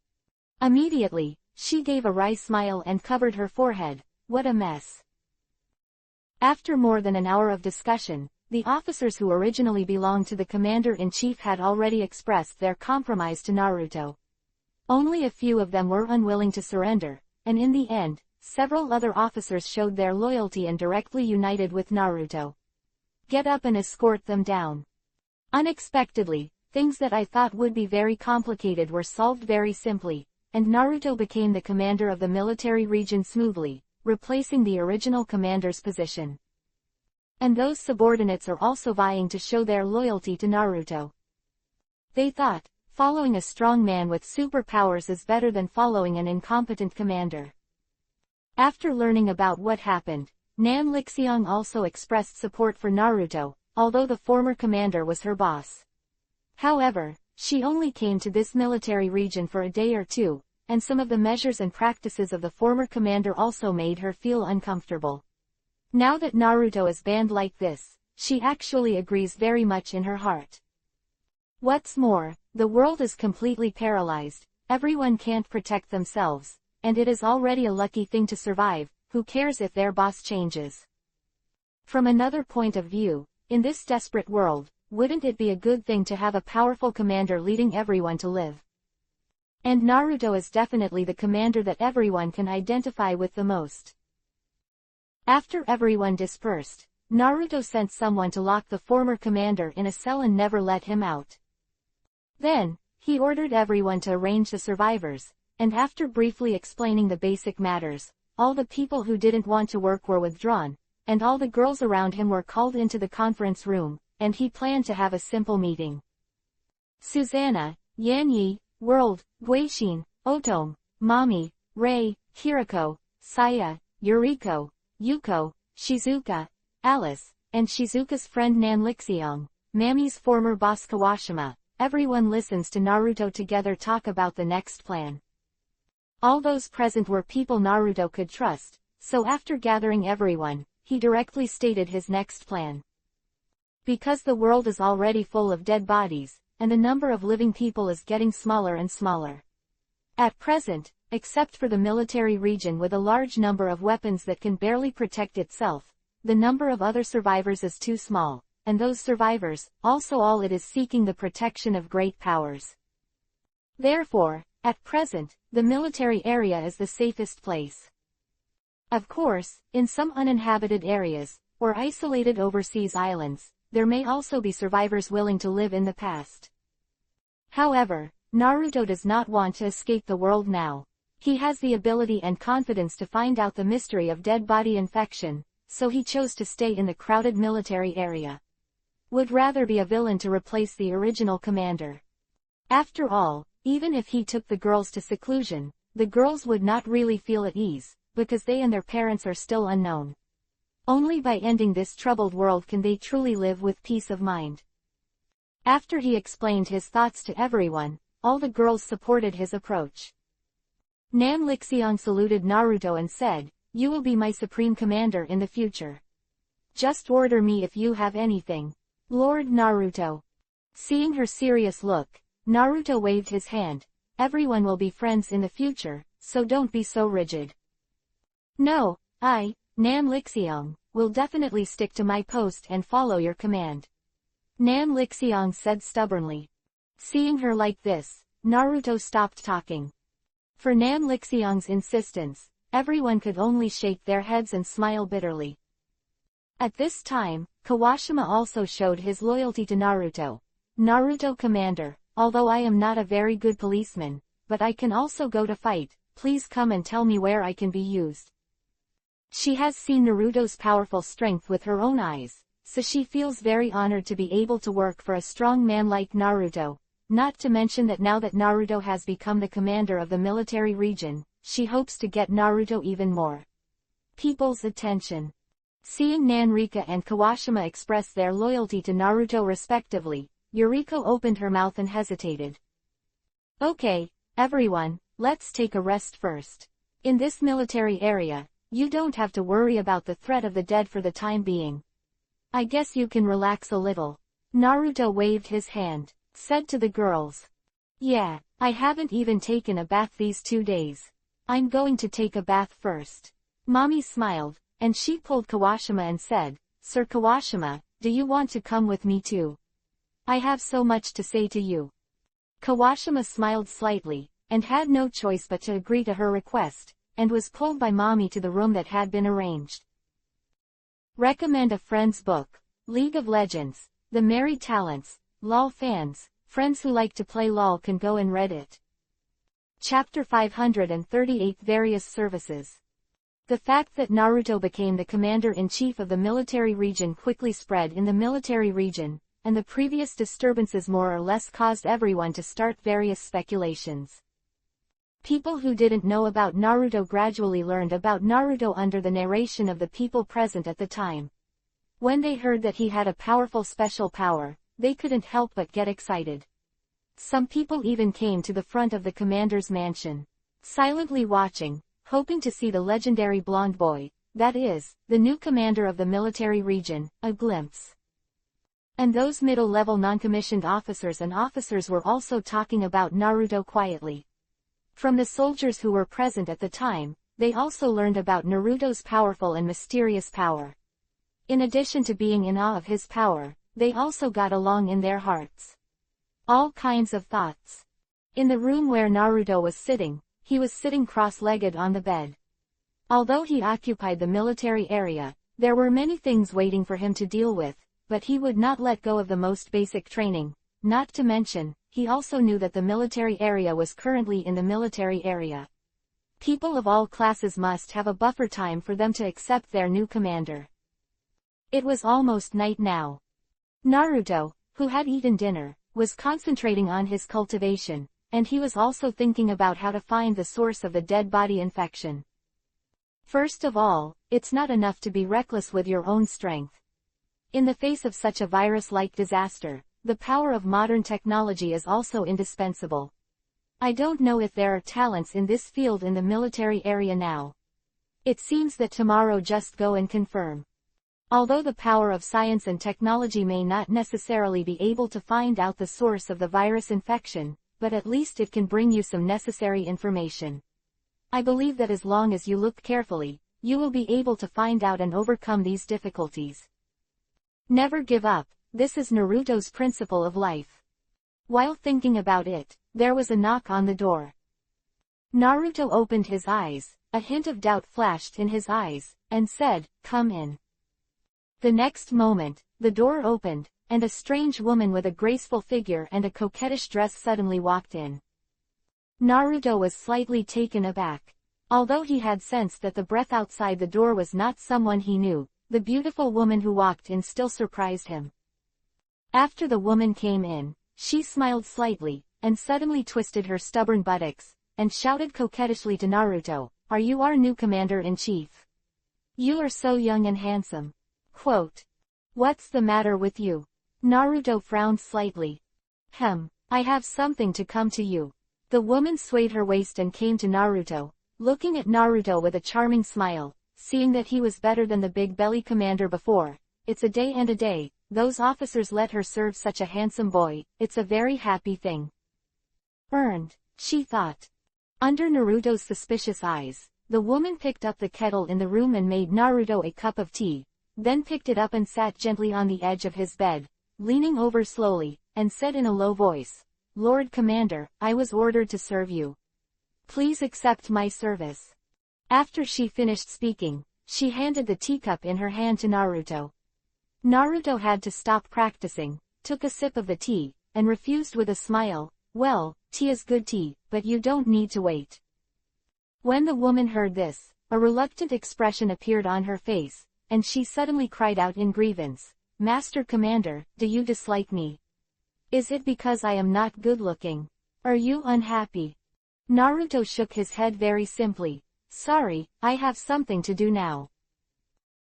S1: Immediately, she gave a wry smile and covered her forehead. What a mess. After more than an hour of discussion, the officers who originally belonged to the commander-in-chief had already expressed their compromise to Naruto. Only a few of them were unwilling to surrender, and in the end, several other officers showed their loyalty and directly united with Naruto. "Get up and escort them down." Unexpectedly, things that I thought would be very complicated were solved very simply, and Naruto became the commander of the military region smoothly, replacing the original commander's position. And those subordinates are also vying to show their loyalty to Naruto. They thought, following a strong man with superpowers is better than following an incompetent commander. After learning about what happened, Nam Lixiang also expressed support for Naruto, although the former commander was her boss. However, she only came to this military region for a day or two, and some of the measures and practices of the former commander also made her feel uncomfortable. Now that Naruto is banned like this, she actually agrees very much in her heart. What's more, the world is completely paralyzed, everyone can't protect themselves, and it is already a lucky thing to survive, who cares if their boss changes? From another point of view, in this desperate world, wouldn't it be a good thing to have a powerful commander leading everyone to live? And Naruto is definitely the commander that everyone can identify with the most. After everyone dispersed, Naruto sent someone to lock the former commander in a cell and never let him out. Then, he ordered everyone to arrange the survivors, and after briefly explaining the basic matters, all the people who didn't want to work were withdrawn, and all the girls around him were called into the conference room, and he planned to have a simple meeting. Susanna, Yanyi, World, Guixin, Otome, Mami, Rei, Hirako, Saya, Yuriko, Yuko, Shizuka, Alice, and Shizuka's friend Nam Lixiang, Mami's former boss Kawashima. Everyone listens to Naruto together talk about the next plan. All those present were people Naruto could trust, so after gathering everyone, he directly stated his next plan. Because the world is already full of dead bodies, and the number of living people is getting smaller and smaller. At present, except for the military region with a large number of weapons that can barely protect itself, the number of other survivors is too small, and those survivors, also all it is seeking the protection of great powers. Therefore, at present, the military area is the safest place. Of course, in some uninhabited areas, or isolated overseas islands, there may also be survivors willing to live in the past. However, Naruto does not want to escape the world now. He has the ability and confidence to find out the mystery of dead body infection, so he chose to stay in the crowded military area. Would rather be a villain to replace the original commander. After all, even if he took the girls to seclusion, the girls would not really feel at ease, because they and their parents are still unknown. Only by ending this troubled world can they truly live with peace of mind. After he explained his thoughts to everyone, all the girls supported his approach. Nam Lixiang saluted Naruto and said, "You will be my supreme commander in the future. Just order me if you have anything. Lord Naruto. Seeing her serious look, Naruto waved his hand. Everyone will be friends in the future, so don't be so rigid. No, Nan Lixiang, will definitely stick to my post and follow your command. Nan Lixiang said stubbornly. Seeing her like this, Naruto stopped talking. For Nan Lixiang's insistence, everyone could only shake their heads and smile bitterly. At this time, Kawashima also showed his loyalty to Naruto. Naruto Commander, although I am not a very good policeman, but I can also go to fight, please come and tell me where I can be used. She has seen Naruto's powerful strength with her own eyes, so she feels very honored to be able to work for a strong man like Naruto, not to mention that now that Naruto has become the commander of the military region, she hopes to get Naruto even more people's attention. Seeing Nanrika and Kawashima express their loyalty to Naruto respectively, Yuriko opened her mouth and hesitated. Okay, everyone, let's take a rest first. In this military area, you don't have to worry about the threat of the dead for the time being. I guess you can relax a little. Naruto waved his hand, said to the girls. Yeah, I haven't even taken a bath these 2 days. I'm going to take a bath first. Mommy smiled, and she pulled Kawashima and said, Sir Kawashima, do you want to come with me too? I have so much to say to you. Kawashima smiled slightly, and had no choice but to agree to her request, and was pulled by Mommy to the room that had been arranged. Recommend a friend's book. League of Legends, The Merry Talents, LOL fans, friends who like to play LOL can go and read it. Chapter 538 Various Services. The fact that Naruto became the commander-in-chief of the military region quickly spread in the military region, and the previous disturbances more or less caused everyone to start various speculations. People who didn't know about Naruto gradually learned about Naruto under the narration of the people present at the time. When they heard that he had a powerful special power, they couldn't help but get excited. Some people even came to the front of the commander's mansion, silently watching, hoping to see the legendary blonde boy, that is, the new commander of the military region, a glimpse. And those middle-level non-commissioned officers and officers were also talking about Naruto quietly. From the soldiers who were present at the time, they also learned about Naruto's powerful and mysterious power. In addition to being in awe of his power, they also got along in their hearts. All kinds of thoughts. In the room where Naruto was sitting, he was sitting cross-legged on the bed. Although he occupied the military area, there were many things waiting for him to deal with, but he would not let go of the most basic training, not to mention, he also knew that the military area was currently in the military area. People of all classes must have a buffer time for them to accept their new commander. It was almost night now. Naruto, who had eaten dinner, was concentrating on his cultivation, and he was also thinking about how to find the source of the dead body infection. First of all, it's not enough to be reckless with your own strength. In the face of such a virus-like disaster, the power of modern technology is also indispensable. I don't know if there are talents in this field in the military area now. It seems that tomorrow just go and confirm. Although the power of science and technology may not necessarily be able to find out the source of the virus infection, but at least it can bring you some necessary information. I believe that as long as you look carefully, you will be able to find out and overcome these difficulties. Never give up, this is Naruto's principle of life. While thinking about it, there was a knock on the door. Naruto opened his eyes, a hint of doubt flashed in his eyes, and said, "Come in." The next moment, the door opened, and a strange woman with a graceful figure and a coquettish dress suddenly walked in. Naruto was slightly taken aback. Although he had sensed that the breath outside the door was not someone he knew, the beautiful woman who walked in still surprised him. After the woman came in, she smiled slightly, and suddenly twisted her stubborn buttocks, and shouted coquettishly to Naruto, "Are you our new commander-in-chief? You are so young and handsome." Quote. "What's the matter with you?" Naruto frowned slightly. I have something to come to you." The woman swayed her waist and came to Naruto, looking at Naruto with a charming smile, seeing that he was better than the big belly commander before. It's a day and a day, those officers let her serve such a handsome boy, it's a very happy thing. Earned, she thought. Under Naruto's suspicious eyes, the woman picked up the kettle in the room and made Naruto a cup of tea, then picked it up and sat gently on the edge of his bed, leaning over slowly, and said in a low voice, "Lord Commander, I was ordered to serve you. Please accept my service." After she finished speaking, she handed the teacup in her hand to Naruto. Naruto had to stop practicing, took a sip of the tea, and refused with a smile, "Well, tea is good tea, but you don't need to wait." When the woman heard this, a reluctant expression appeared on her face, and she suddenly cried out in grievance, "Master Commander, do you dislike me? Is it because I am not good-looking? Are you unhappy?" Naruto shook his head very simply, "Sorry, I have something to do now."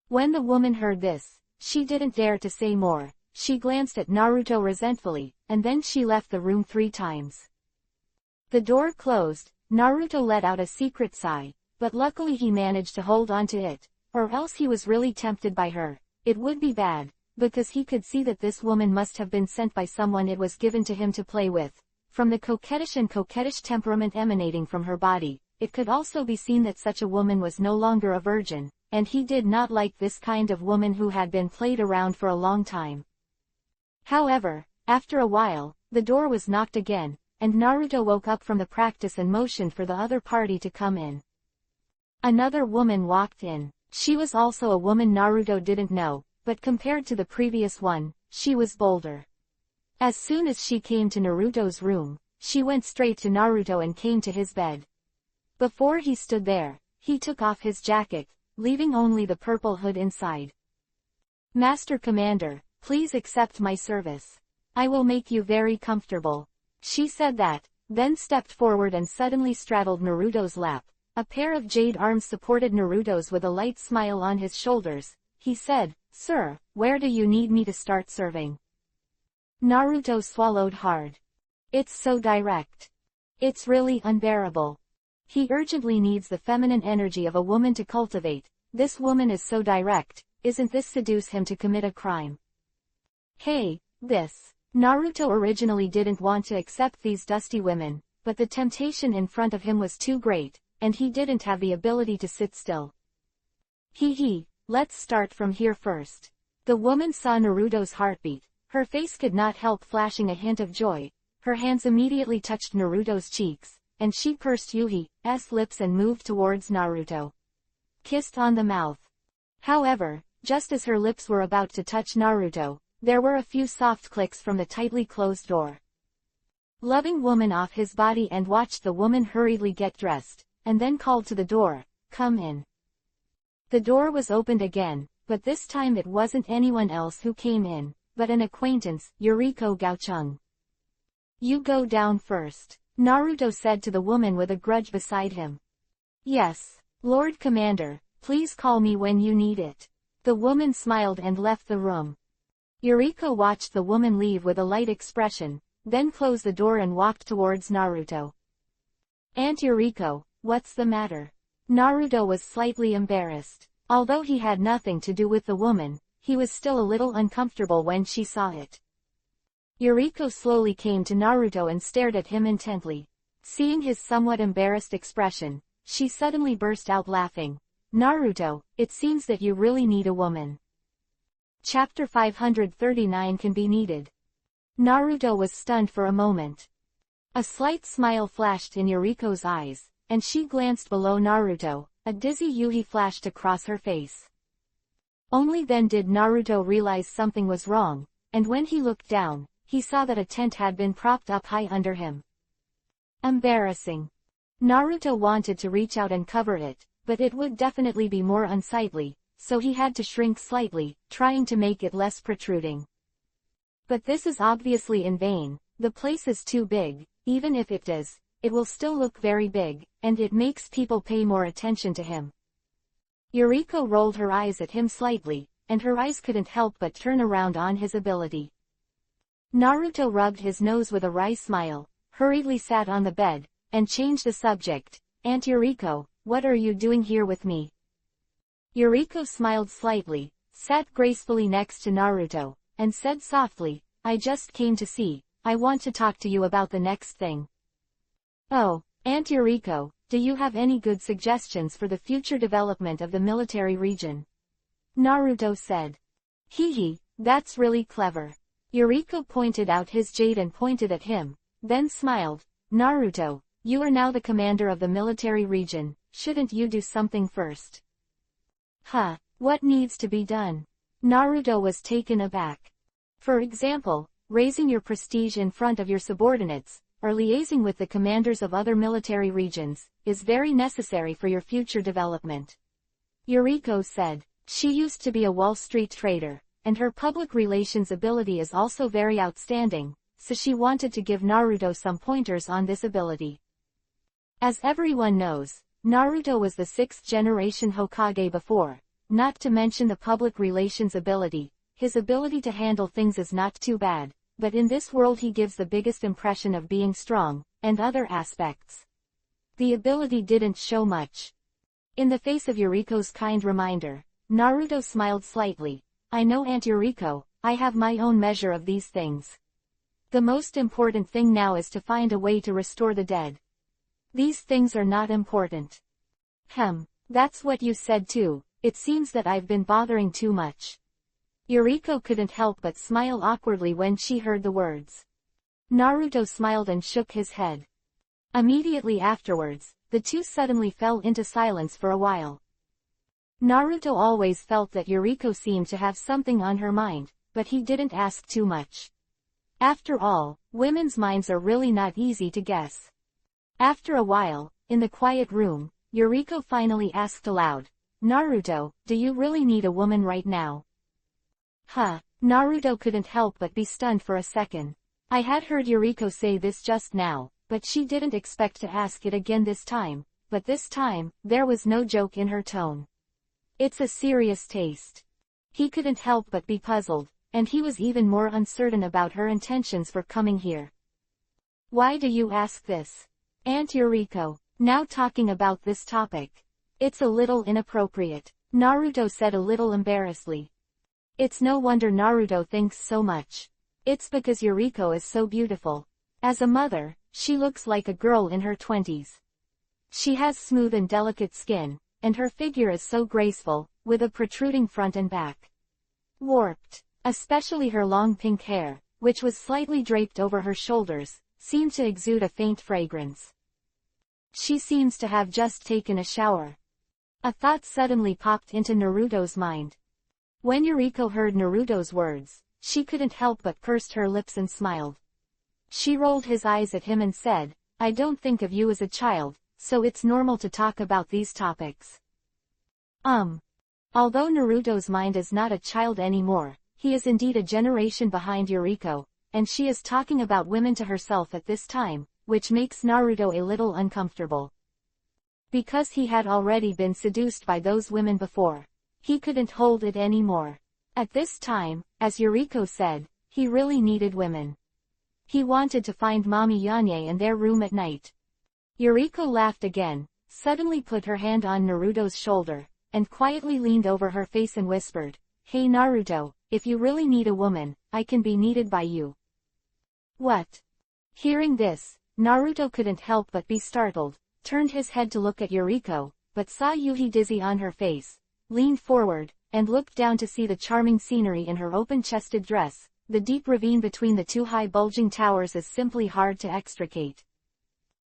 S1: When the woman heard this, she didn't dare to say more. She glanced at Naruto resentfully, and then she left the room 3 times. The door closed, Naruto let out a secret sigh, but luckily he managed to hold on to it, or else he was really tempted by her. It would be bad, because he could see that this woman must have been sent by someone it was given to him to play with. From the coquettish temperament emanating from her body, it could also be seen that such a woman was no longer a virgin, and he did not like this kind of woman who had been played around for a long time. However, after a while, the door was knocked again, and Naruto woke up from the practice and motioned for the other party to come in. Another woman walked in. She was also a woman Naruto didn't know, but compared to the previous one, she was bolder. As soon as she came to Naruto's room, she went straight to Naruto and came to his bed. Before he stood there, he took off his jacket, leaving only the purple hood inside. "Master Commander, please accept my service. I will make you very comfortable." She said that, then stepped forward and suddenly straddled Naruto's lap. A pair of jade arms supported Naruto's with a light smile on his shoulders. He said, "Sir, where do you need me to start serving?" Naruto swallowed hard. It's so direct. It's really unbearable. He urgently needs the feminine energy of a woman to cultivate. This woman is so direct, isn't this seduce him to commit a crime? Hey, this. Naruto originally didn't want to accept these dusty women, but the temptation in front of him was too great, and he didn't have the ability to sit still. Let's start from here first. The woman saw Naruto's heartbeat. Her face could not help flashing a hint of joy. Her hands immediately touched Naruto's cheeks, and she pursed Yuhi's lips and moved towards Naruto. Kissed on the mouth. However, just as her lips were about to touch Naruto, there were a few soft clicks from the tightly closed door. Loving woman off his body and watched the woman hurriedly get dressed, and then called to the door, "Come in." The door was opened again, but this time it wasn't anyone else who came in, but an acquaintance, Yuriko Gaochung. "You go down first," Naruto said to the woman with a grudge beside him. "Yes, Lord Commander, please call me when you need it." The woman smiled and left the room. Yuriko watched the woman leave with a light expression, then closed the door and walked towards Naruto. "Aunt Yuriko, what's the matter?" Naruto was slightly embarrassed. Although he had nothing to do with the woman, he was still a little uncomfortable when she saw it. Yuriko slowly came to Naruto and stared at him intently. Seeing his somewhat embarrassed expression, she suddenly burst out laughing. "Naruto, it seems that you really need a woman." Chapter 539 can be needed. Naruto was stunned for a moment. A slight smile flashed in Yuriko's eyes, and she glanced below Naruto. A dizzy Yuhi flashed across her face. Only then did Naruto realize something was wrong, and when he looked down, he saw that a tent had been propped up high under him. Embarrassing. Naruto wanted to reach out and cover it, but it would definitely be more unsightly, so he had to shrink slightly, trying to make it less protruding. But this is obviously in vain. The place is too big. Even if it is, it will still look very big, and it makes people pay more attention to him. Yuriko rolled her eyes at him slightly, and her eyes couldn't help but turn around on his ability. Naruto rubbed his nose with a wry smile, hurriedly sat on the bed, and changed the subject. "Aunt Yuriko, what are you doing here with me?" Yuriko smiled slightly, sat gracefully next to Naruto, and said softly, I just came to see, I want to talk to you about the next thing. Oh, Aunt Yuriko, do you have any good suggestions for the future development of the military region? Naruto said. Hee, that's really clever. Yuriko pointed out his jade and pointed at him, then smiled. Naruto, you are now the commander of the military region, shouldn't you do something first? Huh, what needs to be done? Naruto was taken aback. For example, raising your prestige in front of your subordinates, or liaising with the commanders of other military regions, is very necessary for your future development. Yuriko said. She used to be a Wall Street trader, and her public relations ability is also very outstanding, so she wanted to give Naruto some pointers on this ability. As everyone knows, Naruto was the 6th generation Hokage before, not to mention the public relations ability. His ability to handle things is not too bad, but in this world he gives the biggest impression of being strong, and other aspects. The ability didn't show much. In the face of Yuriko's kind reminder, Naruto smiled slightly. I know Aunt Yuriko, I have my own measure of these things. The most important thing now is to find a way to restore the dead. These things are not important. That's what you said too, it seems that I've been bothering too much. Yuriko couldn't help but smile awkwardly when she heard the words. Naruto smiled and shook his head. Immediately afterwards, the two suddenly fell into silence for a while. Naruto always felt that Yuriko seemed to have something on her mind, but he didn't ask too much. After all, women's minds are really not easy to guess. After a while, in the quiet room, Yuriko finally asked aloud, Naruto, do you really need a woman right now? Naruto couldn't help but be stunned for a second. I had heard Yuriko say this just now, but she didn't expect to ask it again this time, but this time, there was no joke in her tone. It's a serious taste. He couldn't help but be puzzled, and he was even more uncertain about her intentions for coming here. Why do you ask this? Aunt Yuriko, now talking about this topic. It's a little inappropriate, Naruto said a little embarrassedly. It's no wonder Naruto thinks so much. It's because Yuriko is so beautiful. As a mother, she looks like a girl in her 20s. She has smooth and delicate skin, and her figure is so graceful, with a protruding front and back. Warped. Especially her long pink hair, which was slightly draped over her shoulders, seemed to exude a faint fragrance. She seems to have just taken a shower. A thought suddenly popped into Naruto's mind. When Yuriko heard Naruto's words, she couldn't help but pursed her lips and smiled. She rolled his eyes at him and said, I don't think of you as a child, so it's normal to talk about these topics. Although Naruto's mind is not a child anymore, he is indeed a generation behind Yuriko, and she is talking about women to herself at this time, which makes Naruto a little uncomfortable. Because he had already been seduced by those women before. He couldn't hold it anymore. At this time, as Yuriko said, he really needed women. He wanted to find Mommy Yanye in their room at night. Yuriko laughed again, suddenly put her hand on Naruto's shoulder, and quietly leaned over her face and whispered, Hey Naruto, if you really need a woman, I can be needed by you. What? Hearing this, Naruto couldn't help but be startled, turned his head to look at Yuriko, but saw Yuhi dizzy on her face, leaned forward, and looked down to see the charming scenery in her open-chested dress. The deep ravine between the two high bulging towers is simply hard to extricate.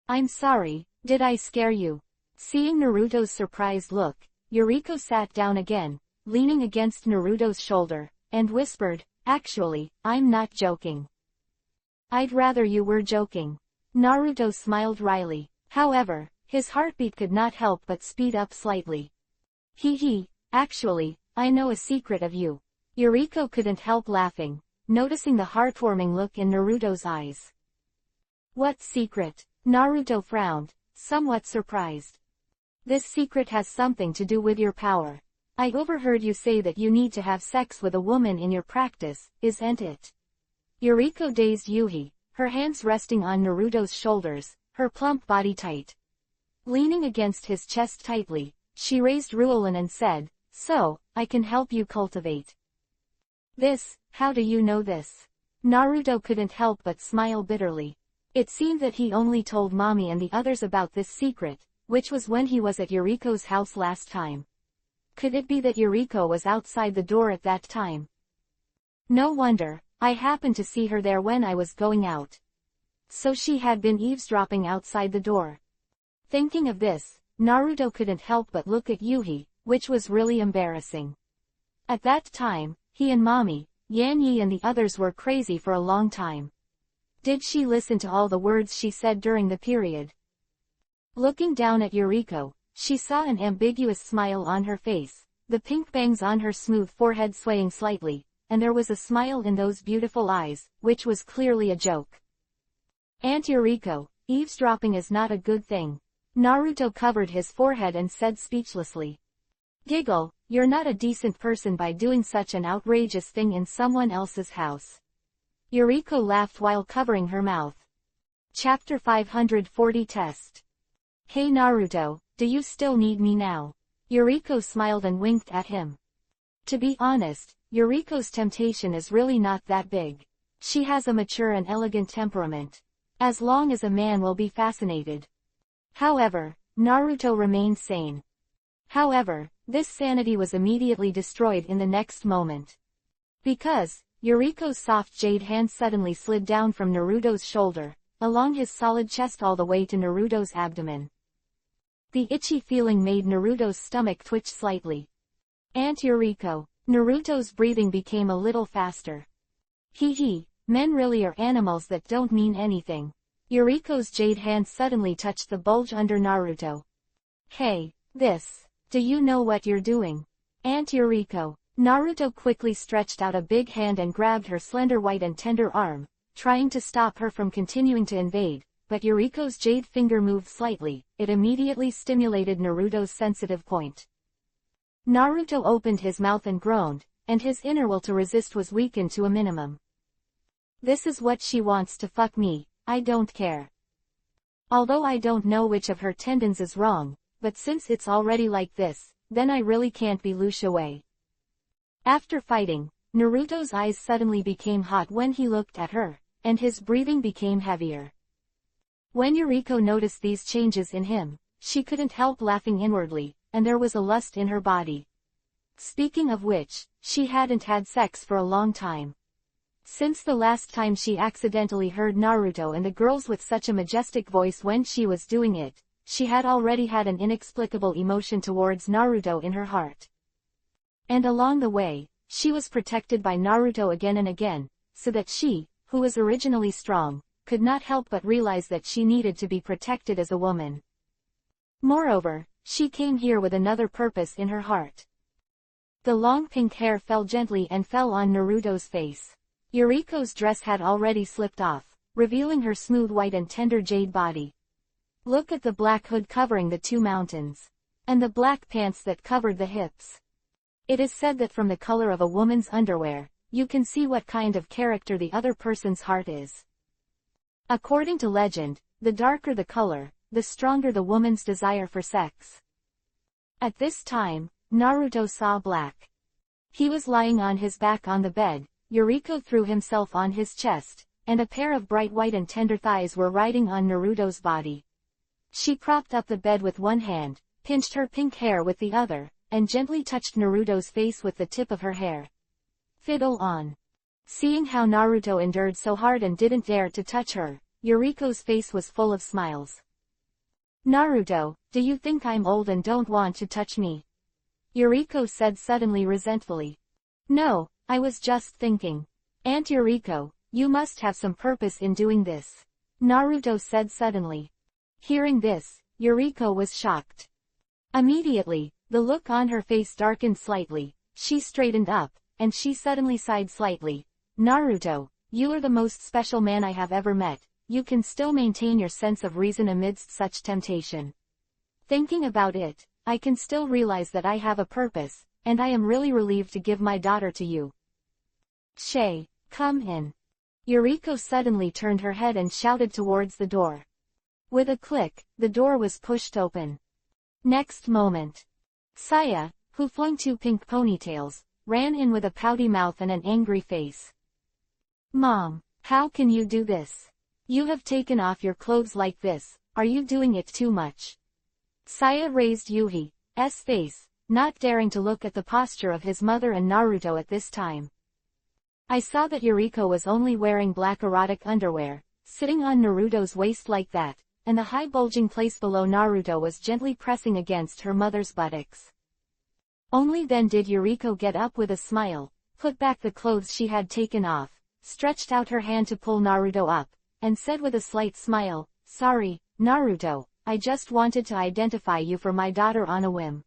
S1: I'm sorry, did I scare you? Seeing Naruto's surprised look, Yuriko sat down again, leaning against Naruto's shoulder, and whispered, Actually, I'm not joking. I'd rather you were joking. Naruto smiled wryly. However, his heartbeat could not help but speed up slightly. Actually, I know a secret of you. Yuriko couldn't help laughing, noticing the heartwarming look in Naruto's eyes. What secret? Naruto frowned, somewhat surprised. This secret has something to do with your power. I overheard you say that you need to have sex with a woman in your practice, isn't it? Yuriko dazed Yuhi, her hands resting on Naruto's shoulders, her plump body tight. Leaning against his chest tightly, she raised Ruolin and said, So, I can help you cultivate this. How do you know this? Naruto couldn't help but smile bitterly. It seemed that he only told mommy and the others about this secret, which was when he was at Yuriko's house last time. Could it be that Yuriko was outside the door at that time? No wonder, I happened to see her there when I was going out. So she had been eavesdropping outside the door. Thinking of this, Naruto couldn't help but look at Yuhi, which was really embarrassing. At that time, he and mommy, Yanyi and the others were crazy for a long time. Did she listen to all the words she said during the period? Looking down at Yuriko, she saw an ambiguous smile on her face, the pink bangs on her smooth forehead swaying slightly, and there was a smile in those beautiful eyes, which was clearly a joke. Aunt Yuriko, eavesdropping is not a good thing. Naruto covered his forehead and said speechlessly. Giggle, you're not a decent person by doing such an outrageous thing in someone else's house. Yuriko laughed while covering her mouth. Chapter 540 Test. Hey Naruto, do you still need me now? Yuriko smiled and winked at him. To be honest, Yuriko's temptation is really not that big. She has a mature and elegant temperament. As long as a man will be fascinated. However, Naruto remained sane. However, this sanity was immediately destroyed in the next moment. Because, Yuriko's soft jade hand suddenly slid down from Naruto's shoulder, along his solid chest all the way to Naruto's abdomen. The itchy feeling made Naruto's stomach twitch slightly. Aunt Yuriko, Naruto's breathing became a little faster. Hee, men really are animals that don't mean anything. Yuriko's jade hand suddenly touched the bulge under Naruto. Hey, do you know what you're doing? Aunt Yuriko. Naruto quickly stretched out a big hand and grabbed her slender white and tender arm, trying to stop her from continuing to invade, but Yuriko's jade finger moved slightly. It immediately stimulated Naruto's sensitive point. Naruto opened his mouth and groaned, and his inner will to resist was weakened to a minimum. This is what she wants to fuck me, I don't care. Although I don't know which of her tendons is wrong, but since it's already like this, then I really can't be loose away. After fighting, Naruto's eyes suddenly became hot when he looked at her, and his breathing became heavier. When Yuriko noticed these changes in him, she couldn't help laughing inwardly, and there was a lust in her body. Speaking of which, she hadn't had sex for a long time. Since the last time she accidentally heard Naruto and the girls with such a majestic voice when she was doing it, she had already had an inexplicable emotion towards Naruto in her heart. And along the way, she was protected by Naruto again and again, so that she, who was originally strong, could not help but realize that she needed to be protected as a woman. Moreover, she came here with another purpose in her heart. The long pink hair fell gently and fell on Naruto's face. Yuriko's dress had already slipped off, revealing her smooth white and tender jade body. Look at the black hood covering the two mountains. And the black pants that covered the hips. It is said that from the color of a woman's underwear, you can see what kind of character the other person's heart is. According to legend, the darker the color, the stronger the woman's desire for sex. At this time, Naruto saw black. He was lying on his back on the bed, Yuriko threw himself on his chest, and a pair of bright white and tender thighs were riding on Naruto's body. She propped up the bed with one hand, pinched her pink hair with the other, and gently touched Naruto's face with the tip of her hair. Fiddle on. Seeing how Naruto endured so hard and didn't dare to touch her, Yuriko's face was full of smiles. Naruto, do you think I'm old and don't want to touch me? Yuriko said suddenly resentfully. No, I was just thinking. Aunt Yuriko, you must have some purpose in doing this. Naruto said suddenly. Hearing this, Yuriko was shocked. Immediately, the look on her face darkened slightly, she straightened up, and she suddenly sighed slightly. Naruto, you are the most special man I have ever met, you can still maintain your sense of reason amidst such temptation. Thinking about it, I can still realize that I have a purpose, and I am really relieved to give my daughter to you. Shay, come in. Yuriko suddenly turned her head and shouted towards the door. With a click, the door was pushed open. Next moment. Saya, who flung 2 pink ponytails, ran in with a pouty mouth and an angry face. "Mom, how can you do this? You have taken off your clothes like this, are you doing it too much?" Saya raised Yuhi's face, not daring to look at the posture of his mother and Naruto at this time. "I saw that Yuriko was only wearing black erotic underwear, sitting on Naruto's waist like that, and the high bulging place below Naruto was gently pressing against her mother's buttocks." Only then did Yuriko get up with a smile, put back the clothes she had taken off, stretched out her hand to pull Naruto up, and said with a slight smile, "Sorry, Naruto, I just wanted to identify you for my daughter on a whim.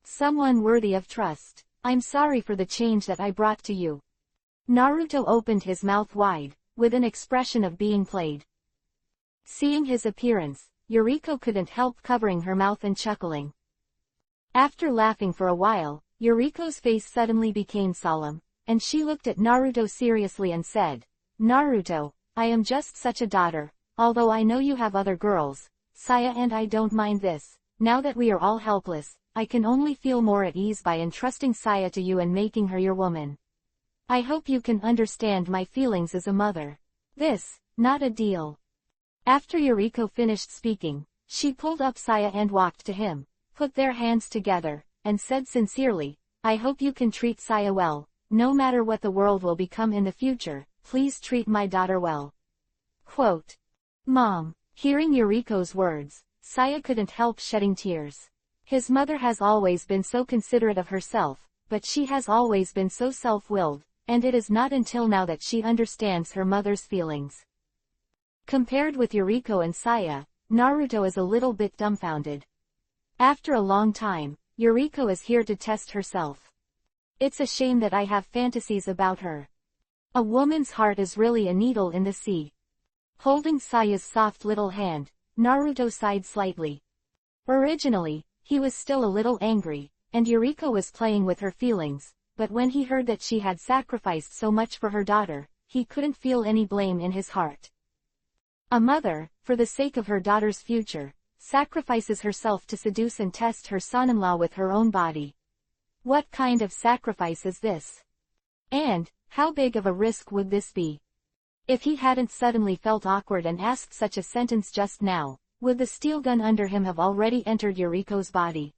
S1: Someone worthy of trust. I'm sorry for the change that I brought to you." Naruto opened his mouth wide, with an expression of being played. Seeing his appearance, Yuriko couldn't help covering her mouth and chuckling. After laughing for a while, Yuriko's face suddenly became solemn, and she looked at Naruto seriously and said, "Naruto, I am just such a daughter, although I know you have other girls, Saya and I don't mind this. Now that we are all helpless, I can only feel more at ease by entrusting Saya to you and making her your woman. I hope you can understand my feelings as a mother. This, not a deal." After Yuriko finished speaking, she pulled up Saya and walked to him, put their hands together, and said sincerely, "I hope you can treat Saya well, no matter what the world will become in the future, please treat my daughter well." Quote. Mom. Hearing Yuriko's words, Saya couldn't help shedding tears. His mother has always been so considerate of herself, but she has always been so self-willed, and it is not until now that she understands her mother's feelings. Compared with Yuriko and Saya, Naruto is a little bit dumbfounded. After a long time, Yuriko is here to test herself. "It's a shame that I have fantasies about her. A woman's heart is really a needle in the sea." Holding Saya's soft little hand, Naruto sighed slightly. Originally, he was still a little angry, and Yuriko was playing with her feelings, but when he heard that she had sacrificed so much for her daughter, he couldn't feel any blame in his heart. A mother, for the sake of her daughter's future, sacrifices herself to seduce and test her son-in-law with her own body. What kind of sacrifice is this? And, how big of a risk would this be? If he hadn't suddenly felt awkward and asked such a sentence just now, would the steel gun under him have already entered Yuriko's body?